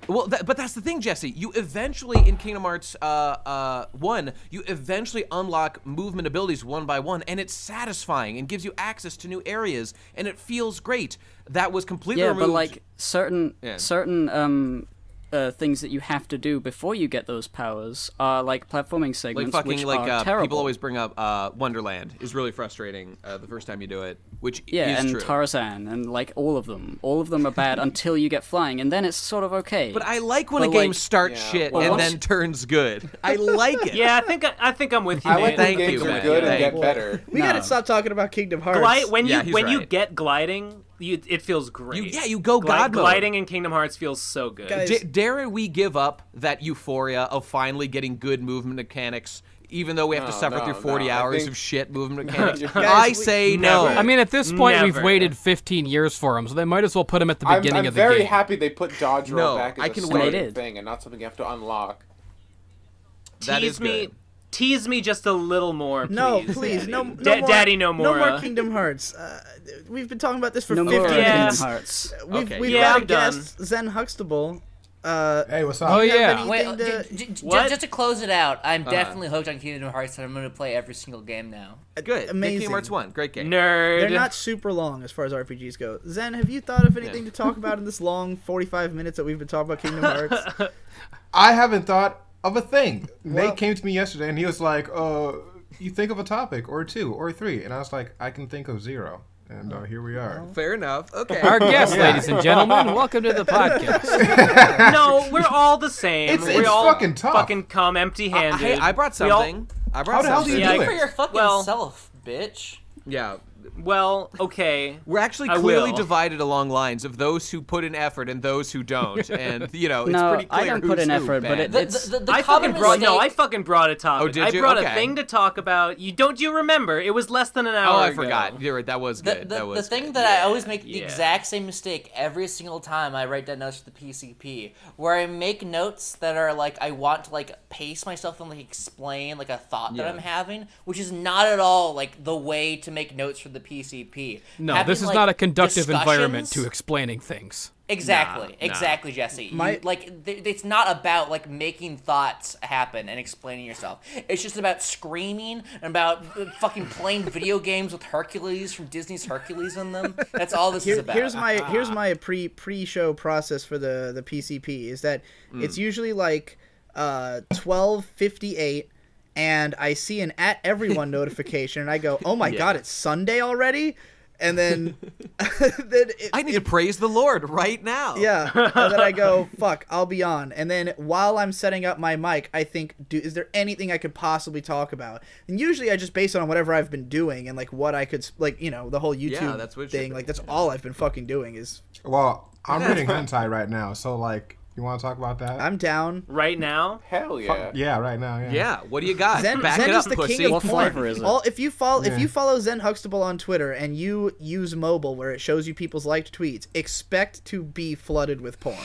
Well, but that's the thing, Jesse. You eventually, in Kingdom Hearts 1, you eventually unlock movement abilities one by one, and it's satisfying and gives you access to new areas, and it feels great. That was completely removed. Yeah, but like certain things that you have to do before you get those powers are like platforming segments, which are terrible. People always bring up Wonderland is really frustrating the first time you do it, which is true. Tarzan and like all of them are bad until you get flying, and then it's sort of okay. But I like when a game starts shit and then turns good. I like it. Yeah, I think I'm with you. I like when games are good and get better. We gotta stop talking about Kingdom Hearts. When you get gliding, it feels great. You go God mode. Gliding in Kingdom Hearts feels so good. Dare we give up that euphoria of finally getting good movement mechanics, even though we have to suffer through 40 hours of shit movement mechanics? I say no. I mean, at this point, we've waited 15 years for them, so they might as well put them at the beginning of the game. I'm very happy they put dodge roll back as a starting thing and not something you have to unlock. That is good. Tease me just a little more, please. No, please, no more. Daddy, no more. No more Kingdom Hearts. We've been talking about this for 50 minutes. Hearts. We've got a guest, Zen Huxtable. Hey, what's up? Oh yeah. Wait, just to close it out, I'm definitely hooked on Kingdom Hearts, and I'm going to play every single game now. Good. Amazing. Kingdom Hearts 1, great game. Nerd. They're not super long as far as RPGs go. Zen, have you thought of anything to talk about in this long 45 minutes that we've been talking about Kingdom Hearts? I haven't thought of a thing. Nate came to me yesterday and he was like, you think of a topic or two or three, and I was like, I can think of zero. And here we are. Fair enough. Okay. Our guest, ladies and gentlemen, welcome to the podcast. No, we're all the same. It's all fucking tough. Fucking come empty-handed. Hey, I brought something. How the hell do you do Speak it? for your fucking self, bitch. Yeah. Well, okay. We're actually clearly divided along lines of those who put in effort and those who don't, and you know, it's pretty clear. I don't put in effort, but it's. I fucking brought a topic. Oh, did you? I brought okay. a thing to talk about. You remember? It was less than an hour. Oh, I ago. forgot. You're right. That was good. The thing that I always make the exact same mistake every single time I write down notes for the PCP, where I make notes that are like I want to like pace myself and like explain like a thought that I'm having, which is not at all like the way to make notes for the PCP. No, Having, this is not a conductive environment to explaining things. Exactly, exactly, Jesse. It's not about like making thoughts happen and explaining yourself. It's just about screaming and about fucking playing video games with Hercules from Disney's Hercules in them. That's all this is about. Here's my pre-show process for the PCP is that it's usually like 12:58, and I see an @everyone notification, and I go, oh my god, it's Sunday already. And then, I need to praise the Lord right now. Yeah, and then I go, fuck, I'll be on. And then while I'm setting up my mic, I think, is there anything I could possibly talk about? And usually I just base it on whatever I've been doing and like what I could, like, you know, the whole YouTube thing. Like that's all I've been fucking doing is. Well, I'm reading hentai right now, so like, you want to talk about that? I'm down. Right now? Hell yeah. Yeah, right now. Yeah. Yeah. What do you got? Zen Back it is up, the pussy. king of What porn. flavor is it? If you follow Zen Huxtable on Twitter and you use mobile where it shows you people's liked tweets, expect to be flooded with porn.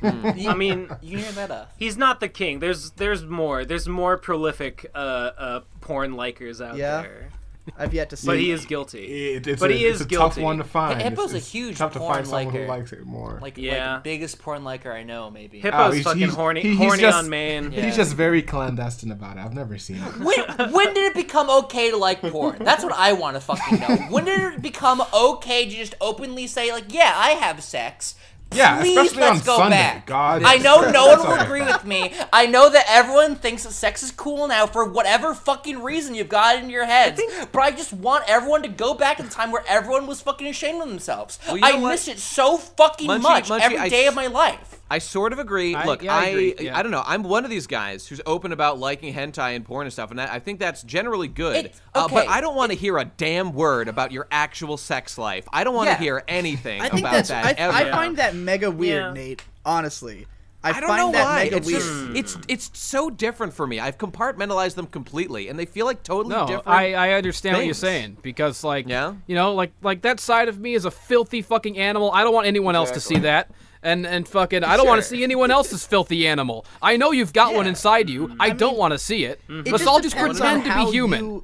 I mean, you hear that? He's not the king. There's more. There's more prolific porn likers out there. I've yet to see. But he is guilty. It's guilty. a tough one to find. Hippo's a huge tough to porn find someone liker. who likes it more. Like the biggest porn liker I know, maybe. Hippo's fucking horny on main. He's just very clandestine about it. I've never seen it. When did it become okay to like porn? That's what I want to fucking know. When did it become okay to just openly say, like, yeah, I have sex? Yeah, please, especially let's on go Sunday. back. God, I know no one will agree with me. I know that everyone thinks that sex is cool now for whatever fucking reason you've got in your heads. But I just want everyone to go back to the time where everyone was fucking ashamed of themselves. Well, you know I miss it so fucking much every day of my life. I sort of agree. Look, I agree. I don't know. I'm one of these guys who's open about liking hentai and porn and stuff, and I think that's generally good. But I don't want to hear a damn word about your actual sex life. I don't want to hear anything about that ever. I find that mega weird, Nate. Honestly, I don't know why. It's so different for me. I've compartmentalized them completely, and they feel like totally different. I understand what you're saying because, like, you know, like that side of me is a filthy fucking animal. I don't want anyone else to see that. And fucking, I don't want to see anyone else's filthy animal. I know you've got one inside you. I don't want to see it. Let's all just pretend to be human.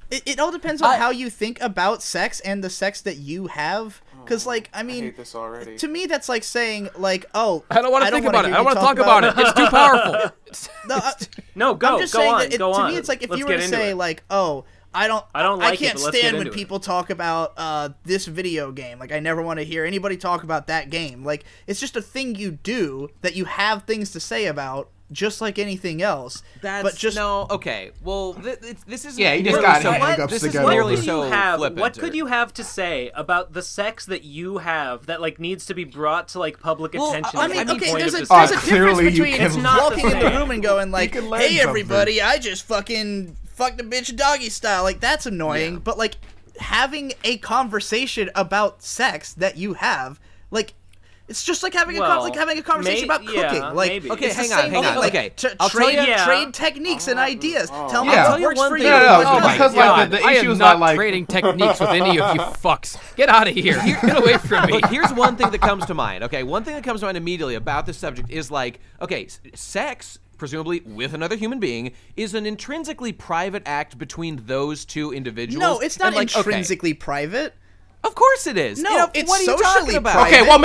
It all depends on how you think about sex and the sex that you have. Because, like, I mean, I hate this already. To me, that's like saying, like, oh, I don't want to think about it. I don't want to talk about it. It's too powerful. No, go. I'm just go saying on. that go to on. me, it's like if Let's you were to say, like, oh, I can't stand when people talk about this video game. Like, I never want to hear anybody talk about that game. Like, it's just a thing you do that you have things to say about, just like anything else. Okay. Well, this is you just got hang-ups this together. What could you have to say about the sex that you have that like needs to be brought to like public attention? I mean, okay, there's a difference clearly between walking in the room and going like, "Hey, everybody, something. I just fucking fucked a bitch doggy style." Like that's annoying, but like having a conversation about sex that you have, like. It's just like having a conversation about cooking. Okay, hang on. Like, trade techniques and ideas. Tell me what works for you. Because like the issue is not like trading techniques with any of you fucks. Get out of here. Get away from me. Look, here's one thing that comes to mind. Okay, one thing that comes to mind immediately about this subject is like, okay, sex, presumably with another human being, is an intrinsically private act between those two individuals. No, it's not intrinsically private. Of course it is. No, it's what are you talking about? Okay, what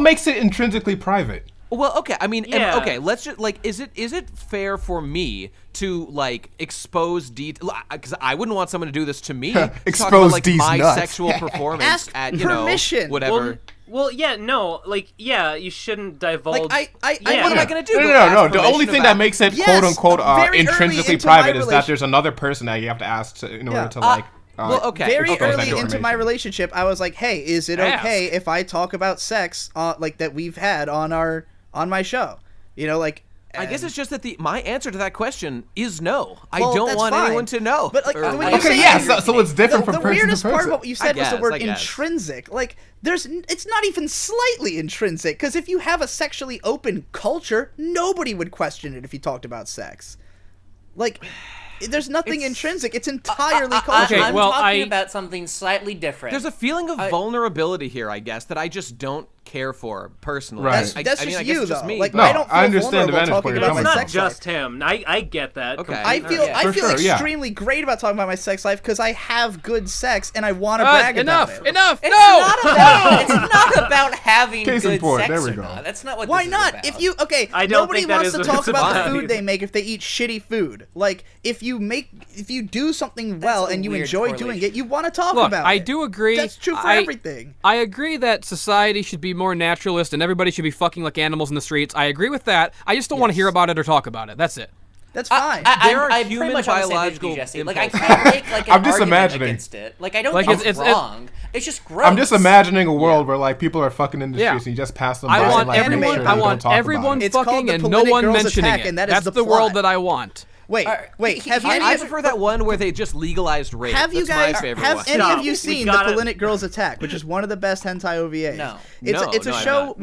makes it intrinsically private? Well, okay, I mean, okay, let's just like, is it fair for me to like expose because I wouldn't want someone to do this to me. Expose like my sexual performance at permission. Whatever. Well, you shouldn't divulge. Like, what am I gonna do? No. The only thing that makes it quote unquote intrinsically private is that there's another person that you have to ask in order to like. Very early into my relationship, I was like, "Hey, is it okay if I talk about sex, like that we've had on my show?" You know, like. I guess it's just that my answer to that question is no. I don't want anyone to know. But like, so it's different from person to person. The weirdest part of what you said was the word intrinsic. Like, it's not even slightly intrinsic, because if you have a sexually open culture, nobody would question it if you talked about sex. Like, there's nothing intrinsic. It's entirely cultural. I'm talking about something slightly different. There's a feeling of vulnerability here, I guess, that I just don't care for personally. Right. That's just you, though. Me, like, no, I don't feel understand the vulnerable talking about my It's not sex just life. him. I get that. Okay. I feel extremely great about talking about my sex life because I have good sex and I want to brag about it. Enough! It's not about having good sex there we or go. not. That's not what Why this not? is about. If you nobody wants to talk about the food they make if they eat shitty food. Like if you do something well and you enjoy doing it, you want to talk about it. I do agree. That's true for everything. I agree that society should be more naturalist and everybody should be fucking like animals in the streets. I agree with that. I just don't want to hear about it or talk about it. That's it. That's fine. I'm pretty much biological. Like I can't make like an argument against it. Like I don't think it's wrong. It's just gross. I'm just imagining a world where like people are fucking in the streets and you just pass them by. I want everyone fucking and no one mentioning it. That's the world that I want. Wait. I prefer that one where they just legalized rape. Have you guys? That's my favorite one. Any of you seen The Polinic Girls Attack, which is one of the best hentai OVAs? No. It's a show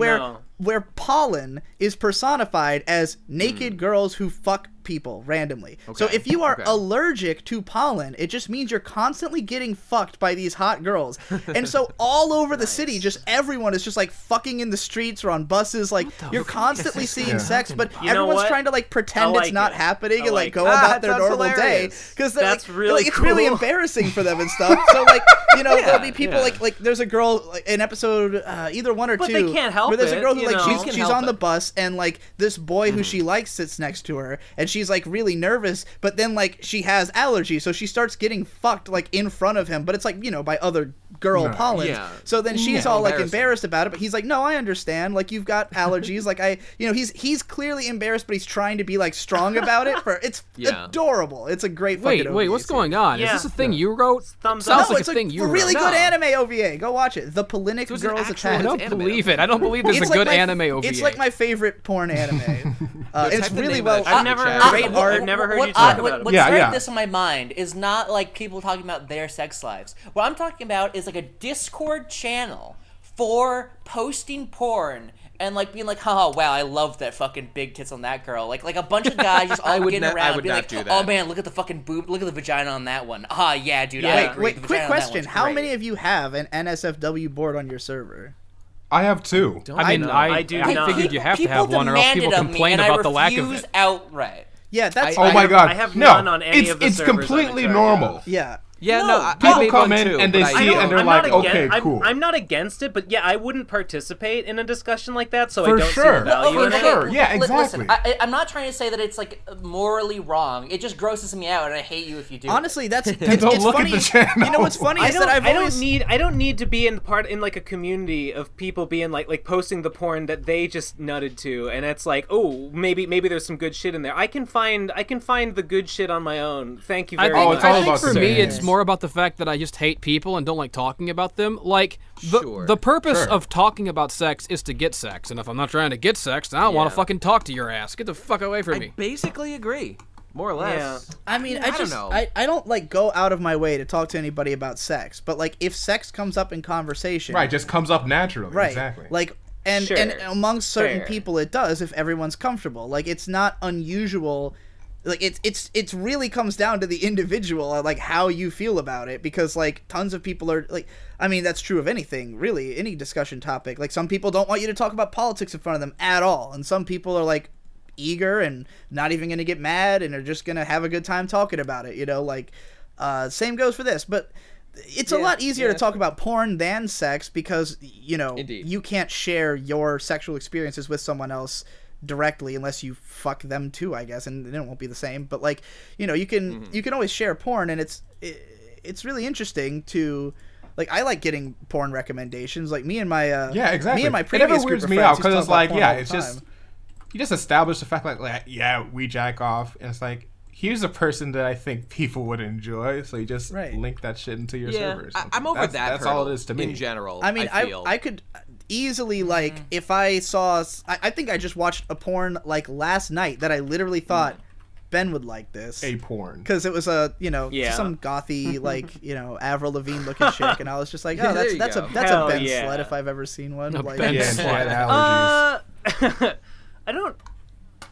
where pollen is personified as naked girls who fuck people randomly. So if you are allergic to pollen, it just means you're constantly getting fucked by these hot girls. And so all over the city, just everyone is just like fucking in the streets or on buses. Like you're constantly seeing sex, but everyone's trying to like pretend it's not happening and like go about their normal day because it's really embarrassing for them and stuff. So like there'll be people like there's a girl in episode either 1 or 2 they can't help where there's a girl who it, she's on the bus and like this boy who she likes sits next to her and she's like really nervous, but then like she has allergies, so she starts getting fucked like in front of him, but it's like by other girl pollens. So then she's all like embarrassed about it, but he's like, no, I understand, like you've got allergies. Like he's clearly embarrassed, but he's trying to be like strong about it. It's adorable. It's a great fucking wait, what's going on? Is this a thing you wrote? Thumbs up. No, it's a thing you wrote. Really good anime OVA. Go watch it. The Polinic Girls Attack. I don't believe it. I don't believe there's a good anime OVA. It's like my favorite porn anime. It's really well. I've never heard you talk about it. What's right this in my mind is not like people talking about their sex lives. What I'm talking about is like a Discord channel for posting porn and like being like, haha, wow, I love that fucking big tits on that girl. Like a bunch of guys just all getting around being like, oh man, look at the fucking boob, look at the vagina on that one. Ah, yeah, dude, I agree. Wait, quick question. How many of you have an NSFW board on your server? I have 2. I figured you have to have one or else people complain about the lack of it. Outright. Yeah, that's. Oh my god! I have none on any of the it's servers completely normal. Yeah. Yeah, no, people come in and they see and they're like, okay, cool. I'm not against it, but yeah, I wouldn't participate in a discussion like that, so I don't see the value in it. For sure, yeah, exactly. Listen, I'm not trying to say that it's like morally wrong. It just grosses me out, and I hate you if you do. Honestly, that's it's funny. You know what's funny is that I don't need to be in like a community of people being like posting the porn that they just nutted to, and it's like, oh, maybe there's some good shit in there. I can find the good shit on my own. Thank you very much. I think for me, it's more about the fact that I just hate people and don't like talking about them. Like, the purpose of talking about sex is to get sex, and if I'm not trying to get sex, then I don't want to fucking talk to your ass. Get the fuck away from me. I basically agree. More or less. I mean, I don't know. I don't like go out of my way to talk to anybody about sex, but like if sex comes up in conversation, just comes up naturally. Right. Exactly. Like. And amongst certain people it does if everyone's comfortable. Like it's not unusual. Like it's really comes down to the individual, like how you feel about it, because like tons of people are like, I mean that's true of anything really, any discussion topic. Like some people don't want you to talk about politics in front of them at all, and some people are like eager and not even gonna get mad and are just gonna have a good time talking about it. Like same goes for this, but. It's a lot easier to talk about porn than sex because, you can't share your sexual experiences with someone else directly unless you fuck them too, I guess, and then it won't be the same. But like, you can always share porn, and it's really interesting to like. I like getting porn recommendations. Like me and my exactly. Me and my previous it never weirds me out because it's like it's just you just establish the fact like we jack off, and it's like. here's a person that I think people would enjoy, so you just link that shit into your servers. I'm over that. That's all it is to me. In general, I mean, I could easily, like, if I saw, I think I just watched a porn, like, last night that I literally thought Ben would like this. A porn. Because it was some gothy, like, Avril Lavigne looking chick, and I was just like, oh, that's a Ben slut if I've ever seen one. No, like, Ben slut allergies.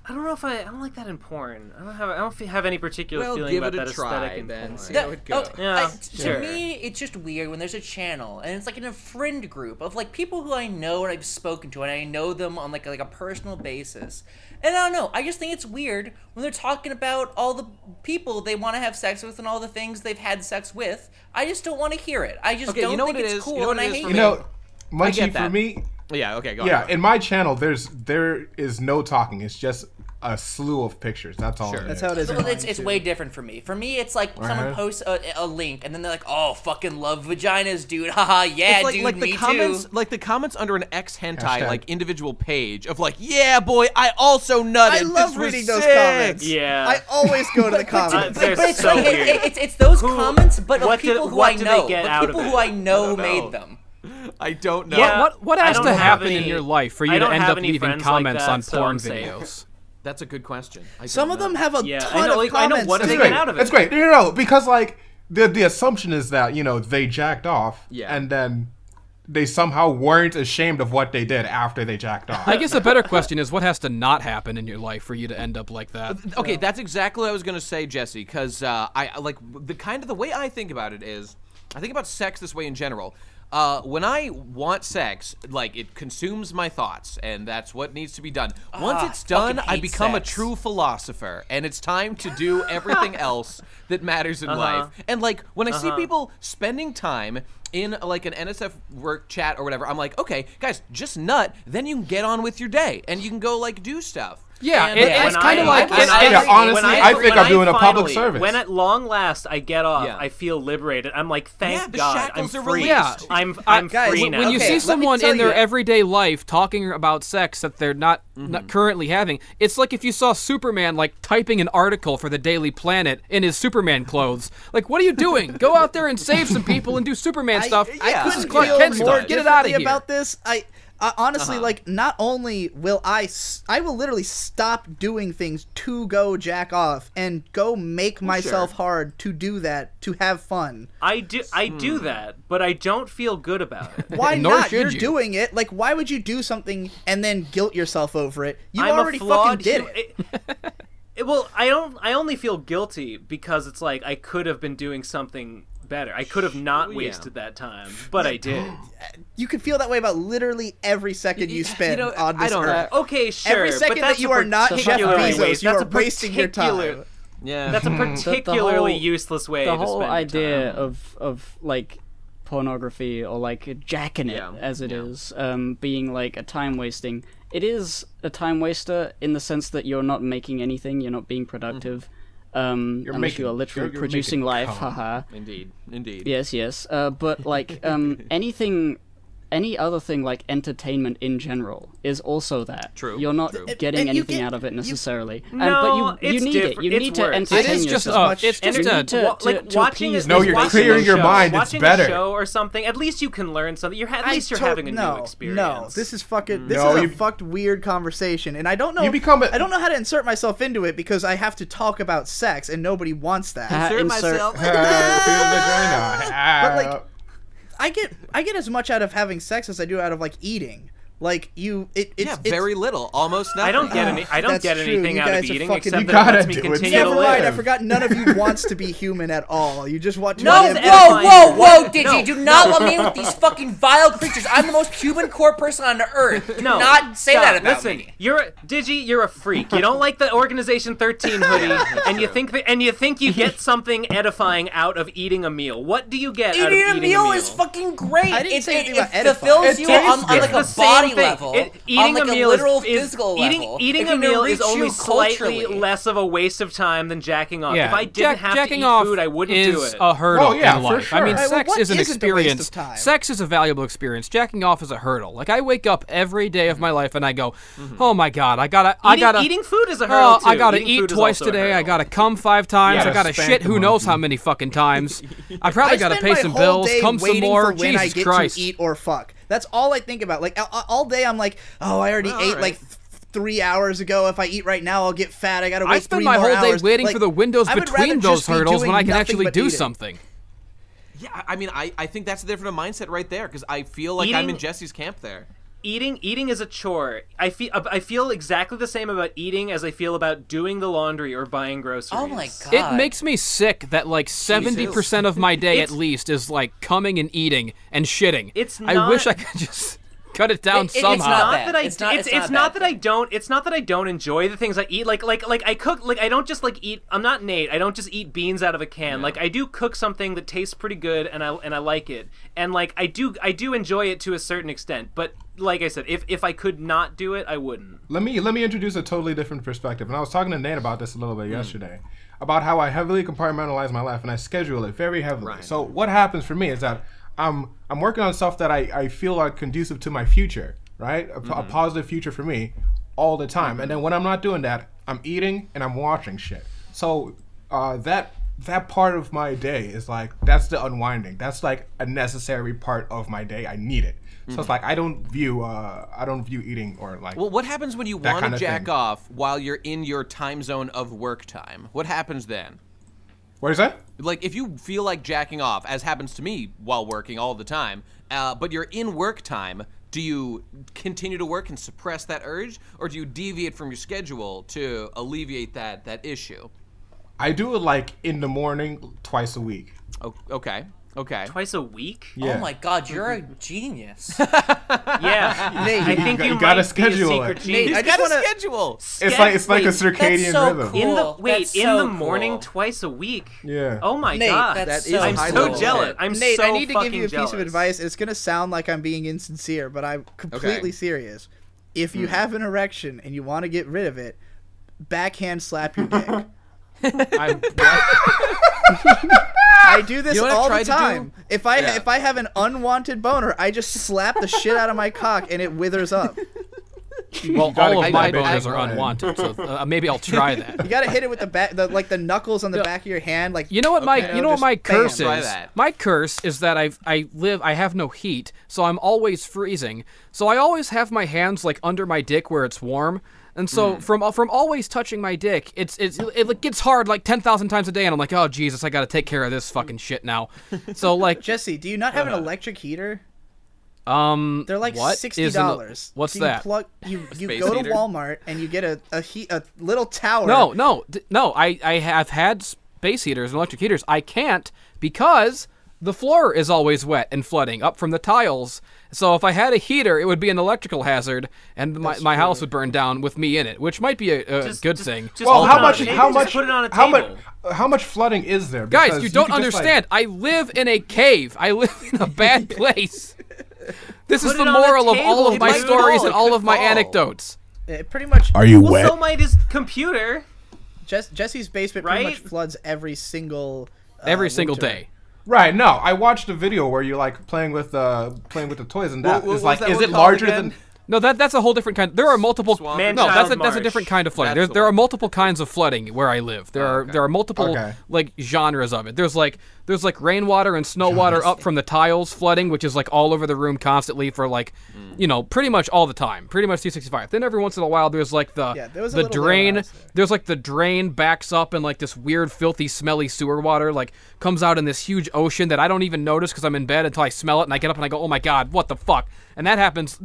I don't know if I don't like that in porn. I don't have any particular feeling about that aesthetic in porn. See how it goes. To me, it's just weird when there's a channel and it's like in a friend group of like people who I know and I've spoken to and I know them on like a personal basis. And I don't know, I just think it's weird when they're talking about all the people they want to have sex with and all the things they've had sex with. I just don't want to hear it. I just don't think it's cool and I hate it. Munchie, for me... Yeah, okay, go on. Yeah, in my channel, there is no talking. It's just a slew of pictures. That's all. That's how it is. It's way different for me. For me, it's like someone posts a link, and then they're like, "Oh, fucking love vaginas, dude! Haha, yeah, like, dude, like me the comments, too." Like the comments under an X hentai like individual page of like, "Yeah, boy, I also nutted." I love reading those comments. Yeah, I always go to the comments. But it's so weird. It's those comments, but of people who I know, people who I know made them. I don't know. Yeah, what has to happen in your life for you to end up leaving comments on porn videos? That's a good question. Some of them have a ton of comments. I know what do they get out of it. That's great. No, because like the assumption is that they jacked off, and then they somehow weren't ashamed of what they did after they jacked off. I guess a better question is what has to not happen in your life for you to end up like that. Okay, that's exactly what I was gonna say, Jesse. Because I like the way I think about it is I think about sex this way in general. When I want sex, like, it consumes my thoughts, and that's what needs to be done. Once it's done, I become a true philosopher, and it's time to do everything else that matters in life. And, like, when I see people spending time in, like, an NSF work chat or whatever, I'm like, okay, guys, just nut, then you can get on with your day, and you can go, like, do stuff. Yeah, it's kind of like... honestly, I think I'm doing a public service. When at long last I get off, I feel liberated. I'm like, thank God, I'm free. I'm free now. When you see someone in their everyday life talking about sex that they're not currently having, it's like if you saw Superman, like, typing an article for the Daily Planet in his Superman clothes. Like, what are you doing? Go out there and save some people and do Superman stuff. This is Clark Kent stuff. Get it out of here. About this, honestly, like, not only will I will literally stop doing things to go jack off and go make myself hard to do that, to have fun. I do that, but I don't feel good about it. Why not? You're doing it. Like, why would you do something and then guilt yourself over it? You already fucking did it. Well, I only feel guilty because it's like I could have been doing something better. I could have not wasted that time, but I did. You could feel that way about literally every second you spend on this earth. Okay, sure. Every second that you are not Jeff Bezos, you are wasting your time. Yeah, that's a particularly useless way to spend the whole idea time. of like pornography or like jacking it as it is being like a time wasting. It is a time waster in the sense that you're not making anything, you're not being productive. Unless you are literally producing life, haha. Indeed. Yes. But like any other thing like entertainment in general is also that. True. You're not getting anything out of it necessarily. No, but you need it. You need to entertain yourself. It's just watching it. No, you're clearing your mind. It's better. Watching a show or something. At least you can learn something. At least you're having a new experience. No, this is fucking. This is a fucked weird conversation, and I don't know. I don't know how to insert myself into it because I have to talk about sex, and nobody wants that. Insert myself. But like, I get as much out of having sex as I do out of like eating. Like it's very little, almost nothing. I don't get anything out of eating except that it lets me continue to live. Never mind, I forgot none of you wants to be human at all. You just want to. Whoa, Digi, do not let me in with these fucking vile creatures. I'm the most human core person on earth. Do not say that about me. Digi, you're a freak. You don't like the Organization 13 hoodie, and you think you get something edifying out of eating a meal. What do you get out of eating a meal? Eating a meal is fucking great. I didn't say anything about it fulfills you on like a body body level. Eating on, like, a meal literal is physical level. Eating a meal is only slightly less of a waste of time than jacking off. Yeah. If I didn't have to eat food, I wouldn't do it. A hurdle in life. Sure. I mean, Right, sex well, is an isn't a waste experience. of time? Sex is a valuable experience. Jacking off is a hurdle. Like I wake up every day of my life and I go, "Oh my god, I gotta Eating food is a hurdle too. I gotta Eating eat food is twice also a today. I hurdle. gotta come 5 times. I gotta spank shit the who knows monkey. how many fucking times. I probably gotta spend pay my some whole bills. day Come some waiting more. for when I Jesus get Christ. to eat or fuck. That's all I think about. Like all day, I'm like, oh, I already ate like 3 hours ago. If I eat right now, I'll get fat. I gotta wait 3 more hours. I spend my whole day waiting Like, for the windows I would between rather those just be hurdles when doing I can nothing actually but do eating. something. Yeah, I mean, I think that's a different mindset right there because I feel like I'm in Jesse's camp there. Eating is a chore. I feel exactly the same about eating as I feel about doing the laundry or buying groceries. Oh my god. It makes me sick that like 70% of my day at least is like coming and eating and shitting. I wish I could just cut it down somehow. It's not that I don't enjoy the things I eat. Like I cook. Like I don't just like eat. I'm not Nate. I don't just eat beans out of a can. Like I do cook something that tastes pretty good, and I like it. And like I do enjoy it to a certain extent. But like I said, if I could not do it, I wouldn't. Let me introduce a totally different perspective. And I was talking to Nate about this a little bit yesterday, about how I heavily compartmentalize my life and I schedule it very heavily. Right. So what happens for me is that I'm working on stuff that I feel are conducive to my future, right? A positive future for me all the time. And then when I'm not doing that, I'm eating and I'm watching shit. So that part of my day is like, that's the unwinding. That's like a necessary part of my day. I need it. So it's like I don't view eating or like. Well, what happens when you want to jack off while you're in your time zone of work time? What happens then? What is that? Like, if you feel like jacking off, as happens to me while working all the time, but you're in work time, do you continue to work and suppress that urge, or do you deviate from your schedule to alleviate that issue? I do it like in the morning, twice a week. Oh, okay. Twice a week? Yeah. Oh my god, you're a genius. Yeah. Nate, I think you gotta might schedule be a secret it. genius. He's got a schedule. It's like a circadian so rhythm. cool. In the morning, twice a week. Yeah. Oh my Nate, god, that's so I'm high so level. jealous. I'm Nate, so I need to give you a fucking piece of advice. It's gonna sound like I'm being insincere, but I'm completely serious. If you have an erection and you want to get rid of it, backhand slap your dick. I do this all the time. If I have an unwanted boner, I just slap the shit out of my cock and it withers up. Well, all of my boners are unwanted, so maybe I'll try that. You gotta hit it with the knuckles on the back of your hand, like. You know what my curse bam. is? My curse is that I have no heat, so I'm always freezing. So I always have my hands like under my dick where it's warm. And so from always touching my dick, it gets hard like 10,000 times a day, and I'm like, oh Jesus, I gotta take care of this fucking shit now. So like, Jesse, do you not have an electric heater? They're like what? $60. What's so that? You space go to heater? Walmart and you get a little tower. No. I have had space heaters and electric heaters. I can't because the floor is always wet and flooding up from the tiles. So if I had a heater, it would be an electrical hazard, and my house would burn down with me in it, which might be a good thing. Well, how much flooding is there? Guys, Because you don't could just, understand. I live in a cave. I live in a bad place. This is Put the it on a moral of table. all of It my might stories fall. and It all could of my fall. anecdotes. It pretty much. Are you Well, so might his computer. Jesse's basement pretty Right? much floods every single. Every single winter. day. Right. No, I watched a video where you're like playing with the toys, and that What is was like, that is one it called larger again? than? No, that's a whole different kind. There are multiple. Swamp. Man, No, Child that's a Marsh. different kind of flooding. That's the There are one. multiple kinds of flooding where I live. There are multiple like genres of it. There's like rainwater and snow water up from the tiles flooding, which is like all over the room constantly for like pretty much all the time, pretty much 365. Then every once in a while there's like there was a the little bit when I drain. was there. There's like the drain backs up and like this weird filthy smelly sewer water like comes out in this huge ocean that I don't even notice because I'm in bed until I smell it and I get up and I go, oh my god, what the fuck? And that happens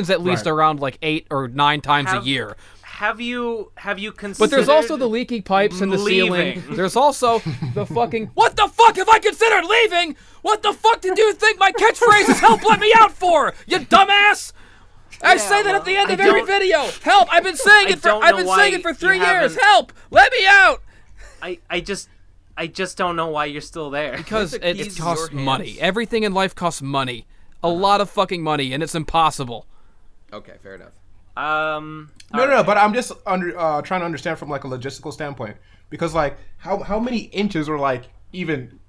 at least around like 8 or 9 times a year. Have you considered? But there's also the leaky pipes in the leaving? ceiling. There's also the fucking. What the fuck have I considered leaving? What the fuck did you think my catchphrase is help let me out for? You dumbass! I say that at the end of every video. Help! I've been saying it for 3 years. Help! Let me out! I just don't know why you're still there. Because The keys it in costs your money. hands. Everything in life costs money. A lot of fucking money, and it's impossible. Okay, fair enough. No, but I'm just trying to understand from like a logistical standpoint, because like how many inches or like even,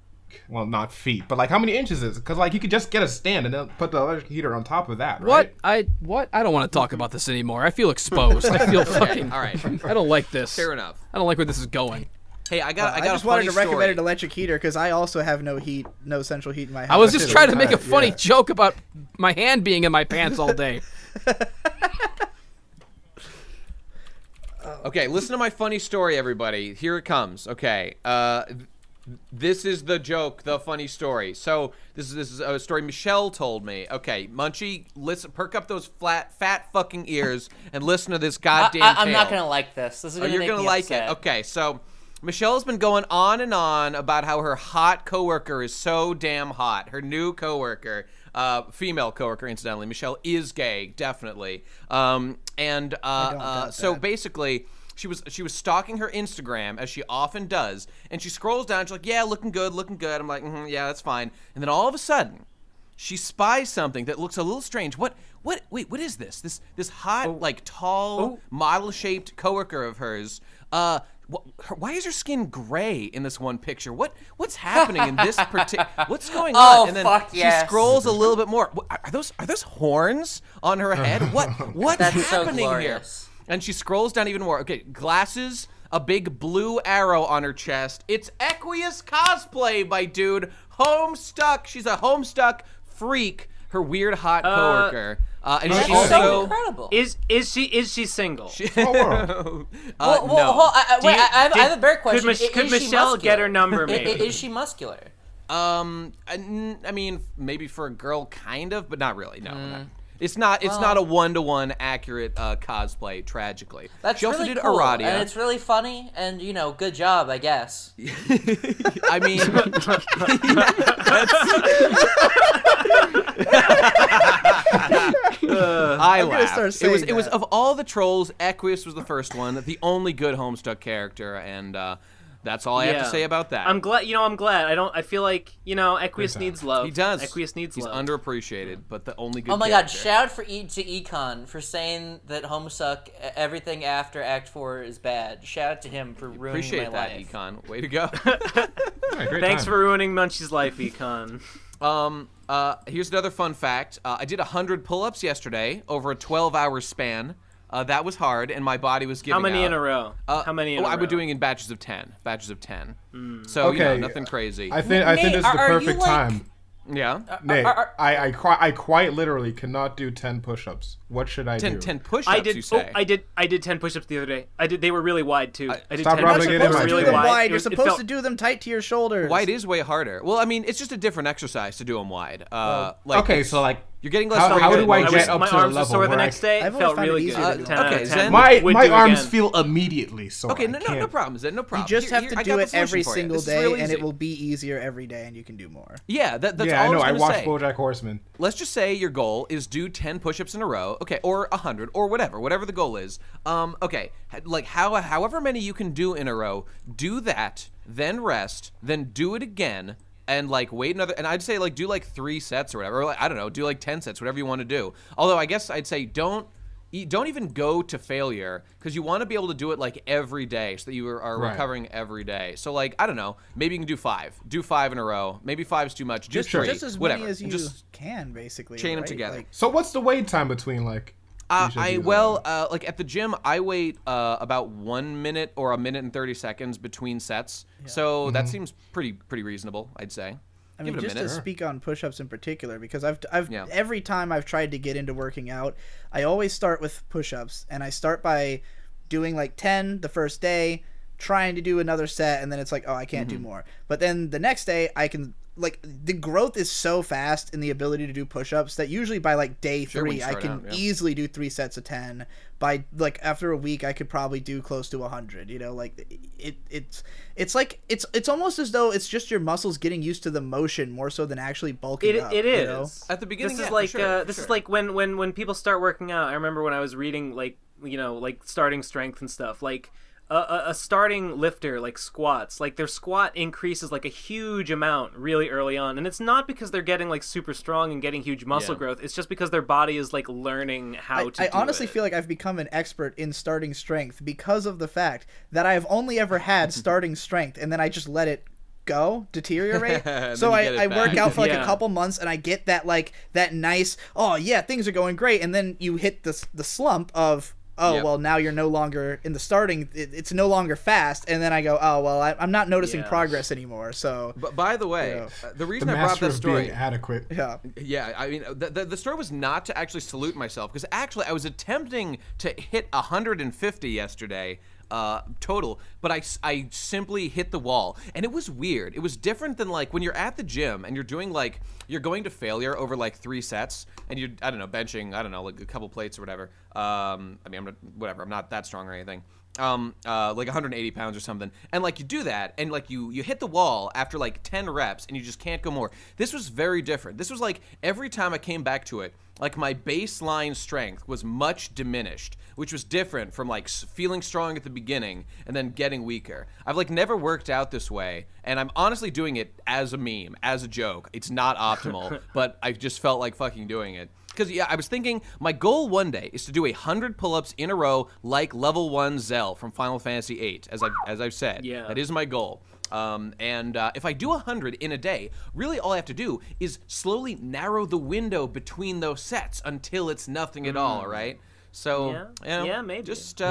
well, not feet, but like how many inches is it? Because like you could just get a stand and then put the electric heater on top of that, right? What? I don't want to talk about this anymore. I feel exposed. I feel fucking. All right. I don't like this. Fair enough. I don't like where this is going. Hey, I just wanted to recommend an electric heater because I also have no central heat in my house. I was just trying to make a funny joke about my hand being in my pants all day. Okay, listen to my funny story, everybody. Here it comes. Okay, this is the joke, the funny story. So this is a story Michelle told me. Okay, Munchie, listen, perk up those fat fucking ears and listen to this goddamn tale. I'm not gonna like this. This is gonna you're make gonna me like upset. it. Okay, so Michelle's been going on and on about how her hot coworker is so damn hot. Her new coworker, female coworker, incidentally. Michelle is gay, definitely. So basically, she was stalking her Instagram, as she often does, and she scrolls down. She's like, "Yeah, looking good, looking good." I'm like, "Yeah, that's fine." And then all of a sudden, she spies something that looks a little strange. Wait, what is this? This hot, like tall, model-shaped coworker of hers. Why is her skin gray in this one picture? What's happening in this particular? What's going on? And then she scrolls a little bit more. Are those horns on her head? What's That's happening so here? And she scrolls down even more. Okay, glasses, a big blue arrow on her chest. It's Equius cosplay, my dude. Homestuck. She's a Homestuck freak. Her weird hot coworker. And she's she's also so incredible. Is she single? no. I have a better question. Could Michelle get her number? Maybe is she muscular? I mean, maybe for a girl, kind of, but not really. No, it's not. It's not a one-to-one accurate cosplay. Tragically, that's she also really did cool, Aradia, and it's really funny, and good job, I guess. I mean, I laughed. It was of all the trolls, Equius was the first one, the only good Homestuck character, and that's all I have to say about that. I'm glad. I'm glad. I feel like Equius needs love. He does. Equius needs love. He's underappreciated, but the only good. Oh my character. God! Shout out to Econ for saying that Homestuck, everything after Act 4 is bad. Shout out to him for ruining Appreciate my that, life. Econ. Way to go. Thanks for ruining Munchie's life, Econ. Here's another fun fact. I did 100 pull-ups yesterday over a 12-hour span. That was hard, and my body was giving out. How many in a row? How many in a row? I was doing in batches of 10. So, okay. Nothing crazy. I think this is the perfect time. Yeah? Nate, I quite literally cannot do 10 push-ups. What should I do? 10 push-ups, you say? I did 10 push-ups the other day. They were really wide, too. I did Stop 10 rubbing it in my really face. wide. You're supposed to do them tight to your shoulders. Wide is way harder. Well, I mean, it's just a different exercise to do them wide. Okay, so like... You're getting less. How do I get up my to a arms level were sore where the next day. It felt really good. 10 out of 10. My arms feel immediately sore. Okay, no problem, Zen. No problem. You just have to do it every single day, really and it will be easier every day, and you can do more. Yeah, that's all I know. I watched BoJack Horseman. Let's just say your goal is do 10 push-ups in a row, okay, or 100, or whatever the goal is. Okay, like however many you can do in a row, do that, then rest, then do it again. And like wait another, and I'd say like do like 3 sets or whatever, or like, I don't know, do like 10 sets, whatever you want to do. Although I guess I'd say don't even go to failure, because you want to be able to do it like every day, so that you are recovering every day. So like I don't know, maybe you can do 5. Do 5 in a row. Maybe 5 is too much. Just 3, just as whatever. Many as you just can basically chain them together. Like, so what's the wait time between like? Like at the gym, I wait about 1 minute or 1 minute and 30 seconds between sets. Yeah. So that seems pretty reasonable, I'd say. I mean, just to speak on push-ups in particular, because I've every time I've tried to get into working out, I always start with push-ups, and I start by doing like 10 the first day, trying to do another set, and then it's like, oh, I can't do more. But then the next day, I can. Like, the growth is so fast in the ability to do push-ups that usually by like day 3 I can easily do 3 sets of 10. By like after a week I could probably do close to 100. Like it's like it's almost as though it's just your muscles getting used to the motion more so than actually bulking up. It is at the beginning. This is like this is like when people start working out. I remember when I was reading like like starting strength and stuff, like a starting lifter like squats, like their squat increases like a huge amount really early on, and it's not because they're getting like super strong and getting huge muscle growth. It's just because their body is like learning how to. I honestly feel like I've become an expert in starting strength because of the fact that I have only ever had starting strength, and then I just let it deteriorate. So I work out for like a couple months, and I get that like that nice, oh yeah, things are going great, and then you hit the slump of, well, now you're no longer in the starting, it's no longer fast, and then I go, oh well, I'm not noticing progress anymore. So but by the way, the reason I brought this story, being adequate. I mean the story was not to actually salute myself, because actually I was attempting to hit 150 yesterday total, but I simply hit the wall, and it was weird. It was different than like when you're at the gym and you're doing like, you're going to failure over like 3 sets, and you're, I don't know, benching, I don't know, like a couple plates or whatever. I mean, I'm not that strong or anything. Like 180 pounds or something, and like you do that, and like you hit the wall after like 10 reps, and you just can't go more. This was very different. This was like every time I came back to it, like my baseline strength was much diminished, which was different from like feeling strong at the beginning and then getting weaker. I've like never worked out this way, and I'm honestly doing it as a meme, as a joke. It's not optimal, but I just felt like fucking doing it. Because, yeah, I was thinking my goal one day is to do 100 pull-ups in a row like level 1 Zell from Final Fantasy VIII, as I've said. Yeah. That is my goal. If I do 100 in a day, really all I have to do is slowly narrow the window between those sets until it's nothing at all, right? So, maybe. Just,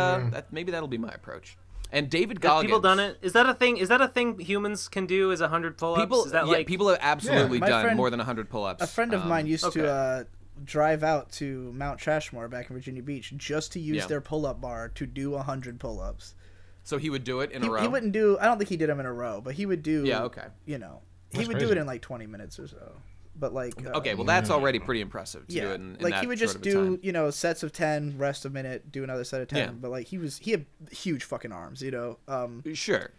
maybe that'll be my approach. And David Goggins. Have people done it? Is that a thing? Is that a thing humans can do? Is 100 pull-ups? People, is that like... people have absolutely done more than 100 pull-ups. A friend of mine used to drive out to Mount Trashmore back in Virginia Beach just to use their pull-up bar to do 100 pull-ups. So he would do it in a row? He wouldn't do... I don't think he did them in a row, but he would do... Yeah, okay. You know, he would do it in like 20 minutes or so. But like... okay, well that's already pretty impressive to do it in like that he would short just of a do, time. you know, sets of 10, rest a minute, do another set of 10. But like he had huge fucking arms, you know. Sure.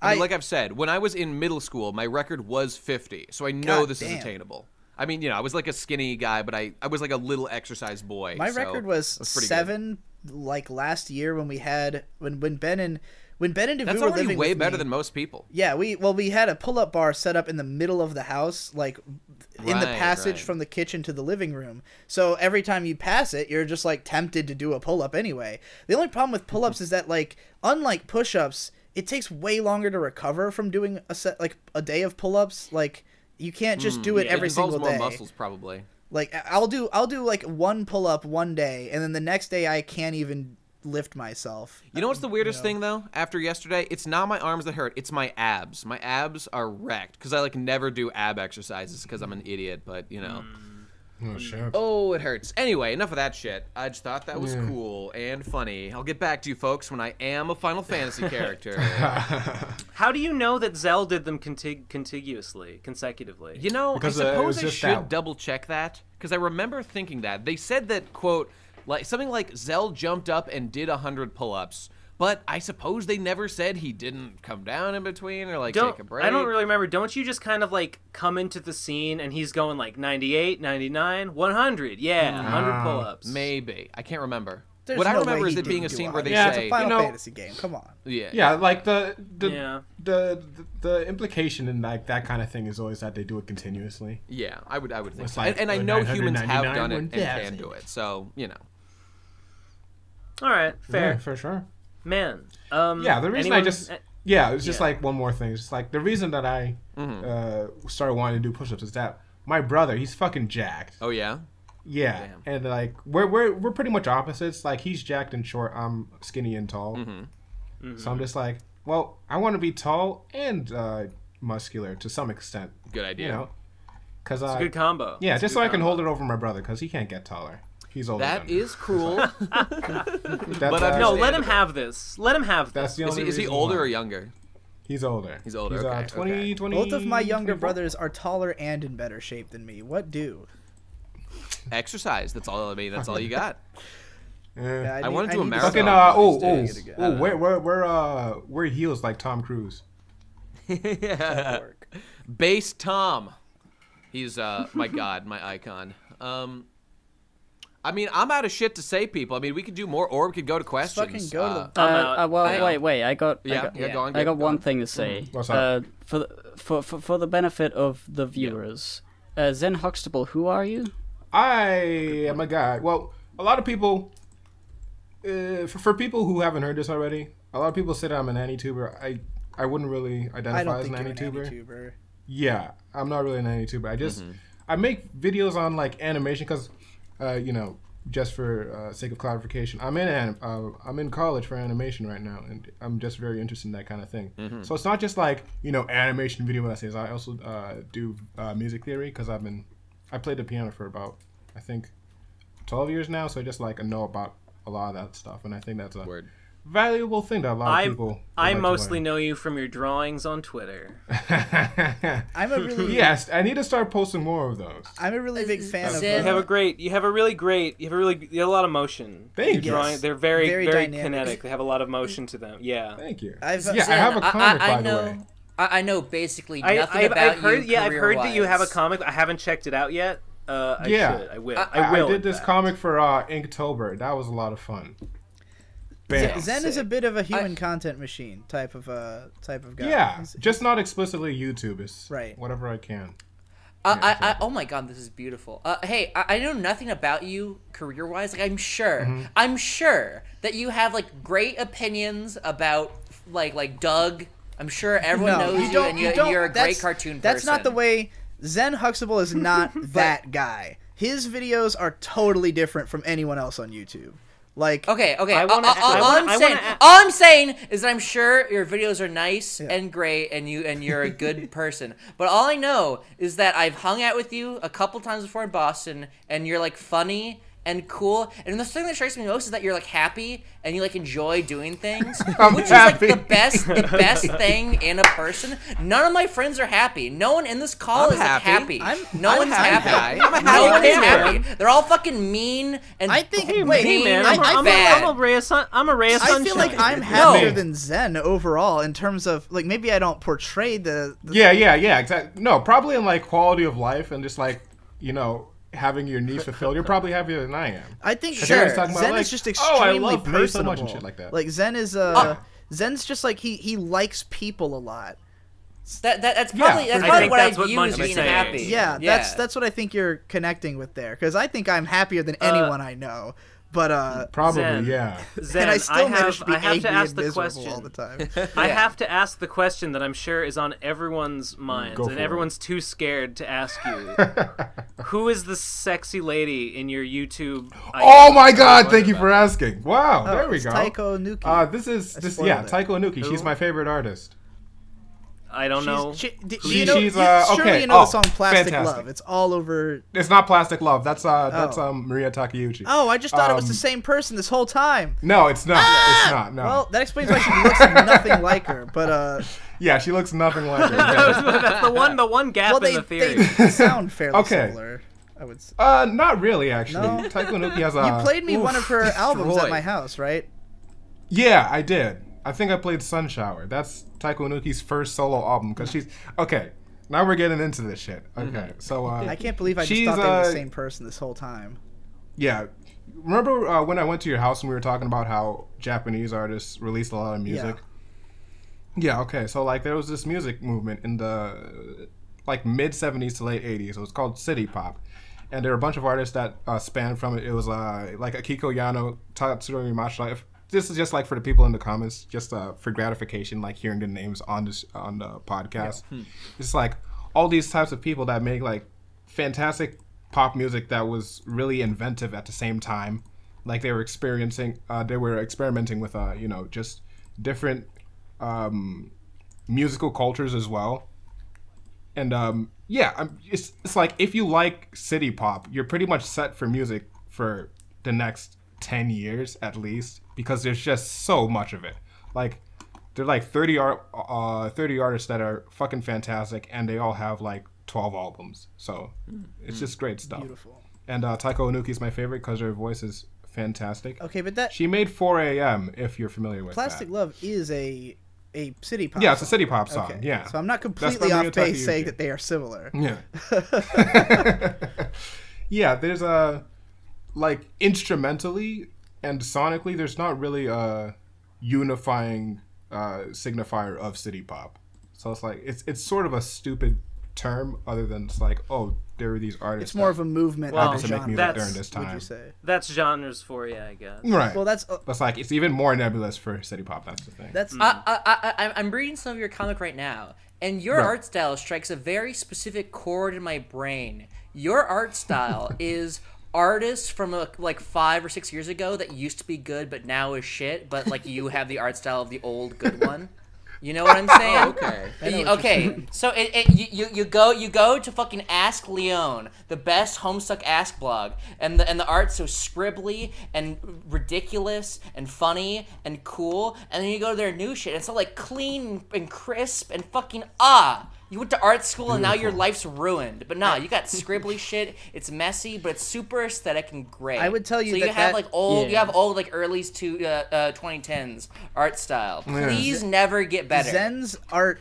I mean, like I've said, when I was in middle school, my record was 50, so I know this is attainable. I mean, you know, I was like a skinny guy, but I was like a little exercise boy. My record was 7, like last year when we had when Ben and Devu were living with me. That's already way better than most people. Yeah, we had a pull-up bar set up in the middle of the house, like in the passage from the kitchen to the living room. So every time you pass it, you're just like tempted to do a pull-up anyway. The only problem with pull-ups is that, like, unlike push-ups, it takes way longer to recover from doing a day of pull-ups. Like, you can't just do it every single day. It involves more muscles, probably. Like, I'll do like one pull-up one day, and then the next day I can't even lift myself. You know what's the weirdest thing, though, after yesterday? It's not my arms that hurt, it's my abs. My abs are wrecked, because I like never do ab exercises because I'm an idiot, but, you know. Oh, shit. Oh, it hurts. Anyway, enough of that shit. I just thought that was cool and funny. I'll get back to you folks when I am a Final Fantasy character. How do you know that Zell did them consecutively? You know, I suppose I should double check that, because I remember thinking that. They said that, quote, like something like Zell jumped up and did 100 pull-ups, but I suppose they never said he didn't come down in between or like take a break. I don't really remember. Don't you just kind of like come into the scene and he's going like 98, 99, 100? Yeah, 100 pull-ups. Maybe. I can't remember. There's what no I remember way is he it being a didn't scene do where they it. say, It's a Final Fantasy game. Come on. Yeah, like the implication in like that kind of thing is always that they do it continuously. Yeah, I would think. It's like and I know humans have done it and can do it, so you know. All right, fair. Yeah, for sure. Man. Yeah, the reason it's just like one more thing. It's just like the reason that I started wanting to do push-ups is that my brother, he's fucking jacked. Oh yeah? Yeah. Damn. And like we're pretty much opposites. Like he's jacked and short, I'm skinny and tall. So I'm just like, well, I want to be tall and muscular to some extent. Good idea. You know? It's a good combo. Yeah, just so I can hold it over my brother because he can't get taller. He's older. That is cruel. But no, let him have this. Let him have this. That's the only is he older or younger? He's older. He's older. He's okay. 20. Both of my younger 24? brothers are taller and in better shape than me. What do? Exercise. That's all. I mean, that's all you got. Yeah, I want to do a marathon. Fucking wear heels like Tom Cruise. Yeah. Base Tom. He's my god, my icon. I mean, I'm out of shit to say, people. I mean, we could do more, or we could go to questions. Fucking go to the... wait. I got one thing to say. What's up? For the benefit of the viewers, Zen Huxtable, who are you? I am a guy. Well, a lot of people, for people who haven't heard this already, a lot of people say that I'm an AniTuber. I wouldn't really identify as an AniTuber. Yeah, I'm not really an AniTuber. I just I make videos on like animation because, you know, just for sake of clarification, I'm in college for animation right now, and I'm just very interested in that kind of thing. So it's not just like, you know, animation video essays. I also do music theory because I played the piano for about, I think, 12 years now. So I just like know about a lot of that stuff, and I think that's a valuable thing that a lot of people. I mostly know you from your drawings on Twitter. I'm a really yes. I need to start posting more of those. I'm a really big fan of. You have a lot of motion. Thank you. Drawing, they're very dynamic. kinetic. They have a lot of motion to them. Yeah. Thank you. I have a comic by the way. I know basically nothing about I've heard, you. I've heard that you have a comic. I haven't checked it out yet. I will. I did this comic for Inktober. That was a lot of fun. Zen is a bit of a human content machine type of guy. Yeah, just not explicitly YouTube. It's right. Whatever I can. Oh my god, this is beautiful. Hey, I know nothing about you career-wise. Like, I'm sure that you have like great opinions about like Doug. I'm sure everyone knows you, and you're a great cartoon person. That's not the way. Zen Huxtable is not that guy. His videos are totally different from anyone else on YouTube. Like, okay. All I'm saying is that I'm sure your videos are nice and great, and you're a good person. But all I know is that I've hung out with you a couple times before in Boston, and you're like funny and cool. And the thing that strikes me most is that you're like happy and you like enjoy doing things, which is like the best thing in a person. None of my friends are happy. No one in this call is happy. No one's happy. No one is happy. They're all fucking mean and I think. Hey, wait, man, I'm a ray of sunshine. I feel like I'm happier than Zen overall in terms of like maybe I don't portray the yeah, exactly. No, probably in like quality of life and just like, you know, having your needs fulfilled. You're probably happier than I am. I think Zen is just extremely personable. So much and shit like that. Like Zen is Zen's just like he likes people a lot. That's probably what I view as being happy. Yeah, that's what I think you're connecting with there, because I think I'm happier than anyone I know. But probably Zen, yeah. Zen, and I still manage to be I have to ask and the question all the time. I have to ask the question that I'm sure is on everyone's minds, and everyone's too scared to ask you. Who is the sexy lady in your YouTube? Oh my God! Thank you for asking. Wow, there we go. Taiko Nuki. This is Taiko Nuki. She's my favorite artist. I don't know. Surely okay. You know the song "Plastic Love." It's all over. It's not Plastic Love. That's Maria Takeuchi. Oh, I just thought it was the same person this whole time. No, it's not. It's not. No. Well, that explains why she looks nothing like her. But yeah, she looks nothing like her. That's the one gap in the theory. They sound fairly similar. I would say. Not really, actually. No? Taiko Nuki has a. You played me one of her albums at my house, right? Yeah, I did. I think I played Sun Shower. That's Taiko Nuki's first solo album, because she's okay. Now we're getting into this shit. Okay, so I can't believe I just thought they were the same person this whole time. Yeah, remember when I went to your house and we were talking about how Japanese artists released a lot of music? Yeah. Okay. So like there was this music movement in the like mid '70s to late '80s. It was called city pop, and there were a bunch of artists that spanned from it. It was like Akiko Yano, Tatsuro Machida. This is just like for the people in the comments, just for gratification, like hearing the names on the podcast. Yeah. It's like all these types of people that make like fantastic pop music that was really inventive at the same time. Like they were experimenting with you know, just different musical cultures as well. And it's like if you like city pop, you're pretty much set for music for the next 10 years at least, because there's just so much of it. Like there are like 30 artists that are fucking fantastic, and they all have like 12 albums, so it's just great stuff. Beautiful. And Taiko Nuki is my favorite because her voice is fantastic. Okay, but she made 4 AM, if you're familiar with Plastic Love is a city pop song. It's a city pop song. Okay. Yeah, so I'm not completely off base saying that they are similar. Yeah. Yeah, there's like instrumentally and sonically, there's not really a unifying signifier of city pop. So it's like it's sort of a stupid term, other than it's like, oh, there were these artists. It's more of a movement. Well, to make music during this time. Would you say? That's genres for you, I guess. Right. Well, that's. It's like it's even more nebulous for city pop. That's the thing. That's. I'm reading some of your comic right now, and your art style strikes a very specific chord in my brain. Your art style is artists from like 5 or 6 years ago that used to be good but now is shit, but like you have the art style of the old good one. You know what I'm saying? Okay. Okay. So you go to fucking Ask Leon, the best Homestuck Ask blog, and the art's so scribbly and ridiculous and funny and cool, and then you go to their new shit, and it's all like clean and crisp and fucking You went to art school and now your life's ruined. But nah, you got scribbly shit. It's messy, but it's super aesthetic and great. I would tell you so that you have like old, you have old like early 2010s art style. Please never get better. Zen's art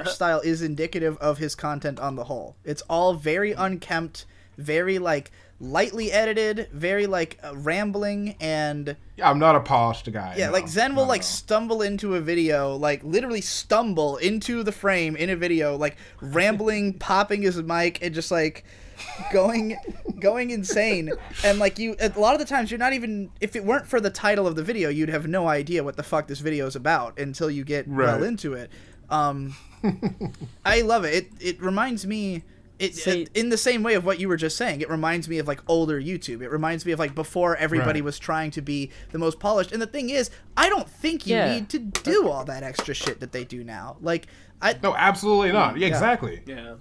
style is indicative of his content on the whole. It's all very unkempt, very like lightly edited, very like rambling, and yeah, I'm not a polished guy. Yeah, no, like Zen will like stumble into a video, like literally stumble into the frame in a video, like rambling, popping his mic, and just like going insane. And like a lot of the times you're not even, if it weren't for the title of the video, you'd have no idea what the fuck this video is about until you get well into it. I love it. It reminds me. In the same way of what you were just saying, it reminds me of like older YouTube. It reminds me of like before everybody was trying to be the most polished. And the thing is, I don't think you need to do all that extra shit that they do now. Like, no, absolutely not. Yeah, exactly. Yeah.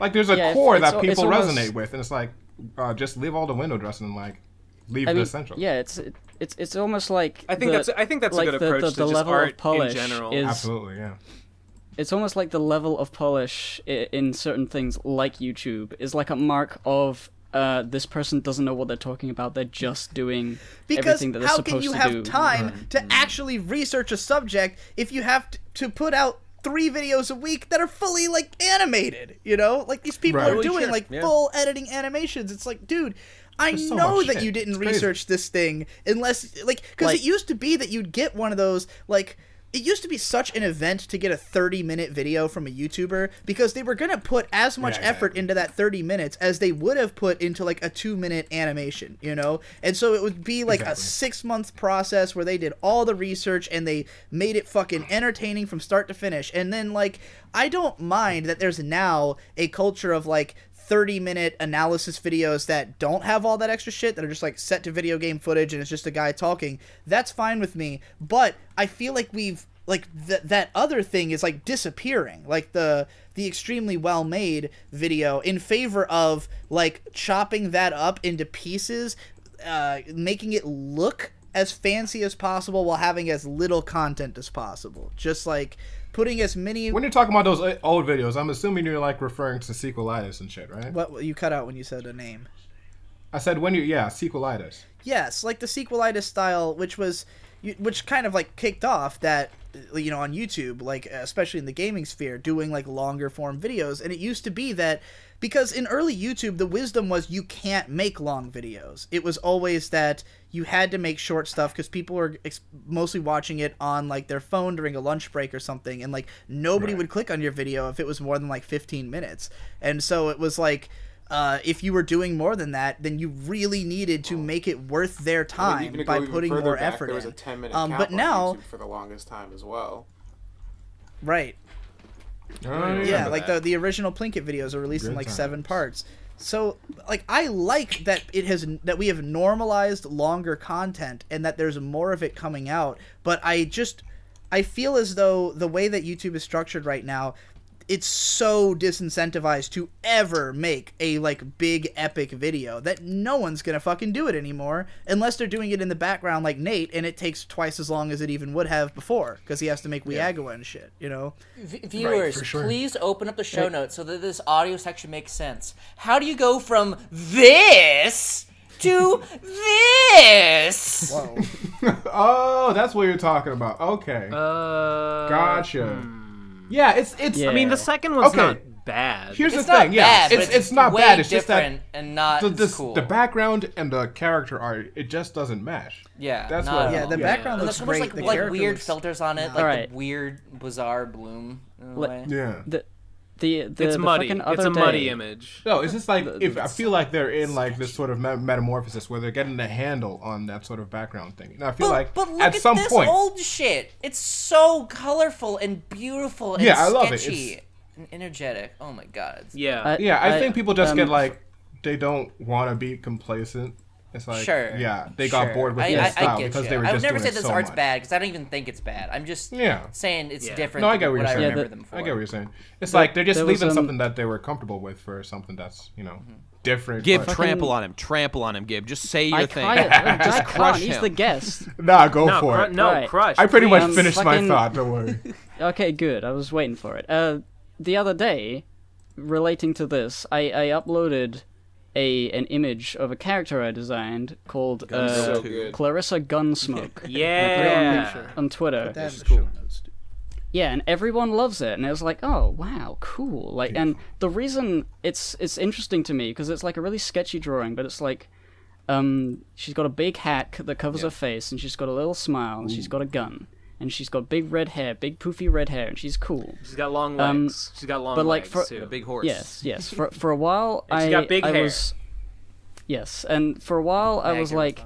Like, there's a core that people resonate with, and it's like, just leave all the window dressing and like leave the essential. Yeah, it's almost like I think that's like a good approach to just art in general. Absolutely, yeah. It's almost like the level of polish in certain things, like YouTube, is like a mark of this person doesn't know what they're talking about. They're just doing everything that they're supposed to do. Because how can you have time to actually research a subject if you have to put out 3 videos a week that are fully like animated? You know, like these people are doing like full editing animations. It's like, dude, I know that you didn't research this thing unless like because it used to be that you'd get one of those like. It used to be such an event to get a 30-minute video from a YouTuber because they were going to put as much effort into that 30 minutes as they would have put into like a 2-minute animation, you know? And so it would be like a 6-month process where they did all the research and they made it fucking entertaining from start to finish. And then like, I don't mind that there's now a culture of like 30-minute analysis videos that don't have all that extra shit, that are just like set to video game footage and it's just a guy talking. That's fine with me, but I feel like we've like that other thing is like disappearing, like the extremely well made video in favor of like chopping that up into pieces, making it look as fancy as possible while having as little content as possible. Just like putting as many... When you're talking about those old videos, I'm assuming you're like referring to sequelitis and shit, right? What you cut out when you said a name? I said sequelitis. Yes, like the sequelitis style, which kind of like kicked off that, you know, on YouTube, like especially in the gaming sphere, doing like longer form videos. And it used to be that because in early YouTube, the wisdom was you can't make long videos. It was always that you had to make short stuff because people were mostly watching it on like their phone during a lunch break or something, and like nobody would click on your video if it was more than like 15 minutes. And so it was like if you were doing more than that, then you really needed to make it worth their time by putting more effort in. There was a 10-minute cap but now, on YouTube for the longest time as well. Right. Yeah, like the original Plinkett videos are released in like 7 parts. So like I like that that we have normalized longer content and that there's more of it coming out, but I feel as though the way that YouTube is structured right now, it's so disincentivized to ever make a like big epic video that no one's gonna fucking do it anymore unless they're doing it in the background like Nate, and it takes twice as long as it even would have before because he has to make Whaddup and shit, you know. Viewers, please open up the show notes so that this audio section makes sense. How do you go from this to this? Whoa. Oh, that's what you're talking about. Okay. Gotcha. Yeah, it's. I mean, the second one's not bad. Here's It's the thing, not yeah, bad, but it's not way bad. It's just that different and not cool. the background and the character art, it just doesn't match. Yeah, that's not what. at Yeah, all. the background And looks there's so much great. like The weird looks... filters on it, like Alright. the weird, bizarre bloom. In a way. Yeah. It's muddy. It's a muddy image. No, it's just like if I feel like they're in like this sort of metamorphosis where they're getting a handle on that sort of background thing. And I feel like but look at some this point, old shit. It's so colorful and beautiful and Yeah, I love it. sketchy and energetic. Oh my god. Yeah. I think people just get like they don't want to be complacent. It's like, Sure. yeah, they got bored with their style because they were I just would never doing say it this so art's much. bad because I don't even think it's bad. I'm just saying it's different No, I get than what what you're I saying. remember them for. I get what you're saying. It's like they're just leaving something that they were comfortable with for something that's, different. Gib, but... trample on him. Trample on him, Gib. Just say your thing. I Just crush He's him. the guest. Nah, go for it. No, Right. crush. I pretty much please. finished my fucking- thought, don't worry. Okay, good. I was waiting for it. The other day, relating to this, I uploaded an image of a character I designed called So good. Clarissa Gunsmoke. Yeah. On Twitter. That in the show notes, too. Yeah, and everyone loves it, and it was like, oh wow, cool. Like, and the reason it's interesting to me because it's like a really sketchy drawing, but it's like, she's got a big hat that covers her face, and she's got a little smile, and she's got a gun, and she's got big red hair, big poofy red hair, and she's cool. She's got long legs. She's got long but, like, legs, for- too. A big horse. Yes. For a while, And she got big hair. was. Yes, and for a while I was like,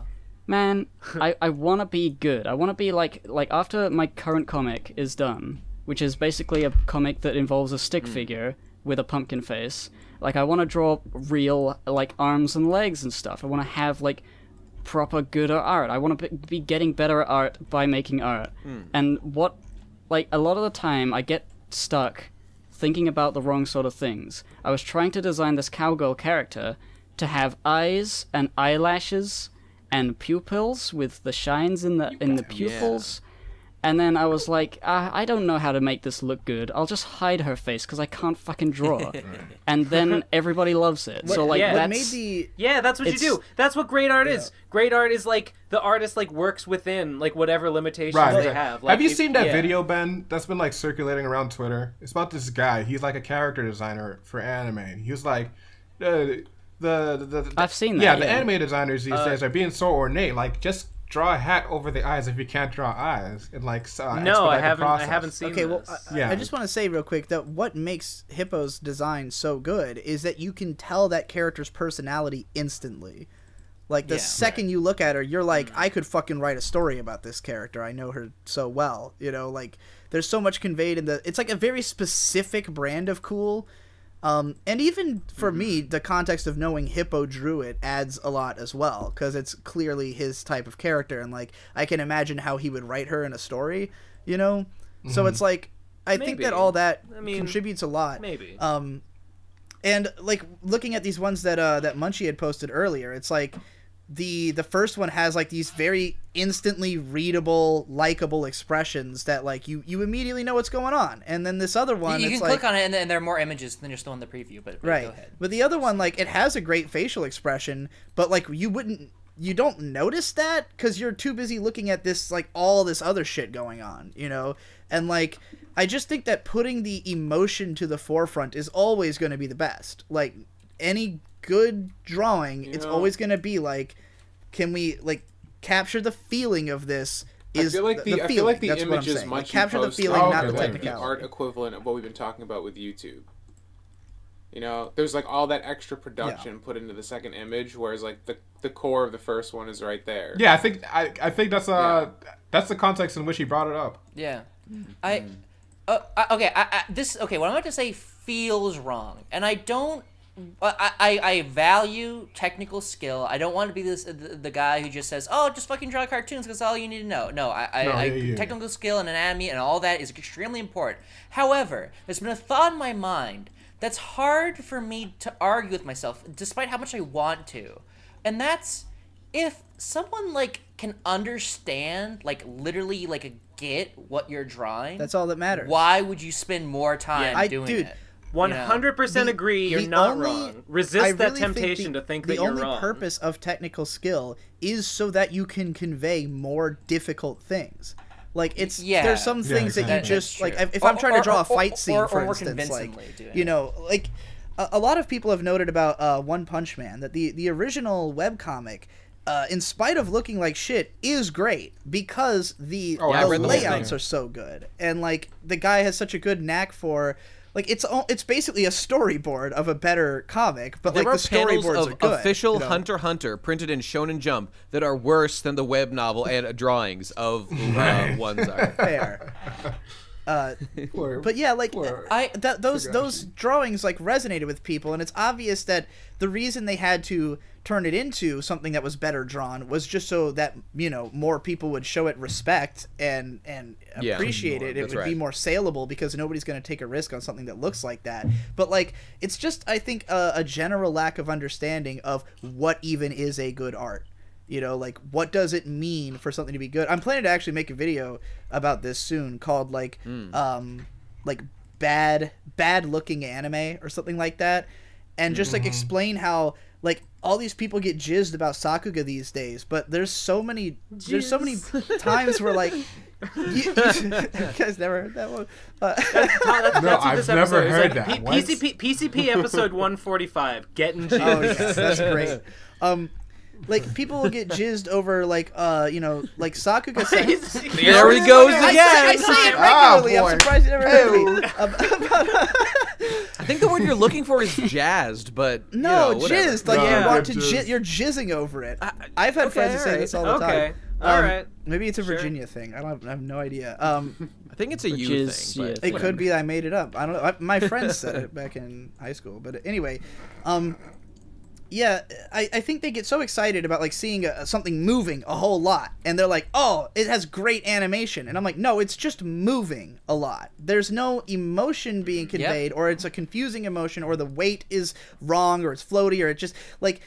man, I want to be good. I want to be like after my current comic is done, which is basically a comic that involves a stick figure with a pumpkin face. Like, I want to draw real, like, arms and legs and stuff. I want to have, like, proper good art. I want to be getting better at art by making art. And what, like, a lot of the time I get stuck thinking about the wrong sort of things. I was trying to design this cowgirl character to have eyes and eyelashes and pupils with the shines in the pupils. And then I was like, I don't know how to make this look good. I'll just hide her face because I can't fucking draw. And then everybody loves it. So like, yeah. that's... What made the... Yeah, that's what you do. That's what great art is. Great art is like the artist like works within like whatever limitations they have. Like, Have you seen that video, Ben, that's been like circulating around Twitter? It's about this guy. He's like a character designer for anime. He was like, I've seen that. Yeah, the anime designers these days are being so ornate. Like, just draw a hat over the eyes if you can't draw eyes, and like no, I haven't. I haven't seen. Okay, well, this. I just want to say real quick that what makes Hippo's design so good is that you can tell that character's personality instantly. Like, the second you look at her, you're like, I could fucking write a story about this character. I know her so well. You know, like, there's so much conveyed in the... It's like a very specific brand of cool. And even for me, the context of knowing Hippo drew it adds a lot as well, because it's clearly his type of character, and like I can imagine how he would write her in a story, you know. So it's like I think that all that contributes a lot. Maybe. And like looking at these ones that that Munchie had posted earlier, it's like the first one has like these very instantly readable, likable expressions that like you immediately know what's going on, and then this other one, you it's can like, click on it and there are more images than you're still in the preview. But right, go ahead. But the other one, like, it has a great facial expression, but like you don't notice that because you're too busy looking at this like all this other shit going on, you know. And like I just think that putting the emotion to the forefront is always going to be the best. Like any good drawing, it's always going to be like, can we like capture the feeling of this? I feel like the That's image is much like, capture the feeling, not the technicality. The art equivalent of what we've been talking about with YouTube. You know, there's like all that extra production put into the second image, whereas like the core of the first one is right there. Yeah, I think that's the context in which he brought it up. Yeah, okay. What I'm about to say feels wrong, and I don't. I value technical skill. I don't want to be the guy who just says, "Oh, just fucking draw cartoons because that's all you need to know." No, technical skill and anatomy and all that is extremely important. However, there's been a thought in my mind that's hard for me to argue with myself, despite how much I want to, and that's if someone like can understand, like literally, like get what you're drawing. That's all that matters. Why would you spend more time doing it? 100% agree. You're not wrong. Resist that temptation to think that you're wrong. The only purpose of technical skill is so that you can convey more difficult things. Like there's some things that you just like. If I'm trying to draw a fight scene, for instance, like you know, like a lot of people have noted about One Punch Man that the original webcomic, in spite of looking like shit, is great because the layouts are so good, and like the guy has such a good knack for. Like it's basically a storyboard of a better comic, but like the storyboards are good. Official Hunter x Hunter printed in Shonen Jump that are worse than the web novel and drawings of ones are. Fair. But yeah, like those drawings like resonated with people, and it's obvious that the reason they had to turn it into something that was better drawn was just so that, you know, more people would show it respect and appreciate it. It would be more saleable because nobody's going to take a risk on something that looks like that. But like, it's just, I think, a general lack of understanding of what even is a good art. You know, like, what does it mean for something to be good? I'm planning to actually make a video about this soon called like bad looking anime or something like that, and just like explain how like all these people get jizzed about Sakuga these days, but there's so many times where like you guys never heard that one. No, I've never heard that. PCP episode 145. Getting jizzed. Oh yes, that's great. Like, people will get jizzed over, like, you know, like, Sakuga says... There he goes again! I say it regularly. I'm surprised you never heard me. I think the word you're looking for is jazzed, but, no, you know, jizzed. Like, you want to you're jizzing over it. I've had friends who say this all the time. Okay, all right. Maybe it's a Virginia thing. I have no idea. I think it's a you thing, but it could be I made it up. I don't know. My friends said it back in high school. But anyway... yeah, I think they get so excited about like seeing something moving a whole lot, and they're like, "Oh, it has great animation," and I'm like, "No, it's just moving a lot. There's no emotion being conveyed, or it's a confusing emotion, or the weight is wrong, or it's floaty, or it just like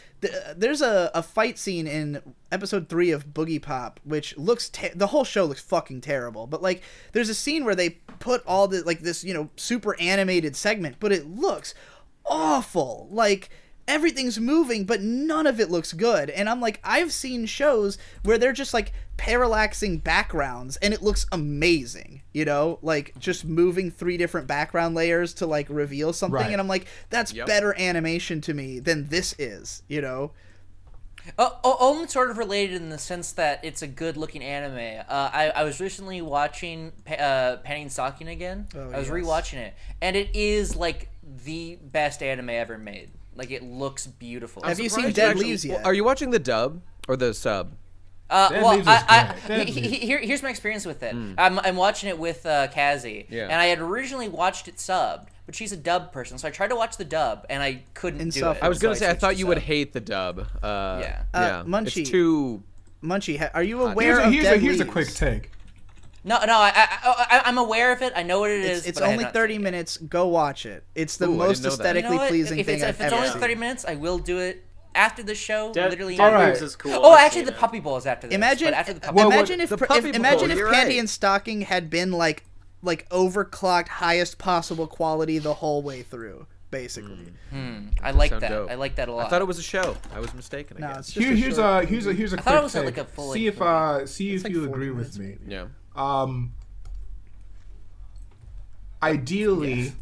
there's a fight scene in episode 3 of Boogie Pop, which looks the whole show looks fucking terrible, but like there's a scene where they put all the like this super animated segment, but it looks awful, like." Everything's moving, but none of it looks good. And I'm like, I've seen shows where they're just like parallaxing backgrounds and it looks amazing, you know, like just moving 3 different background layers to like reveal something. Right. And I'm like, that's better animation to me than this is, you know? Only sort of related in the sense that it's a good-looking anime. I was recently watching Penny Sakin again. I was rewatching it, and it is like the best anime ever made. Like, it looks beautiful. Have you seen Dead Leaves yet? Are you watching the dub or the sub? Well, here's my experience with it. I'm watching it with Kazi, and I had originally watched it subbed, but she's a dub person, so I tried to watch the dub, and I couldn't do it. I was gonna say, I thought you would hate the dub. Munchie, it's too... Munchie, are you aware of Dead Leaves? Here's a quick take. No, I'm aware of it. I know what it is. It's only 30 minutes. Go watch it. It's the most aesthetically pleasing thing I've ever seen. If it's only 30 minutes, I will do it after the show. Literally. Dead Leaves is cool. Oh, actually, the Puppy Bowl is after this. Imagine if Candy and Stocking had been like overclocked, highest possible quality the whole way through. Basically, I like that. Dope. I like that a lot. I thought it was a show. I was mistaken. No, it's just here's a quick take. Like a full see if you agree with me. Yeah. Ideally,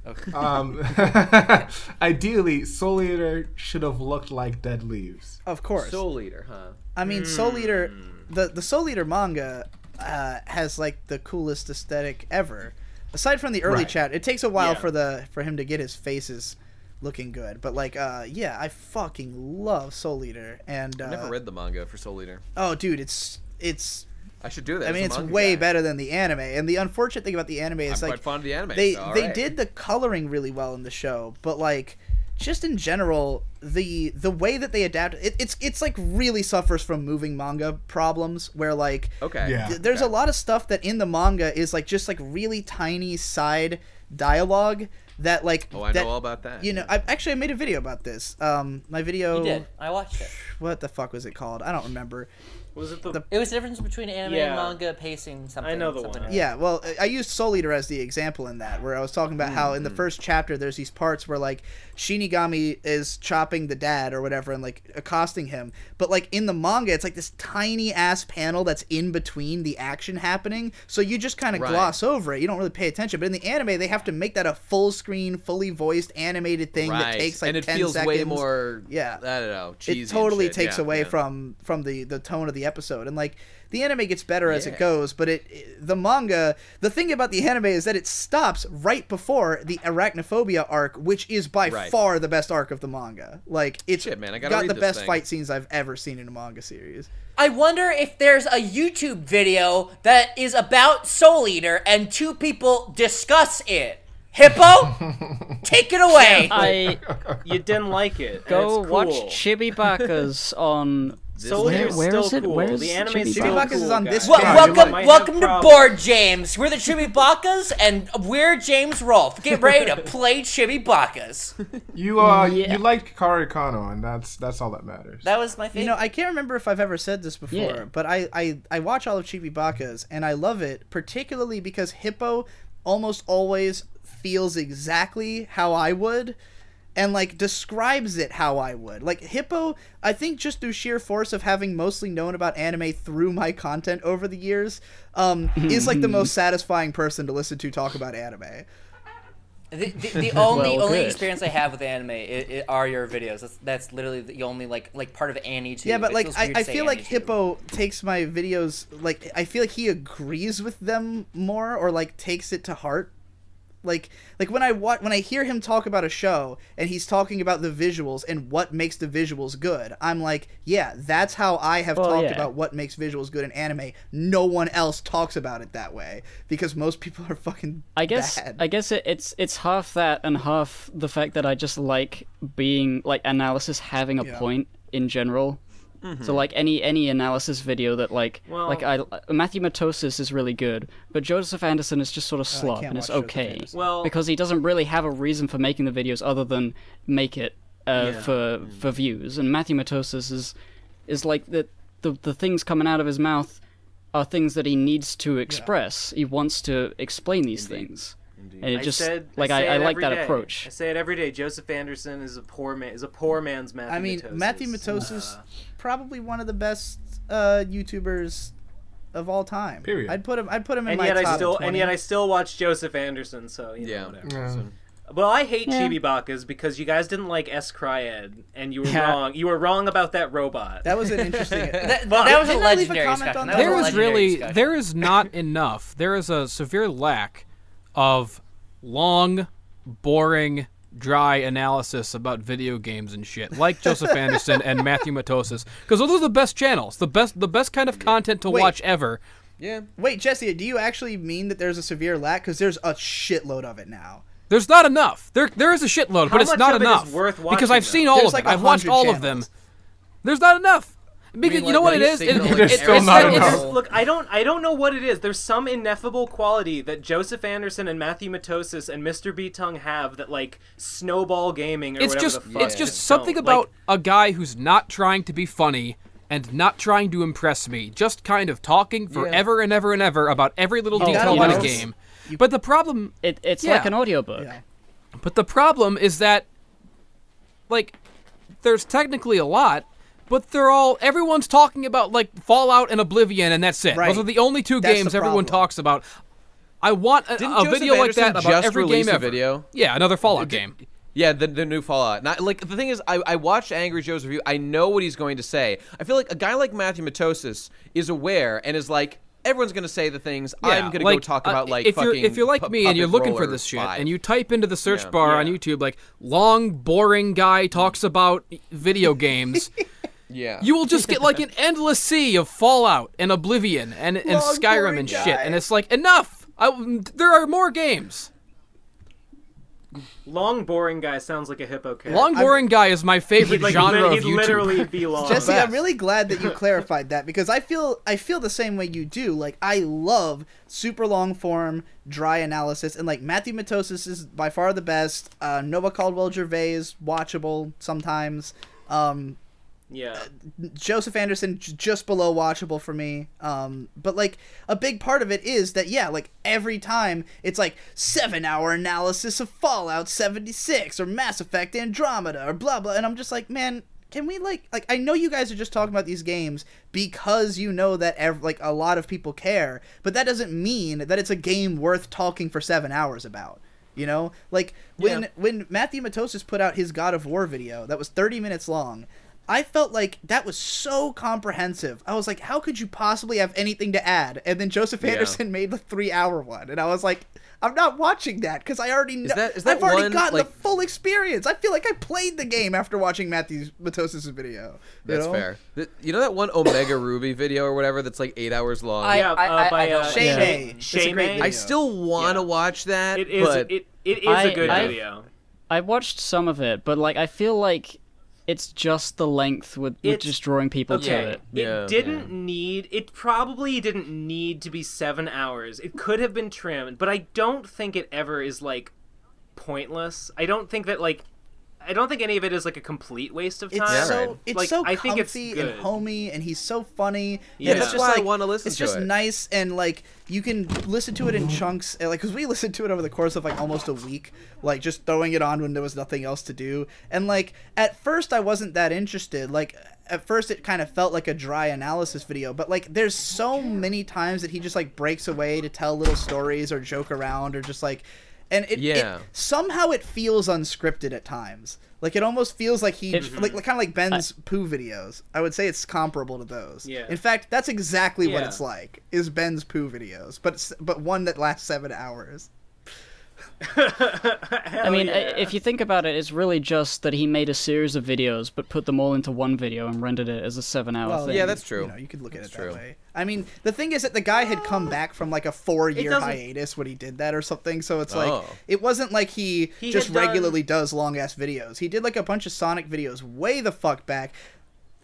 ideally, Soul Eater should have looked like Dead Leaves. Of course. Soul Eater, huh? I mean, Soul Eater, the Soul Eater manga has like the coolest aesthetic ever. Aside from the early chat, it takes a while for him to get his faces looking good. But like, yeah, I fucking love Soul Eater, and I've never read the manga for Soul Eater. Oh, dude, it's. I should do that. I mean, it's way better than the anime. And the unfortunate thing about the anime is I'm like quite fond of the anime. They did the coloring really well in the show, but like just in general, the way that they adapt it's like really suffers from moving manga problems where like there's a lot of stuff that in the manga is like just like really tiny side dialogue that like. Oh, I know all about that. You know, I made a video about this. My video. You did. I watched it. What the fuck was it called? I don't remember. Was it It was the difference between anime and manga pacing. Something. I know the one. Yeah, well, I used Soul Eater as the example in that, where I was talking about how in the first chapter there's these parts where like Shinigami is chopping the dad or whatever and like accosting him, but like in the manga it's like this tiny ass panel that's in between the action happening, so you just kind of gloss over it. You don't really pay attention. But in the anime they have to make that a full screen, fully voiced animated thing that takes like and it 10 feels seconds. way more. Yeah, I don't know. Cheesy it totally and shit. takes away from the tone of the episode, and like the anime gets better as it goes, but the manga, the thing about the anime is that it stops right before the arachnophobia arc, which is by far the best arc of the manga. Like it's I gotta got read the this best thing. fight scenes I've ever seen in a manga series. I wonder if there's a YouTube video that is about Soul Eater and two people discuss it. Hippo, take it away. You didn't like it. Go and it's watch cool. Chibibakas on. Soul Eater's where still is it? cool. Where is The anime's still Chibibakas cool, is on guys. this Welcome to Board James. We're the Chibibakas, and we're James Rolfe. Get ready to play Chibibakas. You like Kari Kano, and that's all that matters. That was my favorite. You know, I can't remember if I've ever said this before, but I watch all of Chibibakas, and I love it, particularly because Hippo almost always feels exactly how I would, and like describes it how I would. Like Hippo, I think just through sheer force of having mostly known about anime through my content over the years, is like the most satisfying person to listen to talk about anime. The only experience I have with anime are your videos. That's literally the only like part of Annie too. Yeah, but like I feel like Annie Hippo takes my videos, like I feel like he agrees with them more, or like takes it to heart. Like when I hear him talk about a show and he's talking about the visuals and what makes the visuals good, I'm like, yeah, that's how I have talked about what makes visuals good in anime. No one else talks about it that way because most people are fucking bad. I guess it's half that and half the fact that I just like being like analysis having a point in general. So like any analysis video that Matthew Matosis is really good, but Joseph Anderson is just sort of slop and it's okay. Well, because he doesn't really have a reason for making the videos other than make it for views. And Matthew Matosis is like the things coming out of his mouth are things that he needs to express. He wants to explain these things. And it just I like that approach. I say it every day. Joseph Anderson is a poor man's Matthew. I mean, Matosis. Matthew Matosis, probably one of the best YouTubers of all time. Period. I'd put him in my yet top 20. And yet I still watch Joseph Anderson. So you know, whatever. Yeah. So. Well, I hate Chibibakas because you guys didn't like S. Cryed, and you were wrong. You were wrong about that robot. That was an interesting. that was a legendary discussion. There is not enough. There is a severe lack of long, boring, dry analysis about video games and shit, like Joseph Anderson and Matthew Matosis, because those are the best channels, the best kind of content to watch ever. Yeah. Wait, Jesse, do you actually mean that there's a severe lack? Because there's a shitload of it now. There's not enough. There is a shitload, but it's not enough. Because I've seen all of them. I've watched all of them. There's not enough. Because you know what it is? Look, I don't know what it is. There's some ineffable quality that Joseph Anderson and Matthew Matosis and Mr. B Tongue have that like Snowball Gaming or whatever the fuck. It's just something about a guy who's not trying to be funny and not trying to impress me, just kind of talking forever and ever and ever about every little detail about a game. But the problem... It's like an audiobook. Yeah. But the problem is that, like, there's technically a lot, but everyone's talking about, like, Fallout and Oblivion, and that's it. Right. Those are the only two games everyone talks about. I want a video like that about every game ever. Video? Yeah, another Fallout game. Yeah, the new Fallout. Not, like, the thing is, I watched Angry Joe's review. I know what he's going to say. I feel like a guy like Matthew Matosis is aware and is like, everyone's going to say the things. I'm going to go talk about, like, if you're like me and you're looking for this shit, and you type into the search bar on YouTube, like, long, boring guy talks about video games, you will just get, like, an endless sea of Fallout and Oblivion and Skyrim and shit. And it's like, enough! There are more games. Long boring guy sounds like a hippo cat. Long boring guy is my favorite genre of he'd YouTube. literally be long. Jesse, I'm really glad that you clarified that because I feel the same way you do. Like I love super long form, dry analysis, and like Matthew Matosis is by far the best. Noah Caldwell Gervais, watchable sometimes. Yeah. Joseph Anderson just below watchable for me. But like a big part of it is that like every time it's like 7-hour analysis of Fallout 76 or Mass Effect Andromeda or blah blah, and I'm just like, man, can we like I know you guys are just talking about these games because you know that a lot of people care, but that doesn't mean that it's a game worth talking for 7 hours about. You know, like when Matthew Matosis put out his God of War video that was 30 minutes long, I felt like that was so comprehensive. I was like, how could you possibly have anything to add? And then Joseph Anderson made the 3-hour one, and I was like, I'm not watching that because I already know. I've already gotten the full experience. I feel like I played the game after watching Matthew Matosis' video. That's fair. You know that one Omega Ruby video or whatever that's like 8 hours long? By Shay. I still want to watch that. It is. But It is a good video. I watched some of it, but like I feel like it's just the length with just drawing people to it. It probably didn't need to be 7 hours. It could have been trimmed, but I don't think it ever is like pointless. I don't think any of it is like a complete waste of time. It's so I comfy think it's good. and homey, and he's so funny. Yeah, that's just why like, I want to listen it's to it. just nice, and like you can listen to it in chunks, like because we listened to it over the course of like almost a week, like just throwing it on when there was nothing else to do. And like at first I wasn't that interested. Like at first it kind of felt like a dry analysis video, but like there's so many times that he just like breaks away to tell little stories or joke around or just like. And it somehow it feels unscripted at times. Like it almost feels like kind of like Ben's poo videos. I would say it's comparable to those. Yeah. In fact, that's exactly what it's like. Is Ben's poo videos, but one that lasts 7 hours. I mean, if you think about it, it's really just that he made a series of videos, but put them all into one video and rendered it as a 7-hour thing. Yeah, that's true. You know, you could look at it that way. I mean, the thing is that the guy had come back from like a 4-year hiatus when he did that or something, so it's like it wasn't like he just regularly does long ass videos. He did like a bunch of Sonic videos way the fuck back.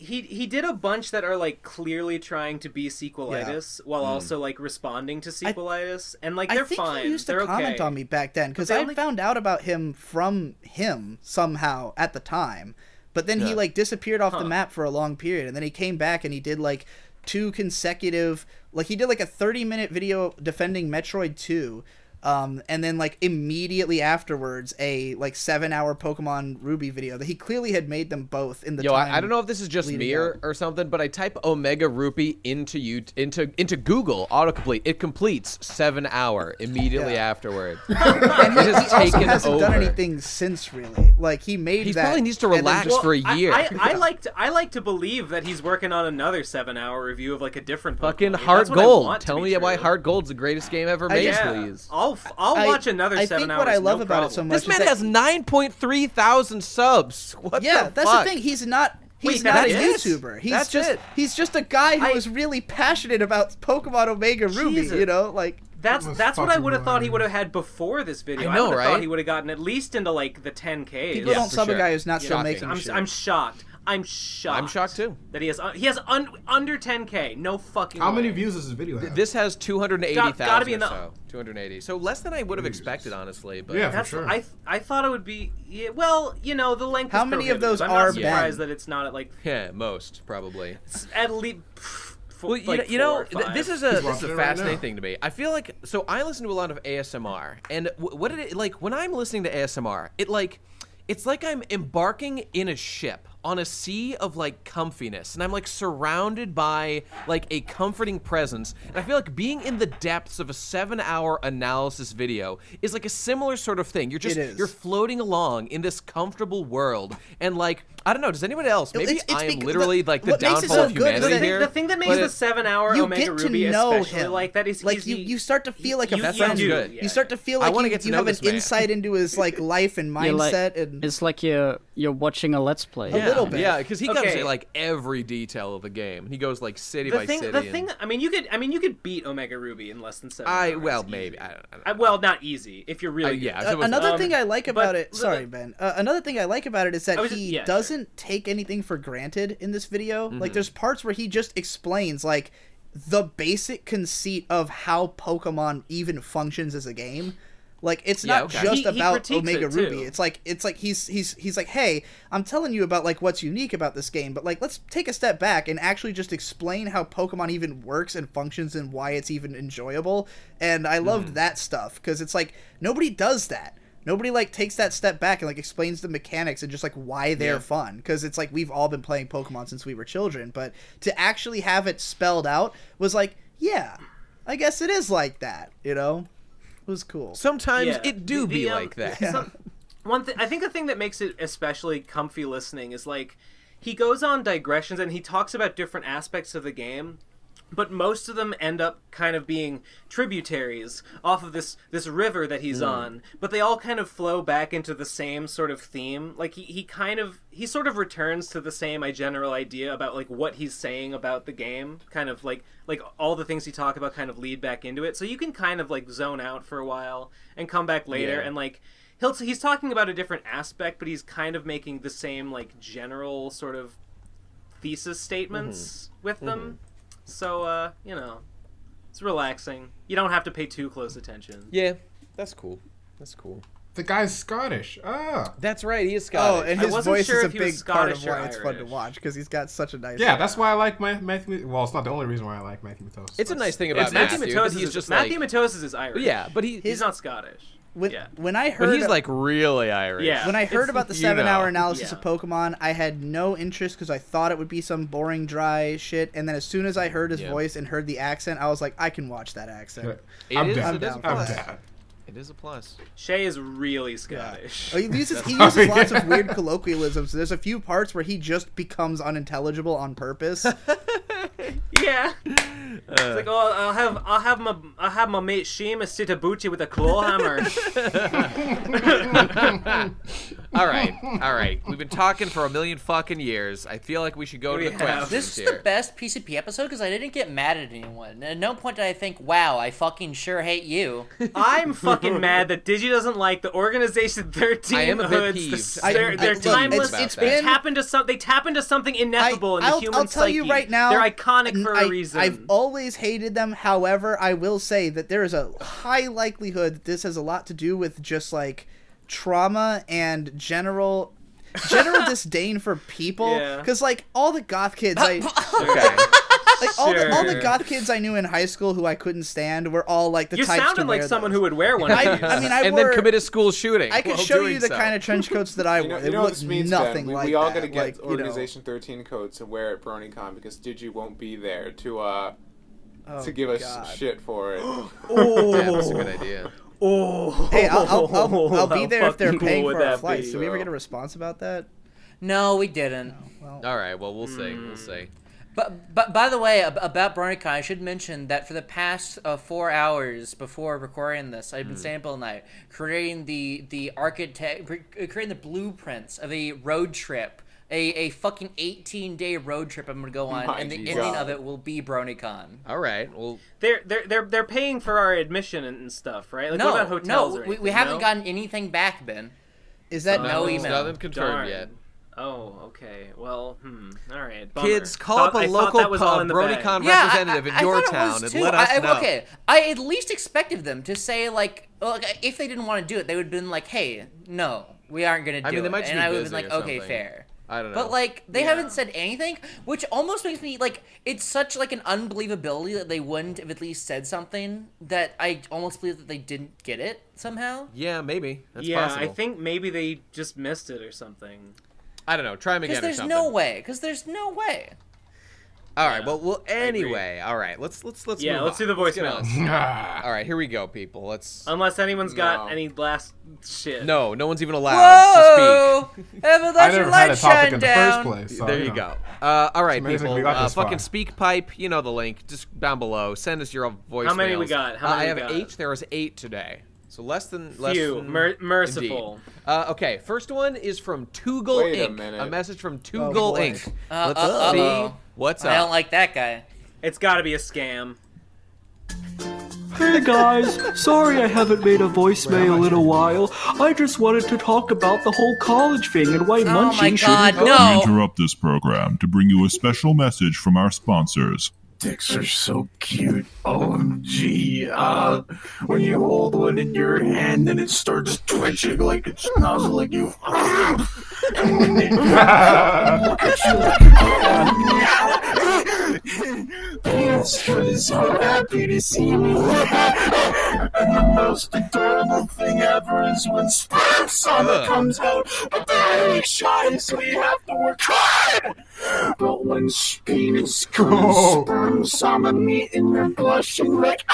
He did a bunch that are like clearly trying to be sequelitis while also like responding to sequelitis, and like they're fine. I think he used to comment on me back then because I found out about him from him somehow at the time, but then he like disappeared off the map for a long period, and then he came back and he did like 2 consecutive, like he did like a 30-minute video defending Metroid 2. And then like immediately afterwards a like 7-hour Pokemon Ruby video that he clearly had made them both in the time. I don't know if this is just me or something, but I type Omega Rupee into Google autocomplete. It completes 7-hour immediately afterward. And he also hasn't done anything since really. Like he probably needs to relax for a year. I like to believe that he's working on another 7-hour review of like a different Pokemon. Fucking Heart Gold. Tell me why Heart Gold's the greatest game ever made, please. I'll watch another 7 hours. I think what I love about it so much. This man has 9.3 thousand subs. What the fuck? That's the thing. He's not a YouTuber. He's just a guy who is really passionate about Pokemon Omega Ruby. You know, like that's what I would have thought he would have had before this video. I would have thought he would have gotten at least into like the 10K. People don't sub a guy who's not still making shit. I'm shocked. I'm shocked too. That he has under 10K. No fucking How way. many views does this video have? This has 280,000 Gotta be in the, so. 280. So less than I would have expected, honestly. But yeah, for sure. I thought it would be. Yeah, well, you know, the length. How is many of those I'm are not surprised that it's not at like. Yeah, most probably. At least. Well, like you know, 4 or 5. this is a fascinating thing to me. I feel like I listen to a lot of ASMR, and what did it like when I'm listening to ASMR? It's like I'm embarking in a ship on a sea of like comfiness, and I'm like surrounded by like a comforting presence, and I feel like being in the depths of a 7-hour analysis video is like a similar sort of thing. You're floating along in this comfortable world, and like I don't know, does anyone else? Maybe I am literally like the downfall of humanity here. The thing that makes the 7-hour Omega Ruby especially like that is like you start to feel like a friend. You start to feel like you have an insight into his like life and mindset, and it's like you're watching a Let's Play. little bit. Yeah, because he goes to like every detail of the game. He goes like city by city. The thing, I mean, you could beat Omega Ruby in less than 7 hours. Well, maybe. I don't know. Well, not easy if you're really. Another thing I like about it. Sorry, Ben. Another thing I like about it is that he doesn't take anything for granted in this video. Like, there's parts where he just explains like the basic conceit of how Pokemon even functions as a game. Like, it's not just about Omega Ruby. It's like he's like, hey, I'm telling you about like what's unique about this game, but like let's take a step back and actually just explain how Pokemon even works and functions and why it's even enjoyable. And I loved that stuff because it's like nobody does that. Nobody like takes that step back and like explains the mechanics and just like why they're fun, because it's like we've all been playing Pokemon since we were children, but to actually have it spelled out was like, yeah, I guess it is like that, you know. Was cool. Sometimes it do be like that. I think the thing that makes it especially comfy listening is like he goes on digressions and he talks about different aspects of the game, but most of them end up kind of being tributaries off of this river that he's on, but they all kind of flow back into the same sort of theme. Like he sort of returns to the same general idea about like what he's saying about the game, kind of like all the things he talk about kind of lead back into it. So you can kind of like zone out for a while and come back later and like he's talking about a different aspect, but he's kind of making the same like general sort of thesis statements with them. So, you know, it's relaxing. You don't have to pay too close attention. Yeah, that's cool. That's cool. The guy's Scottish. That's right. He is Scottish. Oh, and his voice is a big part of why it's fun to watch, because he's got such a nice... Yeah, that's why I like Matthew... Well, it's not the only reason why I like Matthew Matosis. It's a nice thing about Matthew. Matthew Matosis is Irish. Yeah, but he's not Scottish. When I heard, but he's like really Irish. Yeah. When I heard about the 7-hour analysis of Pokemon, I had no interest because I thought it would be some boring, dry shit. And then as soon as I heard his voice and heard the accent, I was like, I can watch that accent. I'm down. It is a plus. Shay is really Scottish. Yeah. He uses lots of weird colloquialisms. There's a few parts where he just becomes unintelligible on purpose. Yeah. It's like, oh, I'll have my mate Seamus sit a booty with a claw hammer. All right. We've been talking for a million fucking years. I feel like we should go to the questions. This is the best PCP episode because I didn't get mad at anyone. At no point did I think, wow, I fucking sure hate you. I'm fucking mad that Digi doesn't like the Organization 13 I am a bit hoods. peeved. They're timeless. They tap into something ineffable in the human psyche. I'll tell you right now, they're iconic for a reason. I've always hated them. However, I will say that there is a high likelihood that this has a lot to do with just like trauma and general disdain for people. Because like all the goth kids, all the goth kids I knew in high school who I couldn't stand were all like the types to wear. You sounded like someone who would wear one of these. And then commit a school shooting. I could show you the kind of trench coats that I wore. You know what this means, nothing Ben? like we all that. got to get Organization 13 coats and wear at BronyCon because Digi won't be there to give us shit for it. Yeah, that's a good idea. Hey, I'll be there if they're paying for our flights. Did we ever get a response about that? No, we didn't. Well, all right, well, we'll see. We'll see. But by the way, about BronyCon, I should mention that for the past 4 hours before recording this, I've been staying up all night creating the creating the blueprints of a road trip, a fucking 18-day road trip I'm gonna go on, and the ending of it will be BronyCon. All right, well, they're paying for our admission and stuff, right? Like, what about hotels? We haven't gotten anything back, Ben. Is that no email? Nothing confirmed yet. Oh, okay. Well, all right. Bummer. Kids, call up a local BronyCon representative in your town and let us know. Okay, I at least expected them to say, like, if they didn't want to do it, they would have been like, hey, no, we aren't going to do it. And I would have been like, okay, fair. I don't know. But, like, they haven't said anything, which almost makes me, like, it's such, like, an unbelievability that they wouldn't have at least said something that I almost believe that they didn't get it somehow. Yeah, maybe. That's possible. I think maybe they just missed it or something. I don't know. Try them again or something. Because there's no way. All right. Well. Anyway. All right. Let's move on. Let's do the voicemails. All right. Here we go, people. Let's. Unless anyone's got any last shit. No one's even allowed to speak. Ever let your light shine down. The first place, so, there you go. All right, people. Fucking speak pipe. You know the link. Just down below. Send us your voicemails. How many we got? I have 8. There was 8 today. So less than merciful. Okay, first one is from Toogle Inc. A message from Toogle Inc. Let's see what's up. I don't like that guy. It's got to be a scam. Hey guys, sorry I haven't made a voicemail in a while. I just wanted to talk about the whole college thing and why munching shouldn't go. No. We interrupt this program to bring you a special message from our sponsors. Dicks are so cute. OMG. When you hold one in your hand and it starts twitching like it's nuzzling you. And when they look at you like, Penis is so happy to see me. And the most adorable thing ever is when sperm summer comes out, but they're really shy, so you have to work hard. But when penis comes, sperm summon me and you're blushing like,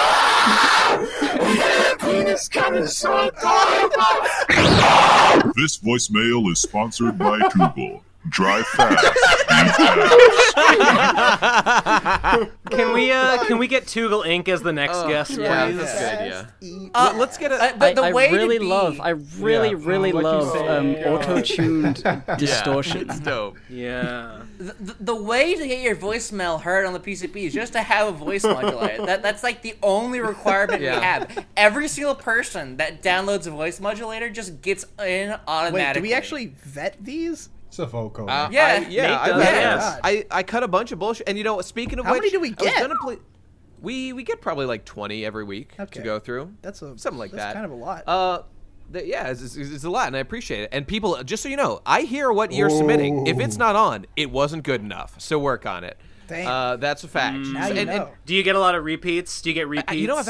penis comes so adorable. This voicemail is sponsored by Toogle. Drive fast. Can we get Toogle Inc. as the next guest, please? Yeah, that's a good idea. Let's get a. I really love auto-tuned distortion. It's dope. Yeah. The way to get your voicemail heard on the PCP is just to have a voice modulator. That's like the only requirement we have. Every single person that downloads a voice modulator just gets in automatically. Wait, do we actually vet these? It's a vocal. I cut a bunch of bullshit. And you know, speaking of How which, many do we get? I was gonna play. We get probably like 20 every week to go through. That's something like that. That's kind of a lot. Yeah, it's a lot, and I appreciate it. And people, just so you know, I hear what you're submitting. If it's not on, it wasn't good enough. So work on it. Damn. That's a fact. Now you know. And do you get a lot of repeats? Do you get repeats? You know, I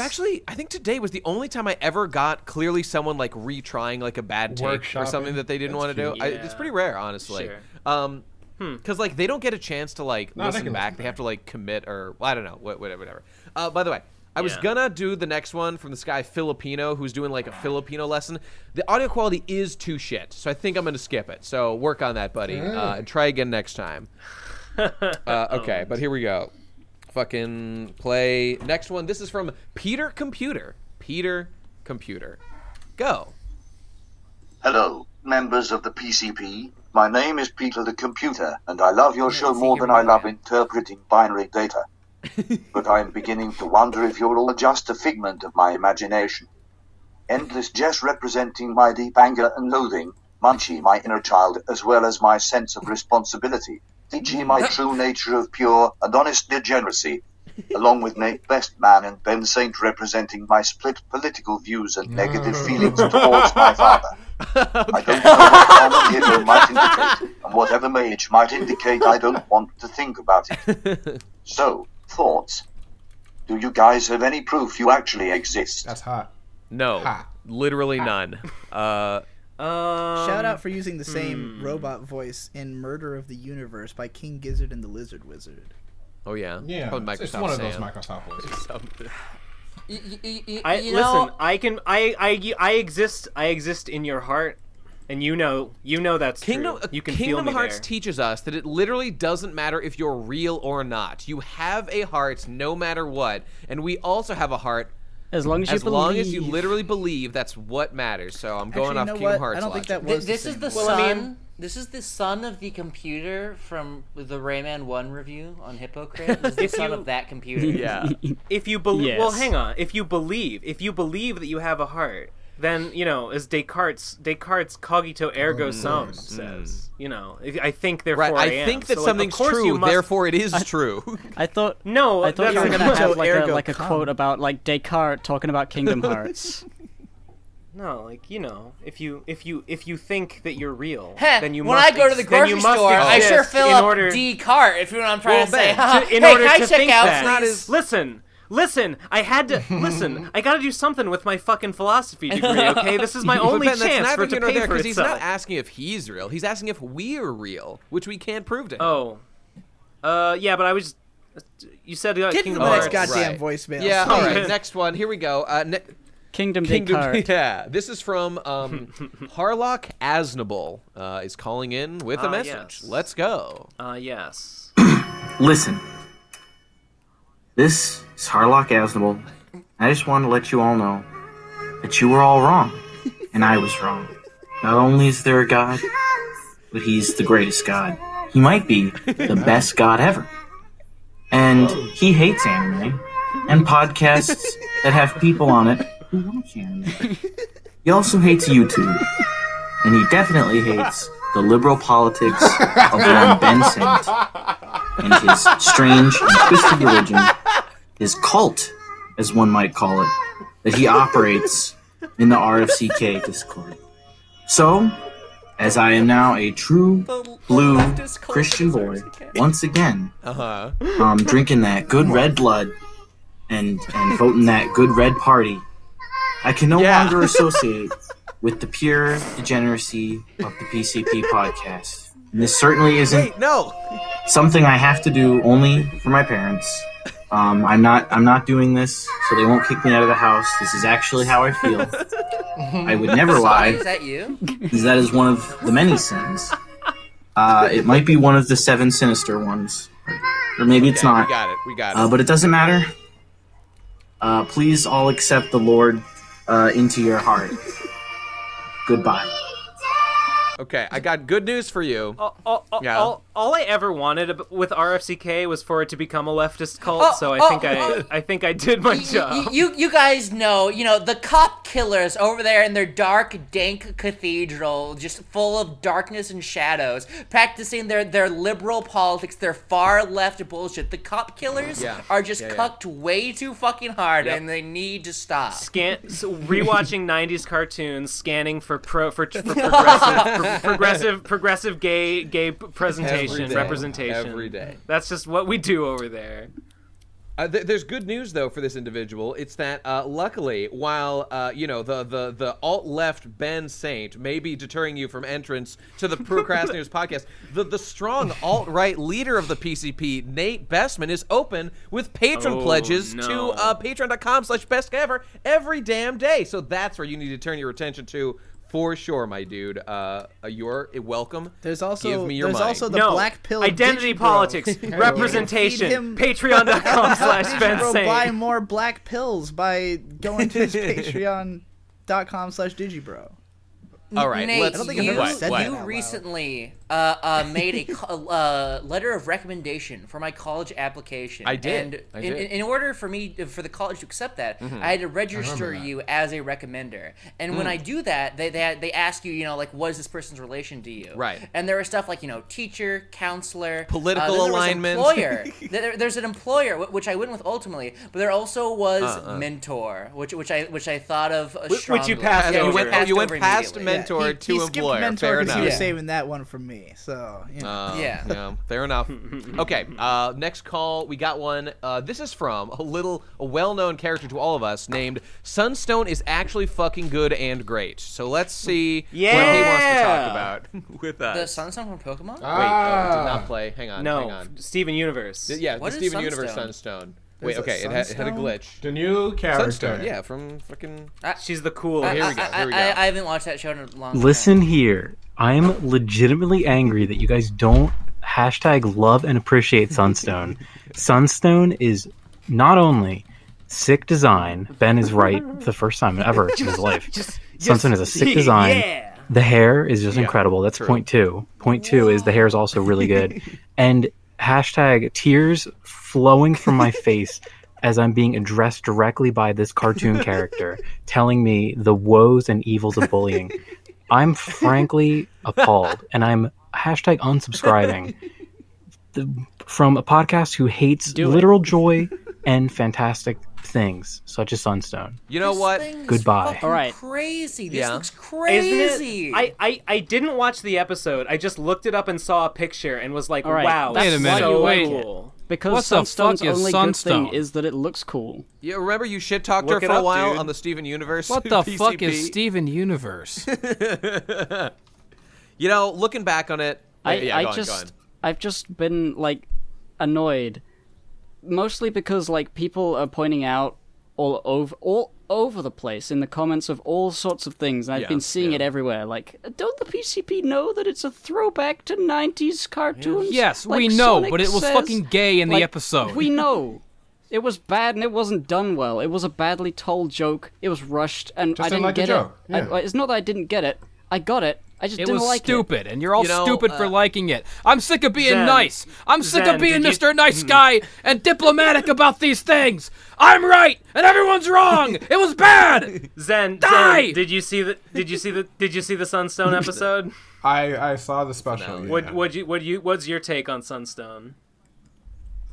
think today was the only time I ever got clearly someone like retrying like a bad take or something that they didn't want to do. Yeah. It's pretty rare, honestly. Sure. Because like they don't get a chance to like listen back. They have to like commit or I don't know, whatever. By the way, I was gonna do the next one from this guy Filipino who's doing like a Filipino lesson. The audio quality is too shit, so I think I'm gonna skip it. So work on that, buddy, and try again next time. Okay, but here we go. Fucking play next one. This is from Peter Computer. Peter Computer. Go. Hello, members of the PCP. My name is Peter the Computer, and I love your show more than I love interpreting binary data. But I am beginning to wonder if you're all just a figment of my imagination. Endless jest representing my deep anger and loathing, Munchie my inner child as well as my sense of responsibility, DG my true nature of pure and honest degeneracy, along with Nate Bestman and Ben Saint representing my split political views and negative feelings towards my father. I don't know what common hero might indicate, and whatever mage might indicate I don't want to think about it. So, thoughts? Do you guys have any proof you actually exist? That's hot. No. Hot. Literally none. Shout out for using the same robot voice in Murder of the Universe by King Gizzard and the Lizard Wizard. Oh yeah. Yeah. Probably Microsoft It's one of those Sam. Microsoft voices. Listen, I exist in your heart, and you know that's true. You can feel Kingdom me Hearts there. teaches us that it literally doesn't matter if you're real or not. You have a heart no matter what, and we also have a heart as long as you believe. long as you literally believe. That's what matters. So I'm going off Kingdom Hearts. I don't think that logic. was. This is the son. This is the son of the computer from the Rayman 1 review on Hippocrates. This is the son of that computer. Yeah. If you believe, Yes. well, hang on. If you believe that you have a heart, then as Descartes' cogito ergo sum says. I think therefore Right. I am. I think that So, something's of course true, you must... therefore it is true. I thought No, you were that's gonna have ergo like a cum. quote about like Descartes talking about Kingdom Hearts. No, if you think that you're real, Heh, then you when must I go to the then you grocery must store, I exist sure fill in up order... D-cart, if you know what I'm trying to say. Ben, Hey, in order can I to check think out, that, please? listen, I had to listen. I got to do something with my fucking philosophy degree. Okay, this is my only But Ben, chance that's for it to neither pay here, for because itself. he's not asking if he's real. He's asking if we're real, which we can't prove to him. Oh, yeah, but I was. You said Get to Kingdom the next Hearts. goddamn right. voicemail. Yeah. All right. Next one. Here we go. Kingdom Descartes. Yeah, this is from Harlock Asnable is calling in with a message. Yes. Let's go. Yes. Listen, this is Harlock Asnable. I just want to let you all know that you were all wrong, and I was wrong. Not only is there a God, but he's the greatest God. He might be the best God ever. And he hates anime and podcasts that have people on it who watch anime. He also hates YouTube, and he definitely hates the liberal politics of one Ben Saint and his strange and twisted religion, his cult, as one might call it, that he operates in the RFCK Discord. So, as I am now a true blue Christian boy, once again, drinking that good red blood and voting that good red party, I can no longer associate with the pure degeneracy of the PCP podcast. And this certainly isn't something I have to do only for my parents. I'm not doing this so they won't kick me out of the house. This is actually how I feel. I would never lie. Is that you? Because that is one of the many sins. It might be one of the 7 sinister ones. Or maybe it's not. We got it. But it doesn't matter. Please all accept the Lord into your heart. Goodbye. Okay, I got good news for you. All I ever wanted with RFCK was for it to become a leftist cult, so I think I did my job. You guys know, the cop killers over there in their dark, dank cathedral, just full of darkness and shadows, practicing their liberal politics, their far left bullshit. The cop killers are just cucked way too fucking hard, and they need to stop. Rewatching 90s cartoons, scanning for progressive gay presentation, representation. Every day. That's just what we do over there. There's good news though for this individual. It's that luckily, while the alt-left Ben Saint may be deterring you from entrance to the Pro Crastinators podcast, the strong alt-right leader of the PCP, Nate Bestman, is open with patron pledges to patreon.com/bestever every damn day. So that's where you need to turn your attention to. For sure, my dude. You're welcome. There's also Give me your money. also the black pill identity politics, representation. Patreon.com/Ben Saint. Buy more black pills by going to his Patreon.com/digibro. All right, Nate, let's. You recently made a letter of recommendation for my college application. I did. And in order for the college to accept that, I had to register you as a recommender. And when I do that, they ask you, what is this person's relation to you? Right. And there was stuff like, teacher, counselor, political alignment. Employer. There's an employer, which I went with ultimately, but there also was mentor, which I thought of strongly. Which you passed over. You went past mentor to employer. Mentor fair because enough. he was saving that one from me. So fair enough. Okay, next call. We got one. This is from a well-known character to all of us named Sunstone is actually fucking good and great. So let's see what he wants to talk about with us. The Sunstone from Pokemon? Wait, did not play. Hang on. No, Steven Universe. Yeah, what the is Steven Universe Sunstone? Sunstone. Wait, okay, it had a glitch. The new character. Sunstone, yeah, from fucking. She's the cool. Here we go. I haven't watched that show in a long time. Listen here. I'm legitimately angry that you guys don't #love and appreciate Sunstone. Sunstone is not only sick design. Ben is right the first time ever in his life. Sunstone is a sick design. Yeah. The hair is just incredible. That's true. Point 2. Point 2 is the hair is also really good. And #tears flowing from my face as I'm being addressed directly by this cartoon character telling me the woes and evils of bullying. I'm frankly appalled, and I'm #unsubscribing from a podcast who hates literal joy and fantastic things, such as Sunstone. You know what? Goodbye. All right. Crazy. This looks crazy. I didn't watch the episode. I just looked it up and saw a picture and was like, wow, wait a minute. so Wait. cool. Because What the Sunstone's fuck is only Sunstone? good thing is that it looks cool. Yeah, remember you shit talked her Look it for a up, while dude. on the Steven Universe. What the PCP? fuck is Steven Universe? Looking back on it, I've just been annoyed, mostly because people are pointing out all over the place in the comments of all sorts of things, and I've been seeing it everywhere. Don't the PCP know that it's a throwback to 90s cartoons? Yes, Like we know, Sonic but it was says? fucking gay in the episode. We know. It was bad and it wasn't done well. It was a badly told joke. It was rushed and I didn't get it. It's not that I didn't get it. I got it. I just didn't like it. It was stupid, and you're all stupid for liking it. I'm sick of being nice. I'm sick of being Mr. Nice Guy and diplomatic about these things. I'm right, and everyone's wrong. It was bad. Zen, did you see the Sunstone episode? I saw the special. No. What's your take on Sunstone?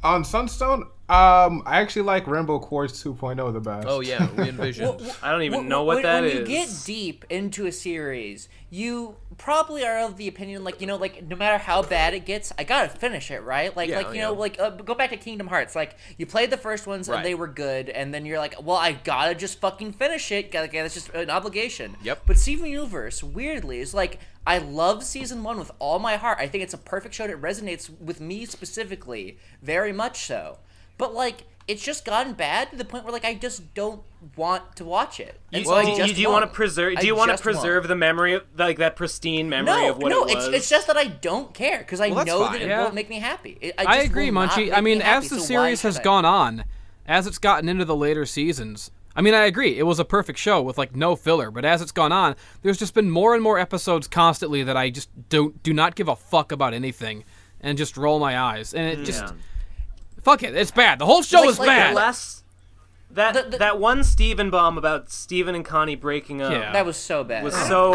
On Sunstone, I actually like Rainbow Quartz 2.0 the best. Oh yeah, re-envisioned. I don't even know what that is. When you get deep into a series, you probably are of the opinion, like, no matter how bad it gets, I gotta finish it, right? Go back to Kingdom Hearts. Like, you played the first ones and they were good, and then you're like, well, I gotta just fucking finish it. That's just an obligation. Yep. But Steven Universe, weirdly, is like, I love Season 1 with all my heart. I think it's a perfect show that resonates with me specifically, very much so. But, like, it's just gotten bad to the point where, like, I just don't want to watch it. Do you want to preserve the memory of, like, that pristine memory of what it was? No, it's just that I don't care because I know that it won't make me happy. I agree, Munchie. I mean, as the series has gone on, as it's gotten into the later seasons, I mean, I agree. It was a perfect show with, like, no filler. But as it's gone on, there's just been more and more episodes constantly that I just do not give a fuck about anything and just roll my eyes. And it just... Fuck it, it's bad. The whole show is bad. That one Steven bomb about Steven and Connie breaking up. Yeah. That was so bad. Was so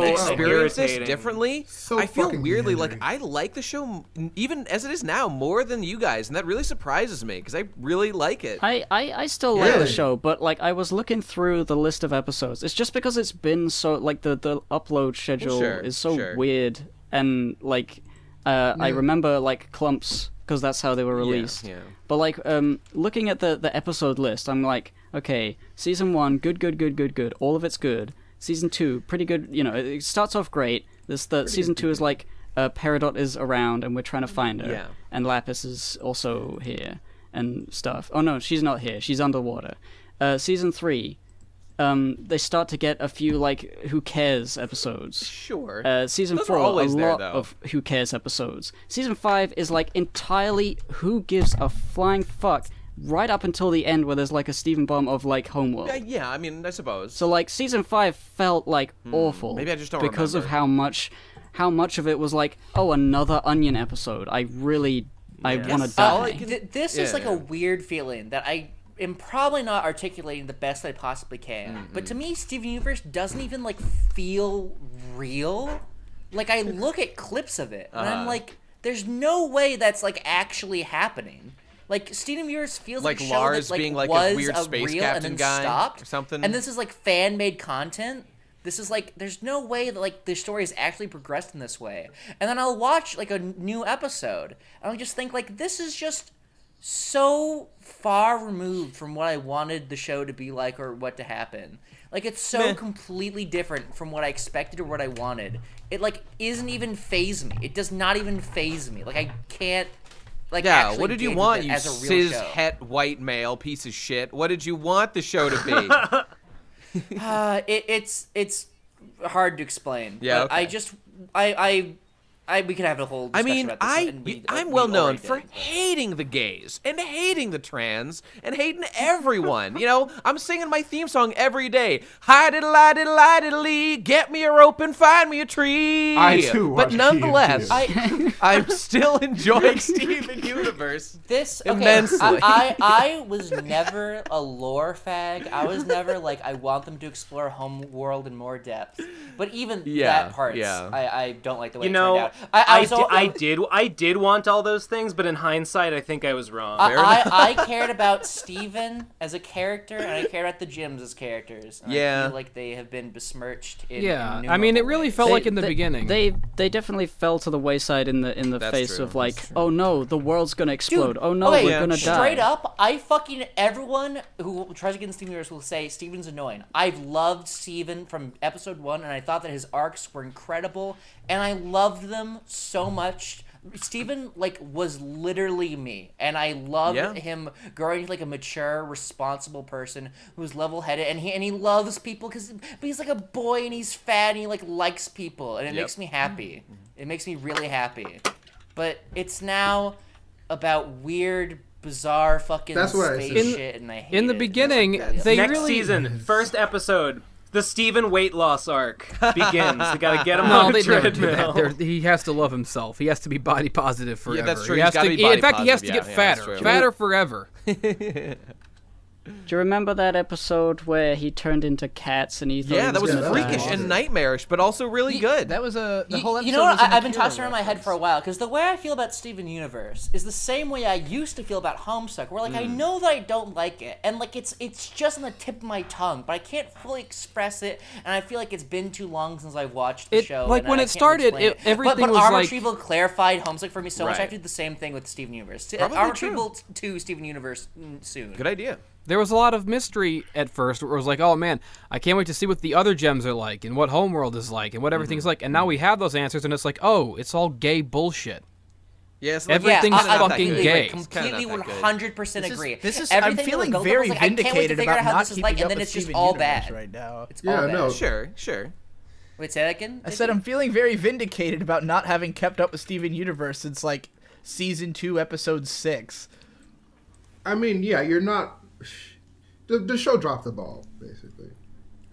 experience this irritating. differently. I feel weirdly like I like the show even as it is now more than you guys, and that really surprises me because I really like it. I still like the show, but like I was looking through the list of episodes. It's just because it's been so like the upload schedule is so weird, and like I remember like clumps. Because that's how they were released. Yeah. But like, looking at the episode list, I'm like, okay, season 1, good. All of it's good. Season 2, pretty good. You know, it starts off great. Season 2 is like, Peridot is around and we're trying to find her. Yeah. And Lapis is also here and stuff. Oh no, she's not here. She's underwater. Season 3. They start to get a few, like, Who Cares episodes. Sure. Season 4, a lot of Who Cares episodes. Season 5 is, like, entirely Who Gives a Flying Fuck, right up until the end where there's, like, a Steven bomb of, like, Homeworld. Yeah, I mean, I suppose. So, like, Season 5 felt, like, awful. Maybe I just don't because remember. of how much of it was, like, oh, another Onion episode. I want to die. This is, like, a weird feeling that I'm probably not articulating the best I possibly can, but to me, Steven Universe doesn't even like feel real. Like I look at clips of it, and I'm like, "There's no way that's like actually happening." Like Steven Universe feels like a show Lars that like being like was a weird space real captain and then guy stopped, or something, and this is like fan-made content. This is like, there's no way that like the story is actually progressed in this way. And then I'll watch like a new episode, and I'll just think like, this is just so far removed from what I wanted the show to be like or what to happen. Like it's so completely different from what I expected or what I wanted. It like isn't even faze me. It does not even faze me. Like I can't like actually what did you want, you cis-het white male piece of shit? What did you want the show to be? It's hard to explain. Yeah, but okay. We could have a whole discussion about this. I'm well known for hating the gays and hating the trans and hating everyone. You know, I'm singing my theme song every day. Hi-diddle-I-diddle-I-diddle-lee, get me a rope and find me a tree. I too. But nonetheless, I'm still enjoying Steven Universe immensely. I was never a lore fag. I was never like, I want them to explore Homeworld in more depth. But even that part, I don't like the way it turned out. I did want all those things, but in hindsight, I think I was wrong. I cared about Steven as a character, and I cared about the Gyms as characters. And I feel like they have been besmirched. In I mean, it really felt like in the beginning. They definitely fell to the wayside in the face of like, oh no, the world's gonna explode. Dude, oh no, we're gonna die. Straight up, everyone who tries to get in Steven Universe will say Steven's annoying. I've loved Steven from episode 1, and I thought that his arcs were incredible, and I loved them so much. Steven like was literally me, and I loved him growing into like a mature, responsible person who's level-headed, and he loves people but he's like a boy and he's fat and he like likes people, and it makes me happy. It makes me really happy. But it's now about weird bizarre fucking space shit, and I hate in the beginning, they next really season, first episode. The Steven weight loss arc begins. They gotta get him on the treadmill. He has to love himself. He has to be body positive forever. Yeah, that's true. He has to, in fact, he has to yeah, get fatter. Fatter forever. Do you remember that episode where he turned into cats and he thought that was freakish and nightmarish, but also really good. That was the whole episode. You know what? I've been tossing around my head for a while because the way I feel about Steven Universe is the same way I used to feel about Homestuck, where like I know that I don't like it, and like it's just on the tip of my tongue, but I can't fully express it, and I feel like it's been too long since I've watched the show. Like when it started, everything but was Armor like. Retrieval clarified Homestuck for me so much. I have to do the same thing with Steven Universe. Armor Retrieval to Steven Universe soon. Good idea. There was a lot of mystery at first where it was like, oh man, I can't wait to see what the other gems are like and what Homeworld is like and what everything's like. And now we have those answers and it's like, oh, it's all gay bullshit. Yes, everything's fucking gay. Completely 100% agree. I'm feeling very vindicated about not keeping up and then with it's just Steven all Universe bad right now. It's all bad. No. Sure. Wait, say that again? I said I'm feeling very vindicated about not having kept up with Steven Universe since like season 2, episode 6. I mean, yeah, you're not. The show dropped the ball, basically.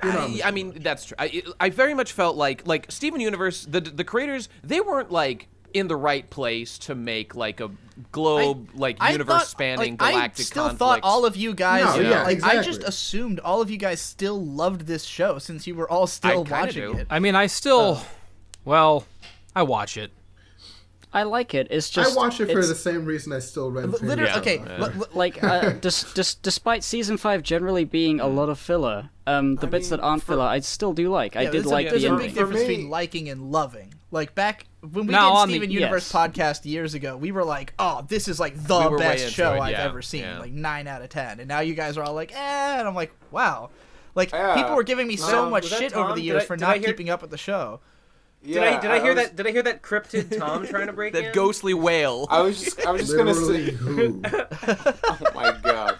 I mean, that's true. I very much felt like Steven Universe, the creators, they weren't like in the right place to make like a globe universe spanning galactic I still conflicts. thought all of you guys exactly. I just assumed all of you guys still loved this show since you were all still watching it. I mean, I still I watch it. I like it. It's just I watch it for the same reason I still read. Despite season 5 generally being a lot of filler, the bits that aren't filler, I still do like. I did like the ending. ending. There's a big difference between liking and loving. Like back when we did Steven Universe podcast years ago, we were like, "Oh, this is like the best show I've ever seen." Like 9 out of 10. And now you guys are all like, and I'm like, wow. Like people were giving me so much shit over the years for not keeping up with the show. Yeah, did I hear that? Did I hear that cryptid Tom trying to break in? That ghostly whale. I was just gonna say. Oh my god.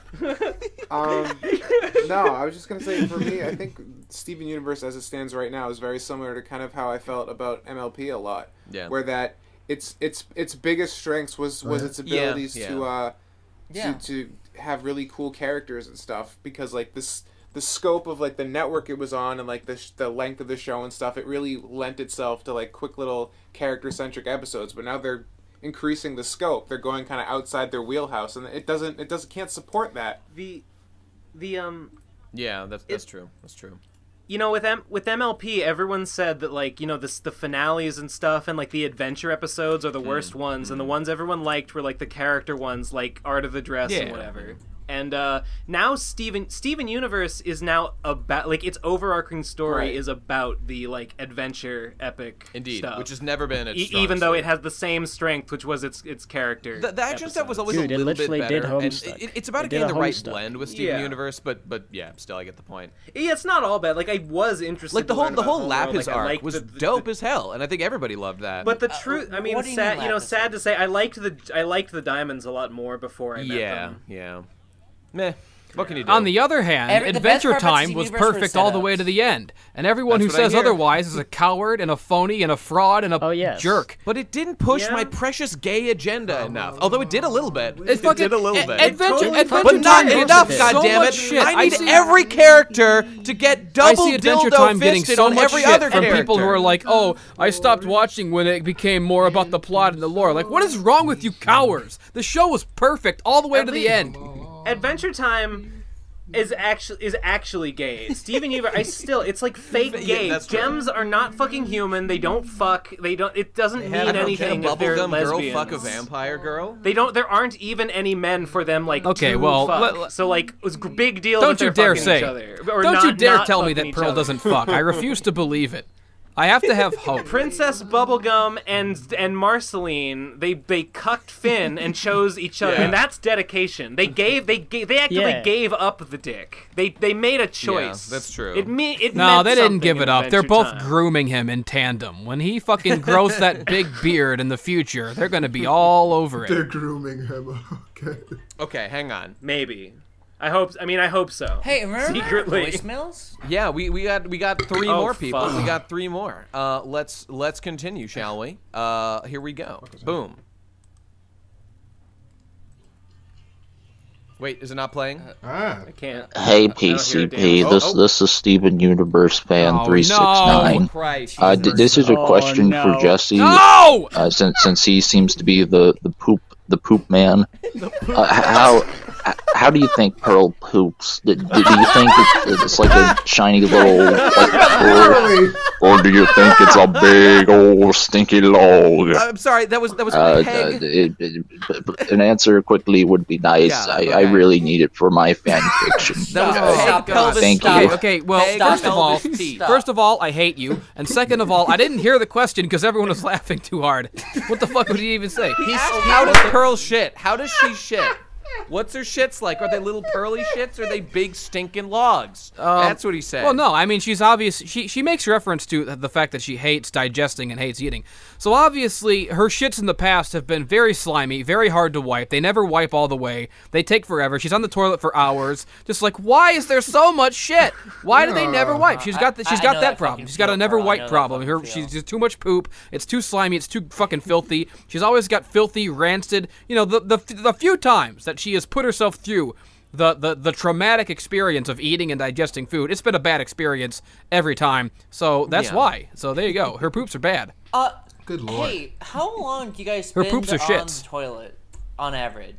No, I was just gonna say for me, I think Steven Universe as it stands right now is very similar to kind of how I felt about MLP a lot. Yeah. Where that its biggest strengths was its abilities to have really cool characters and stuff, because like the scope of like the network it was on and like the length of the show and stuff, it really lent itself to like quick little character-centric episodes. But now they're increasing the scope. They're going kind of outside their wheelhouse, and it can't support that. Yeah, that's true. That's true. You know, with MLP, everyone said that like, you know, the finales and stuff and like the adventure episodes are the worst ones, and the ones everyone liked were like the character ones, like Art of the Dress and whatever. And now Steven Universe is now about, like, its overarching story is about the, like, adventure epic stuff. Which has never been its even though it has the same strength, which was its character. The action stuff was always a little bit better. And it's about getting the right blend with Steven Universe, but yeah, still I get the point. Yeah, it's not all bad. Like, I was interested. Like the whole Lapis arc was dope as hell, and I think everybody loved that. But the truth, I mean, sad to say, I liked the diamonds a lot more before I met them. Yeah. Meh. What can you do? On the other hand, Adventure Time was perfect all the way to the end. And everyone who says otherwise is a coward and a phony and a fraud and a jerk. But it didn't push my precious gay agenda enough. Although it did a little bit. It did a little bit. Adventure but not enough, goddammit. I need every character to get double dildo fisted on every other character. From people who are like, oh, I stopped watching when it became more about the plot and the lore. Like, what is wrong with you cowards? The show was perfect all the way to the end. Adventure Time is actually gay. Steven Universe, it's like fake gay. Gems are not fucking human. They don't fuck. It doesn't mean anything if they're lesbians. Girl fuck a vampire girl. There aren't even any men for them like to fuck. So like it was a big deal. Don't that you they're dare say. Each other, or don't you dare not tell me that Pearl doesn't fuck. I refuse to believe it. I have to have hope. Princess Bubblegum and Marceline, they cucked Finn and chose each other, and that's dedication. They actually gave up the dick. They made a choice. Yeah, that's true. No, they didn't give it up. They're both grooming him in tandem. When he fucking grows that big beard in the future, they're gonna be all over it. They're grooming him. Okay. Okay, hang on. Maybe. I hope so. Hey, remember secretly voicemails? Yeah, we got 3 more people. Fuck. We got 3 more. Let's continue, shall we? Here we go. Boom. Wait, is it not playing? I can't. Hey PCP, this is Steven Universe Fan 369. No. Christ, this is a question for Jesse. No! Since he seems to be the poop man. How do you think Pearl poops? Do you think it's like a shiny little or do you think it's a big old stinky log? I'm sorry, that was a peg. An answer quickly would be nice. Yeah, okay. I really need it for my fan fiction. Thank you. Okay, well, first of all, I hate you, and second of all, I didn't hear the question because everyone was laughing too hard. What the fuck would he even say? How does Pearl shit? How does she shit? What's her shits like? Are they little pearly shits or are they big stinking logs? That's what he said. Well, no, I mean, she's obvious. She makes reference to the fact that she hates digesting and hates eating. So obviously, her shits in the past have been very slimy, very hard to wipe. They never wipe all the way. They take forever. She's on the toilet for hours. Just like, why is there so much shit? Why do they never wipe? She's got that problem. She's got a never wipe problem. She's just too much poop. It's too slimy. It's too fucking filthy. She's always got filthy, rancid. You know, the few times that she has put herself through the traumatic experience of eating and digesting food, it's been a bad experience every time. So that's why. So there you go. Her poops are bad. Good lord. Hey, how long do you guys spend her poops are on shits. the toilet on average?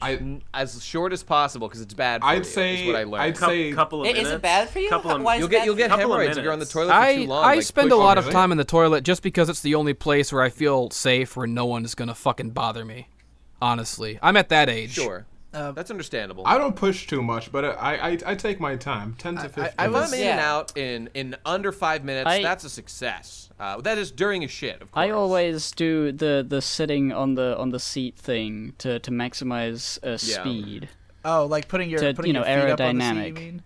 As short as possible because it's bad for you. Is what I learned. I'd say couple of minutes. Is it bad for you? You'll get hemorrhoids if you're on the toilet for too long. I spend a lot of time in the toilet just because it's the only place where I feel safe, where no one is gonna fucking bother me. Honestly, I'm at that age. Sure. That's understandable. I don't push too much, but I take my time, 10 to 15. If I'm in and out in under 5 minutes, that's a success. That is during a shit, of course. I always do the sitting on the seat thing to maximize speed. Oh, like putting your feet aerodynamic. up on the seat, you mean?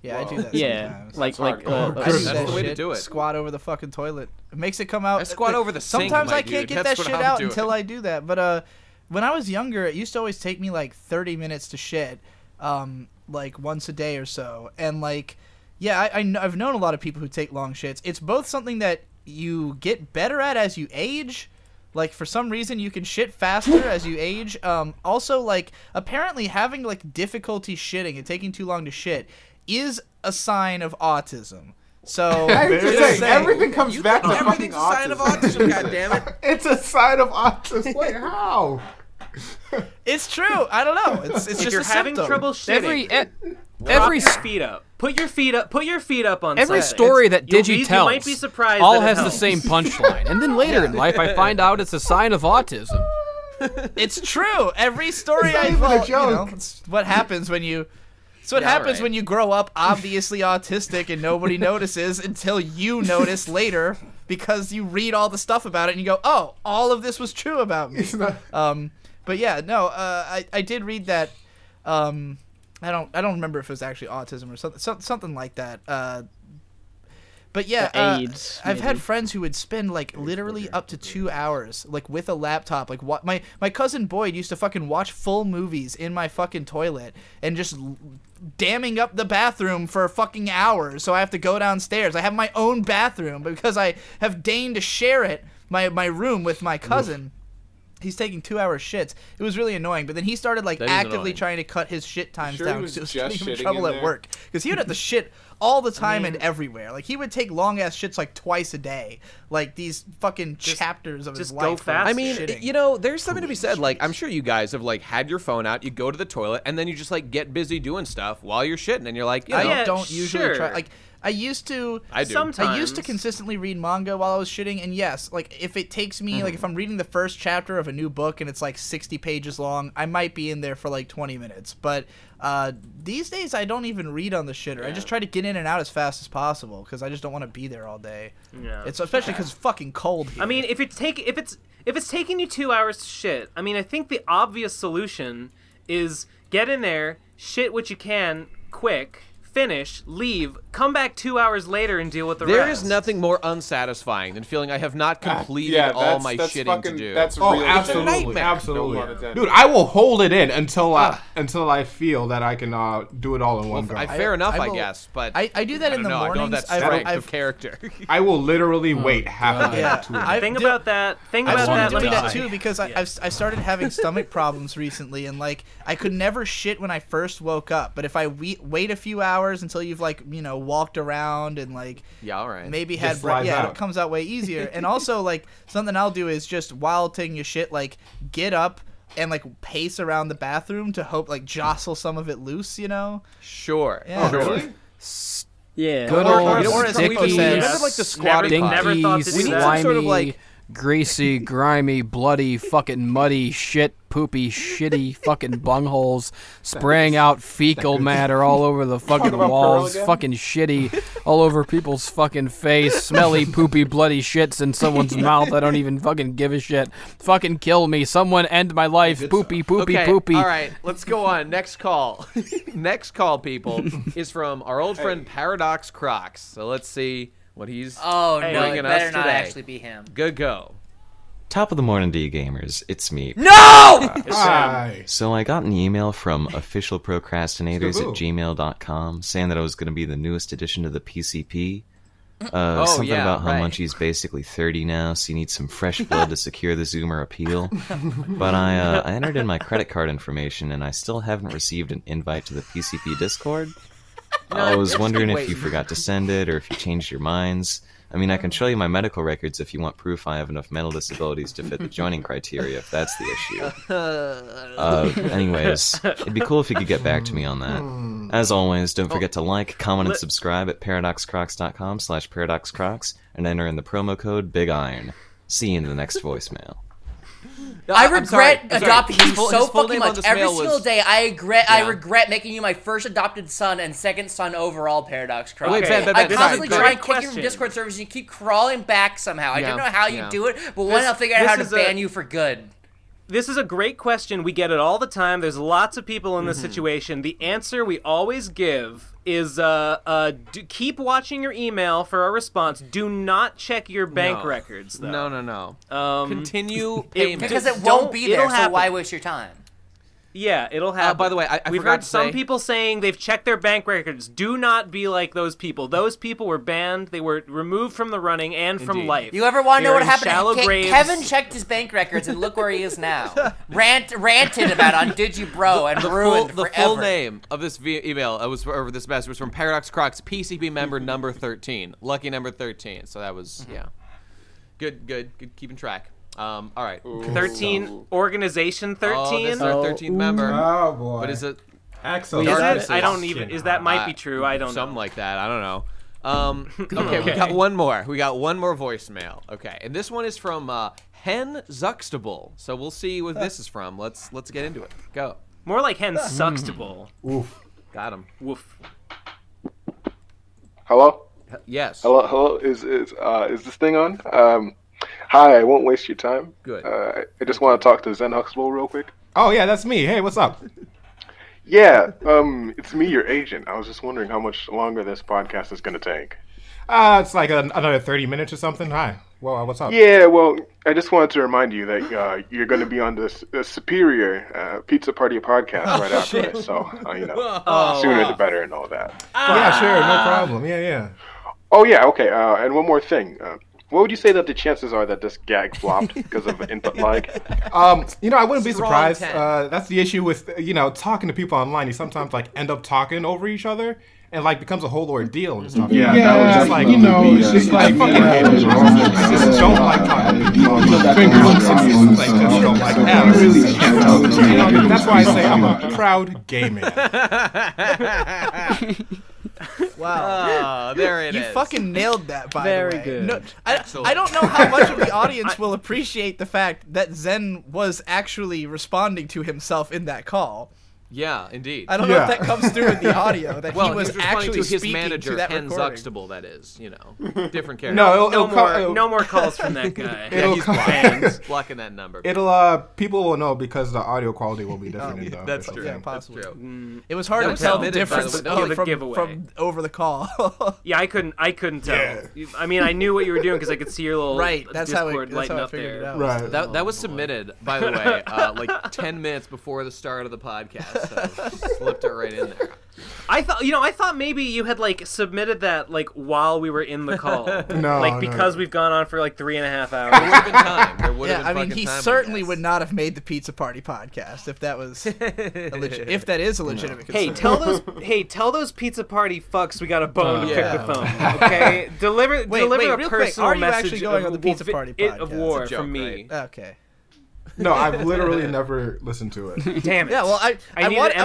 Yeah, I do that sometimes. Like I do that shit. Do it. Squat over the fucking toilet. It makes it come out. I squat over the sink, sometimes my I can't dude. get That's that what shit I'm out doing. until I do that. But when I was younger, it used to always take me like 30 minutes to shit, like once a day or so. And like, yeah, I've known a lot of people who take long shits. It's both something that you get better at as you age. Like, for some reason, you can shit faster as you age. Also, like, apparently having, like, difficulty shitting and taking too long to shit is a sign of autism. So, everything comes back to fucking everything's a sign of autism, goddammit. It's a sign of autism. Wait, how? It's true. I don't know. It's if just you're a having symptom. trouble shitting, every your feet up. Put your feet up on every something. story that Digi you tells might be surprised all that it has the helps. same punchline, and then later in life I find out it's a sign of autism. It's true. Every story It's not even a joke. It's what happens when you. So what happens when you grow up obviously autistic and nobody notices until you notice later because you read all the stuff about it and you go, oh, all of this was true about me. But yeah, no, I did read that. I don't remember if it was actually autism or something like that. But yeah, AIDS, I've had friends who would spend like literally up to 2 hours like with a laptop. Like what my cousin Boyd used to fucking watch full movies in my fucking toilet and just damming up the bathroom for fucking hours. So I have to go downstairs. I have my own bathroom, but because I have deigned to share it, my room with my cousin. He's taking 2 hour shits. It was really annoying, but then he started like actively trying to cut his shit times down because it was getting him in trouble at work. Because he would have to shit all the time and everywhere. Like he would take long ass shits like twice a day. Like these fucking chapters of his life. Go fast. I mean, shitting. you know, there's something to be said. Like, I'm sure you guys have like had your phone out, you go to the toilet, and then you just like get busy doing stuff while you're shitting, and you're like, you know, I don't usually try. Like I used to. I do. Sometimes. I used to consistently read manga while I was shitting, and yes, like if it takes me, like if I'm reading the first chapter of a new book and it's like 60 pages long, I might be in there for like 20 minutes. But these days, I don't even read on the shitter. I just try to get in and out as fast as possible because I just don't want to be there all day. Yeah. It's especially because it's fucking cold here. I mean, if it's taking you 2 hours to shit, I mean, I think the obvious solution is get in there, shit what you can, quick. finish, leave, come back 2 hours later and deal with the rest. There is nothing more unsatisfying than feeling I have not completed all my shitting to do. That's absolutely, absolutely. Dude, I will hold it in until I feel that I can do it all in one go. Fair enough, I guess, but I do that in the mornings. I don't have that strength of character. I will literally wait half a day. Think about that. Think about that. I'm doing that too because I started having stomach problems recently, and like I could never shit when I first woke up. But if I wait a few hours until you've like walked around and like maybe had it comes out way easier. And also like something I'll do is just while taking a shit, like get up and like pace around the bathroom to hope like jostle some of it loose. Sure. Yeah. Really? Yeah. Good old sticky, remember like the squatting stinky, we need some sort of like greasy, grimy, bloody, fucking muddy, shit, poopy, shitty fucking bungholes, spraying out fecal matter all over the fucking walls, fucking shitty, all over people's fucking face, smelly, poopy, bloody shits in someone's mouth. I don't even fucking give a shit. Fucking kill me. Someone end my life. Poopy, poopy, poopy. All right, let's go on. Next call. Next call, people, is from our old friend Paradox Crocs. So let's see what he's bringing us better today. not actually be him. Good go. Top of the morning to you gamers, it's me. No! Hi. So I got an email from officialprocrastinators@gmail.com saying that I was going to be the newest addition to the PCP. Something about how Munchie's basically 30 now, so you need some fresh blood to secure the Zoomer appeal. But I entered in my credit card information, and I still haven't received an invite to the PCP Discord. I was wondering if you forgot to send it, or if you changed your minds. I mean, I can show you my medical records if you want proof I have enough mental disabilities to fit the joining criteria, if that's the issue. Anyways, it'd be cool if you could get back to me on that. As always, don't forget to like, comment, and subscribe at paradoxcrocs.com/paradoxcrocs, and enter in the promo code BIGIRON. See you in the next voicemail. I regret adopting you so fucking much. Every single day, I regret making you my first adopted son and second son overall, Paradox Croc. I constantly try and kick you from Discord servers, and you keep crawling back somehow. I don't know how you do it, but one I'll figure out how to ban you for good. This is a great question. We get it all the time. There's lots of people in this situation. The answer we always give is keep watching your email for a response. Do not check your bank records, though. No. Continue payment. Because it won't be there, so why waste your time? Yeah, it'll happen. By the way, We've heard some people saying they've checked their bank records. Do not be like those people. Those people were banned. They were removed from the running and from life. You ever want to know what happened? Graves. Kevin checked his bank records, and look where he is now. Ranted about on Did You Bro and ruined forever. The full name of this email or this message was from Paradox Crocs, PCP member number 13. Lucky number 13. So that was, Good keeping track. All right. 13, organization 13? Oh, this is our 13th member. Oh, boy. But is it? Excellent. I don't even, that might be true. I don't know. Something like that. I don't know. Okay, we got one more. We got one more voicemail. Okay, and this one is from Zen Huxtable. So we'll see what this is from. Let's get into it. Go. More like Zen Huxtable. Oof. Got him. Woof. Hello? Yes. Hello? Is this thing on? Hi, I won't waste your time. Good. I just want to talk to Zen Huxtable real quick. Oh, yeah, that's me. Hey, what's up? Yeah, it's me, your agent. I was just wondering how much longer this podcast is going to take. It's like another 30 minutes or something. Hi. Well, what's up? Yeah, well, I just wanted to remind you that you're going to be on the Superior Pizza Party podcast right after this. So, sooner the better and all that. Yeah, sure. No problem. Yeah. Oh, yeah, okay. And one more thing. What would you say that the chances are that this gag flopped because of input lag? I wouldn't be surprised. That's the issue with, talking to people online. You sometimes, end up talking over each other and, becomes a whole ordeal and stuff. Yeah, that was it's just I fucking hate it. I just don't like talking to people. Just don't like that. That's why I say I'm a proud gay man. Wow. Oh, there it is. You fucking nailed that, by the way. Very good. No, I don't know how much of the audience will appreciate the fact that Zen was actually responding to himself in that call. Yeah, indeed. I don't know if that comes through in the audio that well, he was actually to his speaking manager, to that Zen recording. Huxtable, that is, you know, different character. No, no more calls from that guy. Yeah, he's blocking, blocking that number. People will know because the audio quality will be different. in the That's true. Yeah, possibly. That's true. It was hard to tell the difference from over the call. Yeah, I couldn't tell. Yeah. I mean, I knew what you were doing because I could see your little That's Discord how lighting I up figured there. it out. Right. That was submitted, by the way, like 10 minutes before the start of the podcast. So slipped it right in there. I thought maybe you had like submitted that like while we were in the call. No, because we've gone on for like 3.5 hours. There would have been time. There would have been I mean, he certainly would not have made the Pizza Party podcast if that was if that is a legitimate concern. Hey, tell those Pizza Party fucks we got a bone to pick with them. Okay, deliver a real personal quick, are you message actually going on the Pizza Party podcast? Of war joke, from me. right? Okay. No, I've literally never listened to it. Damn it. Yeah, well, I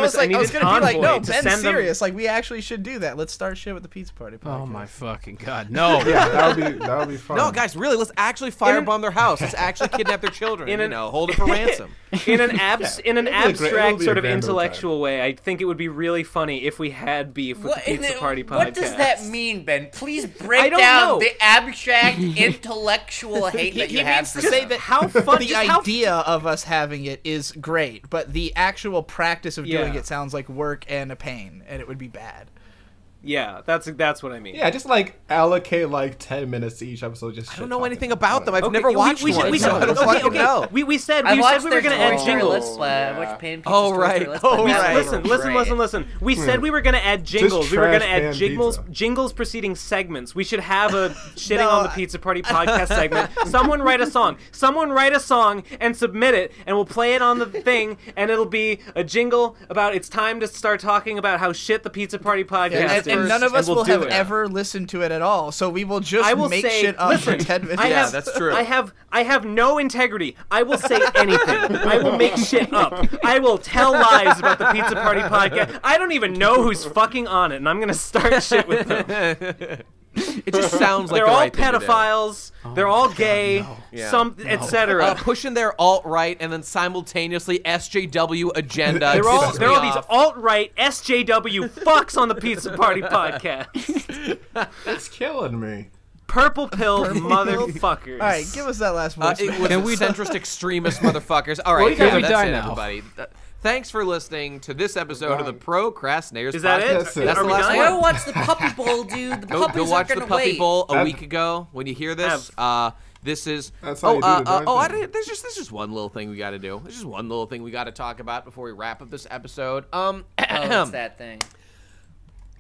was going to be like, no, Ben's serious. Them... Like, we actually should do that. Let's start shit with the Pizza Party podcast. Oh my fucking god, no! Yeah, that would be fun. No, guys, really, let's actually firebomb their house. Let's actually kidnap their children. Hold it for ransom. In an abstract sort of intellectual way, I think it would be really funny if we had beef with the Pizza Party podcast. What does that mean, Ben? Please break down the abstract intellectual hate that you have. He means to say that how funny the idea of us having it is great, but the actual practice of doing it sounds like work and a pain, and it would be bad. Yeah, that's what I mean. Yeah, just like allocate like 10 minutes to each episode. Just I don't know anything about them. I've never watched one. I don't fucking know. We said we were going to add jingles. Oh right. Listen. We said we were going to add jingles. We were going to add jingles preceding segments. We should have a shitting on the Pizza Party podcast segment. Someone write a song and submit it, and we'll play it on the thing, and it'll be a jingle about it's time to start talking about how shit the Pizza Party podcast is. And none of us will have ever listened to it at all, so we will just make shit up for 10 minutes. Yeah, that's true. I have no integrity. I will say anything. I will make shit up. I will tell lies about the Pizza Party podcast. I don't even know who's fucking on it, and I'm gonna start shit with them. It just sounds like they're all right pedophiles. They're all gay. Etc. Pushing their alt-right and then simultaneously SJW agenda. They're all these alt-right SJW fucks on the Pizza Party podcast. It's killing me. Purple pill motherfuckers. All right, give us that last voice. It was centrist extremist motherfuckers. All right, that's it, everybody. Thanks for listening to this episode of the Pro Crastinators. Is that podcast. it? That's the last one. Go watch the Puppy Bowl, dude. The puppies go watch are the gonna Puppy wait. Bowl a week ago. When you hear this, this is. That's how you do the darn thing. There's just one little thing we got to do. There's just one little thing we got to talk about before we wrap up this episode. It's that thing.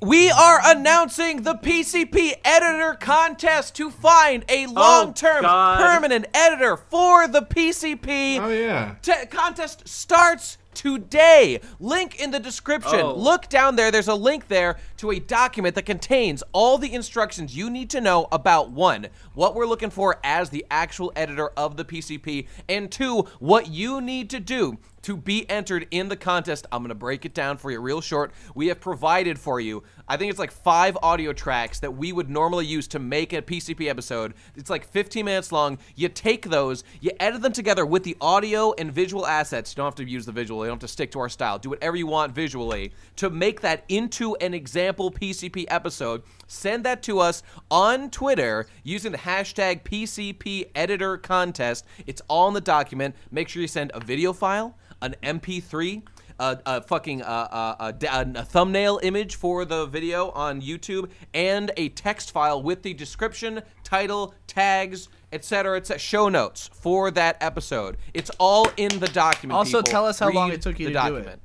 We are announcing the PCP editor contest to find a long-term, permanent editor for the PCP. Oh yeah. Contest starts today. Link in the description. Look down there. There's a link there to a document that contains all the instructions you need to know about 1, what we're looking for as the actual editor of the PCP, and 2, what you need to do to be entered in the contest. I'm going to break it down for you real short. We have provided for you, I think it's like 5 audio tracks that we would normally use to make a PCP episode. It's like 15 minutes long. You take those, you edit them together with the audio and visual assets. You don't have to use the visual. You don't have to stick to our style. Do whatever you want visually to make that into an example PCP episode. Send that to us on Twitter using the hashtag PCP editor contest. It's all in the document. Make sure you send a video file, an MP3, a thumbnail image for the video on YouTube, and a text file with the description, title, tags, etc., show notes for that episode. It's all in the document. Also, people. tell us how long Read it took you the to document. do it.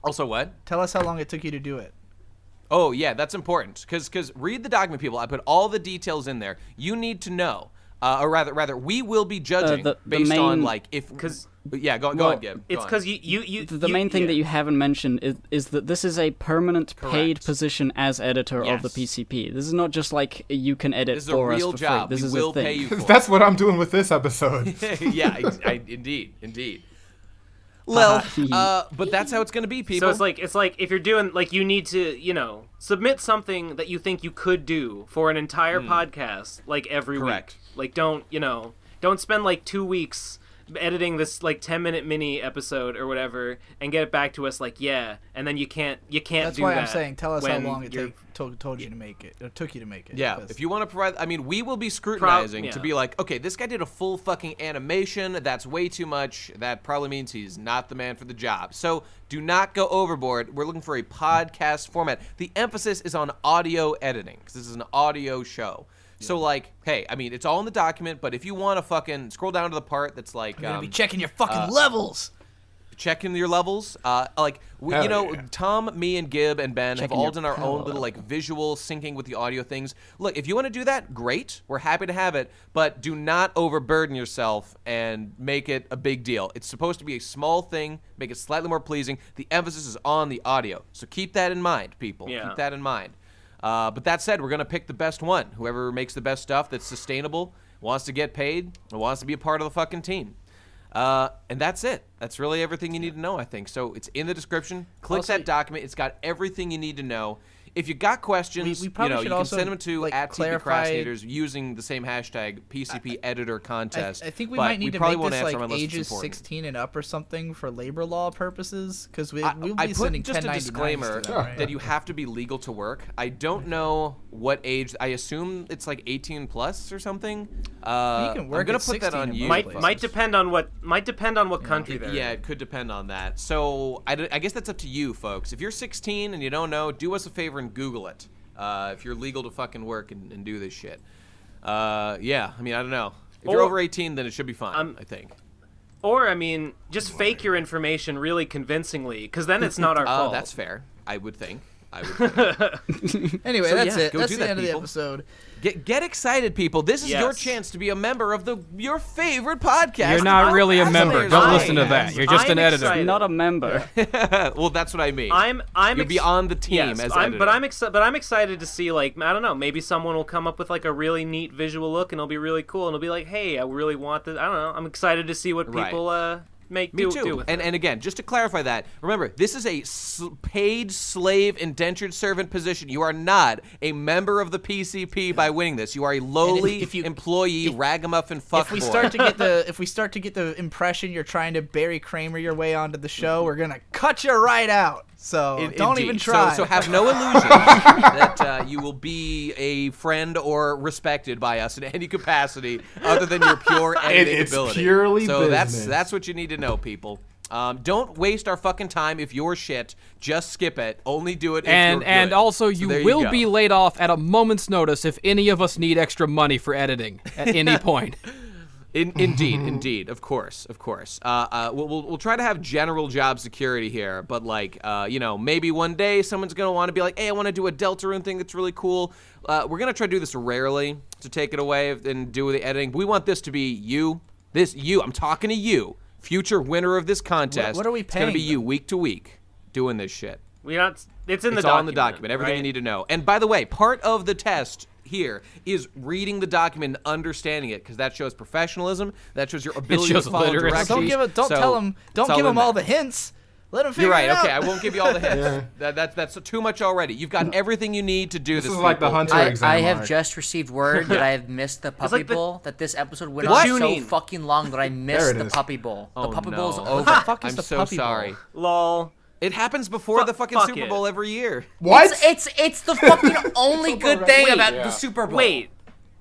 Also, what? Tell us how long it took you to do it. Oh yeah, that's important because read the document, people. I put all the details in there. You need to know, or rather, we will be judging based on like if because. Yeah, go on, Gib. It's because the main thing that you haven't mentioned is that this is a permanent paid position as editor of the PCP. This is not just like you can edit for us for free. This is a thing. Pay you for That's what I'm doing with this episode. Yeah, indeed. Well, but that's how it's going to be, people. So it's like if you're doing you need to submit something that you think you could do for an entire podcast every week. Like don't spend 2 weeks editing this like 10-minute mini episode or whatever and get it back to us like, yeah, and then you can't That's do that. why I'm saying, tell us how long it took you to make it. It took you to make it. Yeah, if you want to provide, I mean, we will be scrutinizing to be like, okay, this guy did a full fucking animation. That's way too much. That probably means he's not the man for the job. So do not go overboard. We're looking for a podcast format. The emphasis is on audio editing because this is an audio show. So, like, hey, I mean, it's all in the document, but if you want to fucking scroll down to the part that's like... I'm going to be checking your fucking levels. Checking your levels. Like, you know, Tom, me, and Gib, and Ben have all done our own little, like, visual syncing with the audio things. Look, if you want to do that, great. We're happy to have it, but do not overburden yourself and make it a big deal. It's supposed to be a small thing, make it slightly more pleasing. The emphasis is on the audio. So keep that in mind, people. Yeah. Keep that in mind. But that said, we're going to pick the best one. Whoever makes the best stuff that's sustainable, wants to get paid, and wants to be a part of the fucking team. And that's it. That's really everything you need to know, I think. So it's in the description. Click that document. It's got everything you need to know. If you got questions, you know, you can send them to @Procrastinators using the same hashtag PCP Editor Contest. I think we might need to make this like ages 16 and up or something for labor law purposes, because we'll be sending 1099s just a disclaimer to them, right? that you have to be legal to work. I don't know what age. I assume it's like 18 plus or something. You can work. I'm gonna put that on you. Might depend on what country they're in. Yeah, it could depend on that. So I guess that's up to you, folks. If you're 16 and you don't know, do us a favor and Google it. If you're legal to fucking work and do this shit. Yeah, I mean, I don't know. If you're over 18, then it should be fine, I think. Or, I mean, just fake your information really convincingly, because then it's not our fault. That's fair, I would think. Anyway, so, that's it. That's do the end of the people. episode. Get excited, people. This is your chance to be a member of your favorite podcast. You're not really a member. Don't listen to that. You're just an editor. Excited. Not a member. Well, that's what I mean. You'll be on the team as editor. But I'm excited to see, like, I don't know, maybe someone will come up with like a really neat visual look and it'll be really cool and it'll be like, hey, I really want this. I don't know. I'm excited to see what people Me too. And again, just to clarify that, remember, this is a paid slave indentured servant position. You are not a member of the PCP by winning this. You are a lowly employee, ragamuffin fuckboy. If we start to get the impression you're trying to Barry Kramer your way onto the show, we're gonna cut you right out. So don't even try. So have no illusion that you will be a friend or respected by us in any capacity other than your pure editing ability. It's purely business. That's what you need to know, people. Don't waste our fucking time if you're shit. Just skip it. Only do it if you're good. And also, you will be laid off at a moment's notice if any of us need extra money for editing at any point. Indeed, of course. We'll try to have general job security here, but like, you know, maybe one day someone's gonna want to be like, hey, I want to do a Deltarune thing that's really cool. We're gonna try to do this rarely to take it away and do the editing. But we want this to be you. I'm talking to you, future winner of this contest. What are we paying? It's gonna be you week to week doing this shit. It's all in the document. Everything you need to know. And by the way, part of the test here is reading the document and understanding it, because that shows professionalism. That shows your ability to follow directions. Don't give them all the hints. Let them figure it out. You're right. Okay, I won't give you all the hints. That's too much already. You've got everything you need to do this. This is like the Hunter exam. I have just received word that I have missed the Puppy Bowl. That this episode went on so fucking long that I missed the Puppy Bowl. The Puppy Bowl's over. What the fuck is I'm the so Puppy sorry. Bowl? Lol. It happens before the fucking Super Bowl every year. What? It's the fucking only good thing about the Super Bowl. Wait.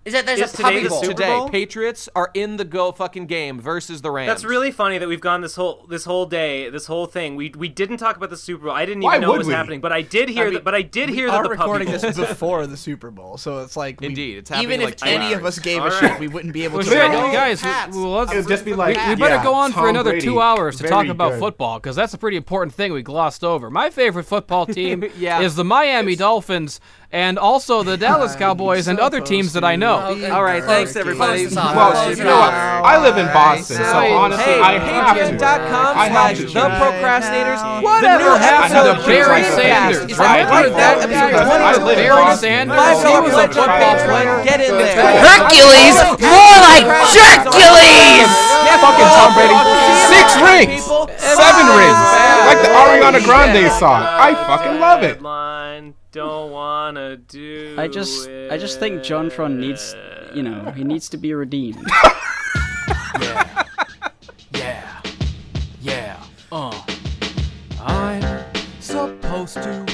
Is that there's a Puppy Bowl. Today, Patriots are in the fucking game versus the Rams. That's really funny that we've gone this whole day, this whole thing. We didn't talk about the Super Bowl. I didn't even know it was happening, but I did hear that. But I did hear that the Puppy Bowl. We're recording this before the Super Bowl, so it's like it's happening. Even if any of us gave a shit, we wouldn't be able to. Guys, let's just be like, we better go on for another 2 hours to talk about football, because that's a pretty important thing we glossed over. My favorite football team is the Miami Dolphins, and also the Dallas Cowboys and other teams that I know. All right, thanks everybody. Well, you know what? I live in Boston, so honestly, I have to. Patreon.com/theprocrastinators. Whatever happened to Barry Sanders? Remember that episode? Barry Sanders, he was a football player. Get in there. Hercules, more like Jercules. Fucking Tom Brady, 6 rings, 7 rings, like the Ariana Grande song. I fucking love it. Don't wanna do I just think JonTron needs, he needs to be redeemed. to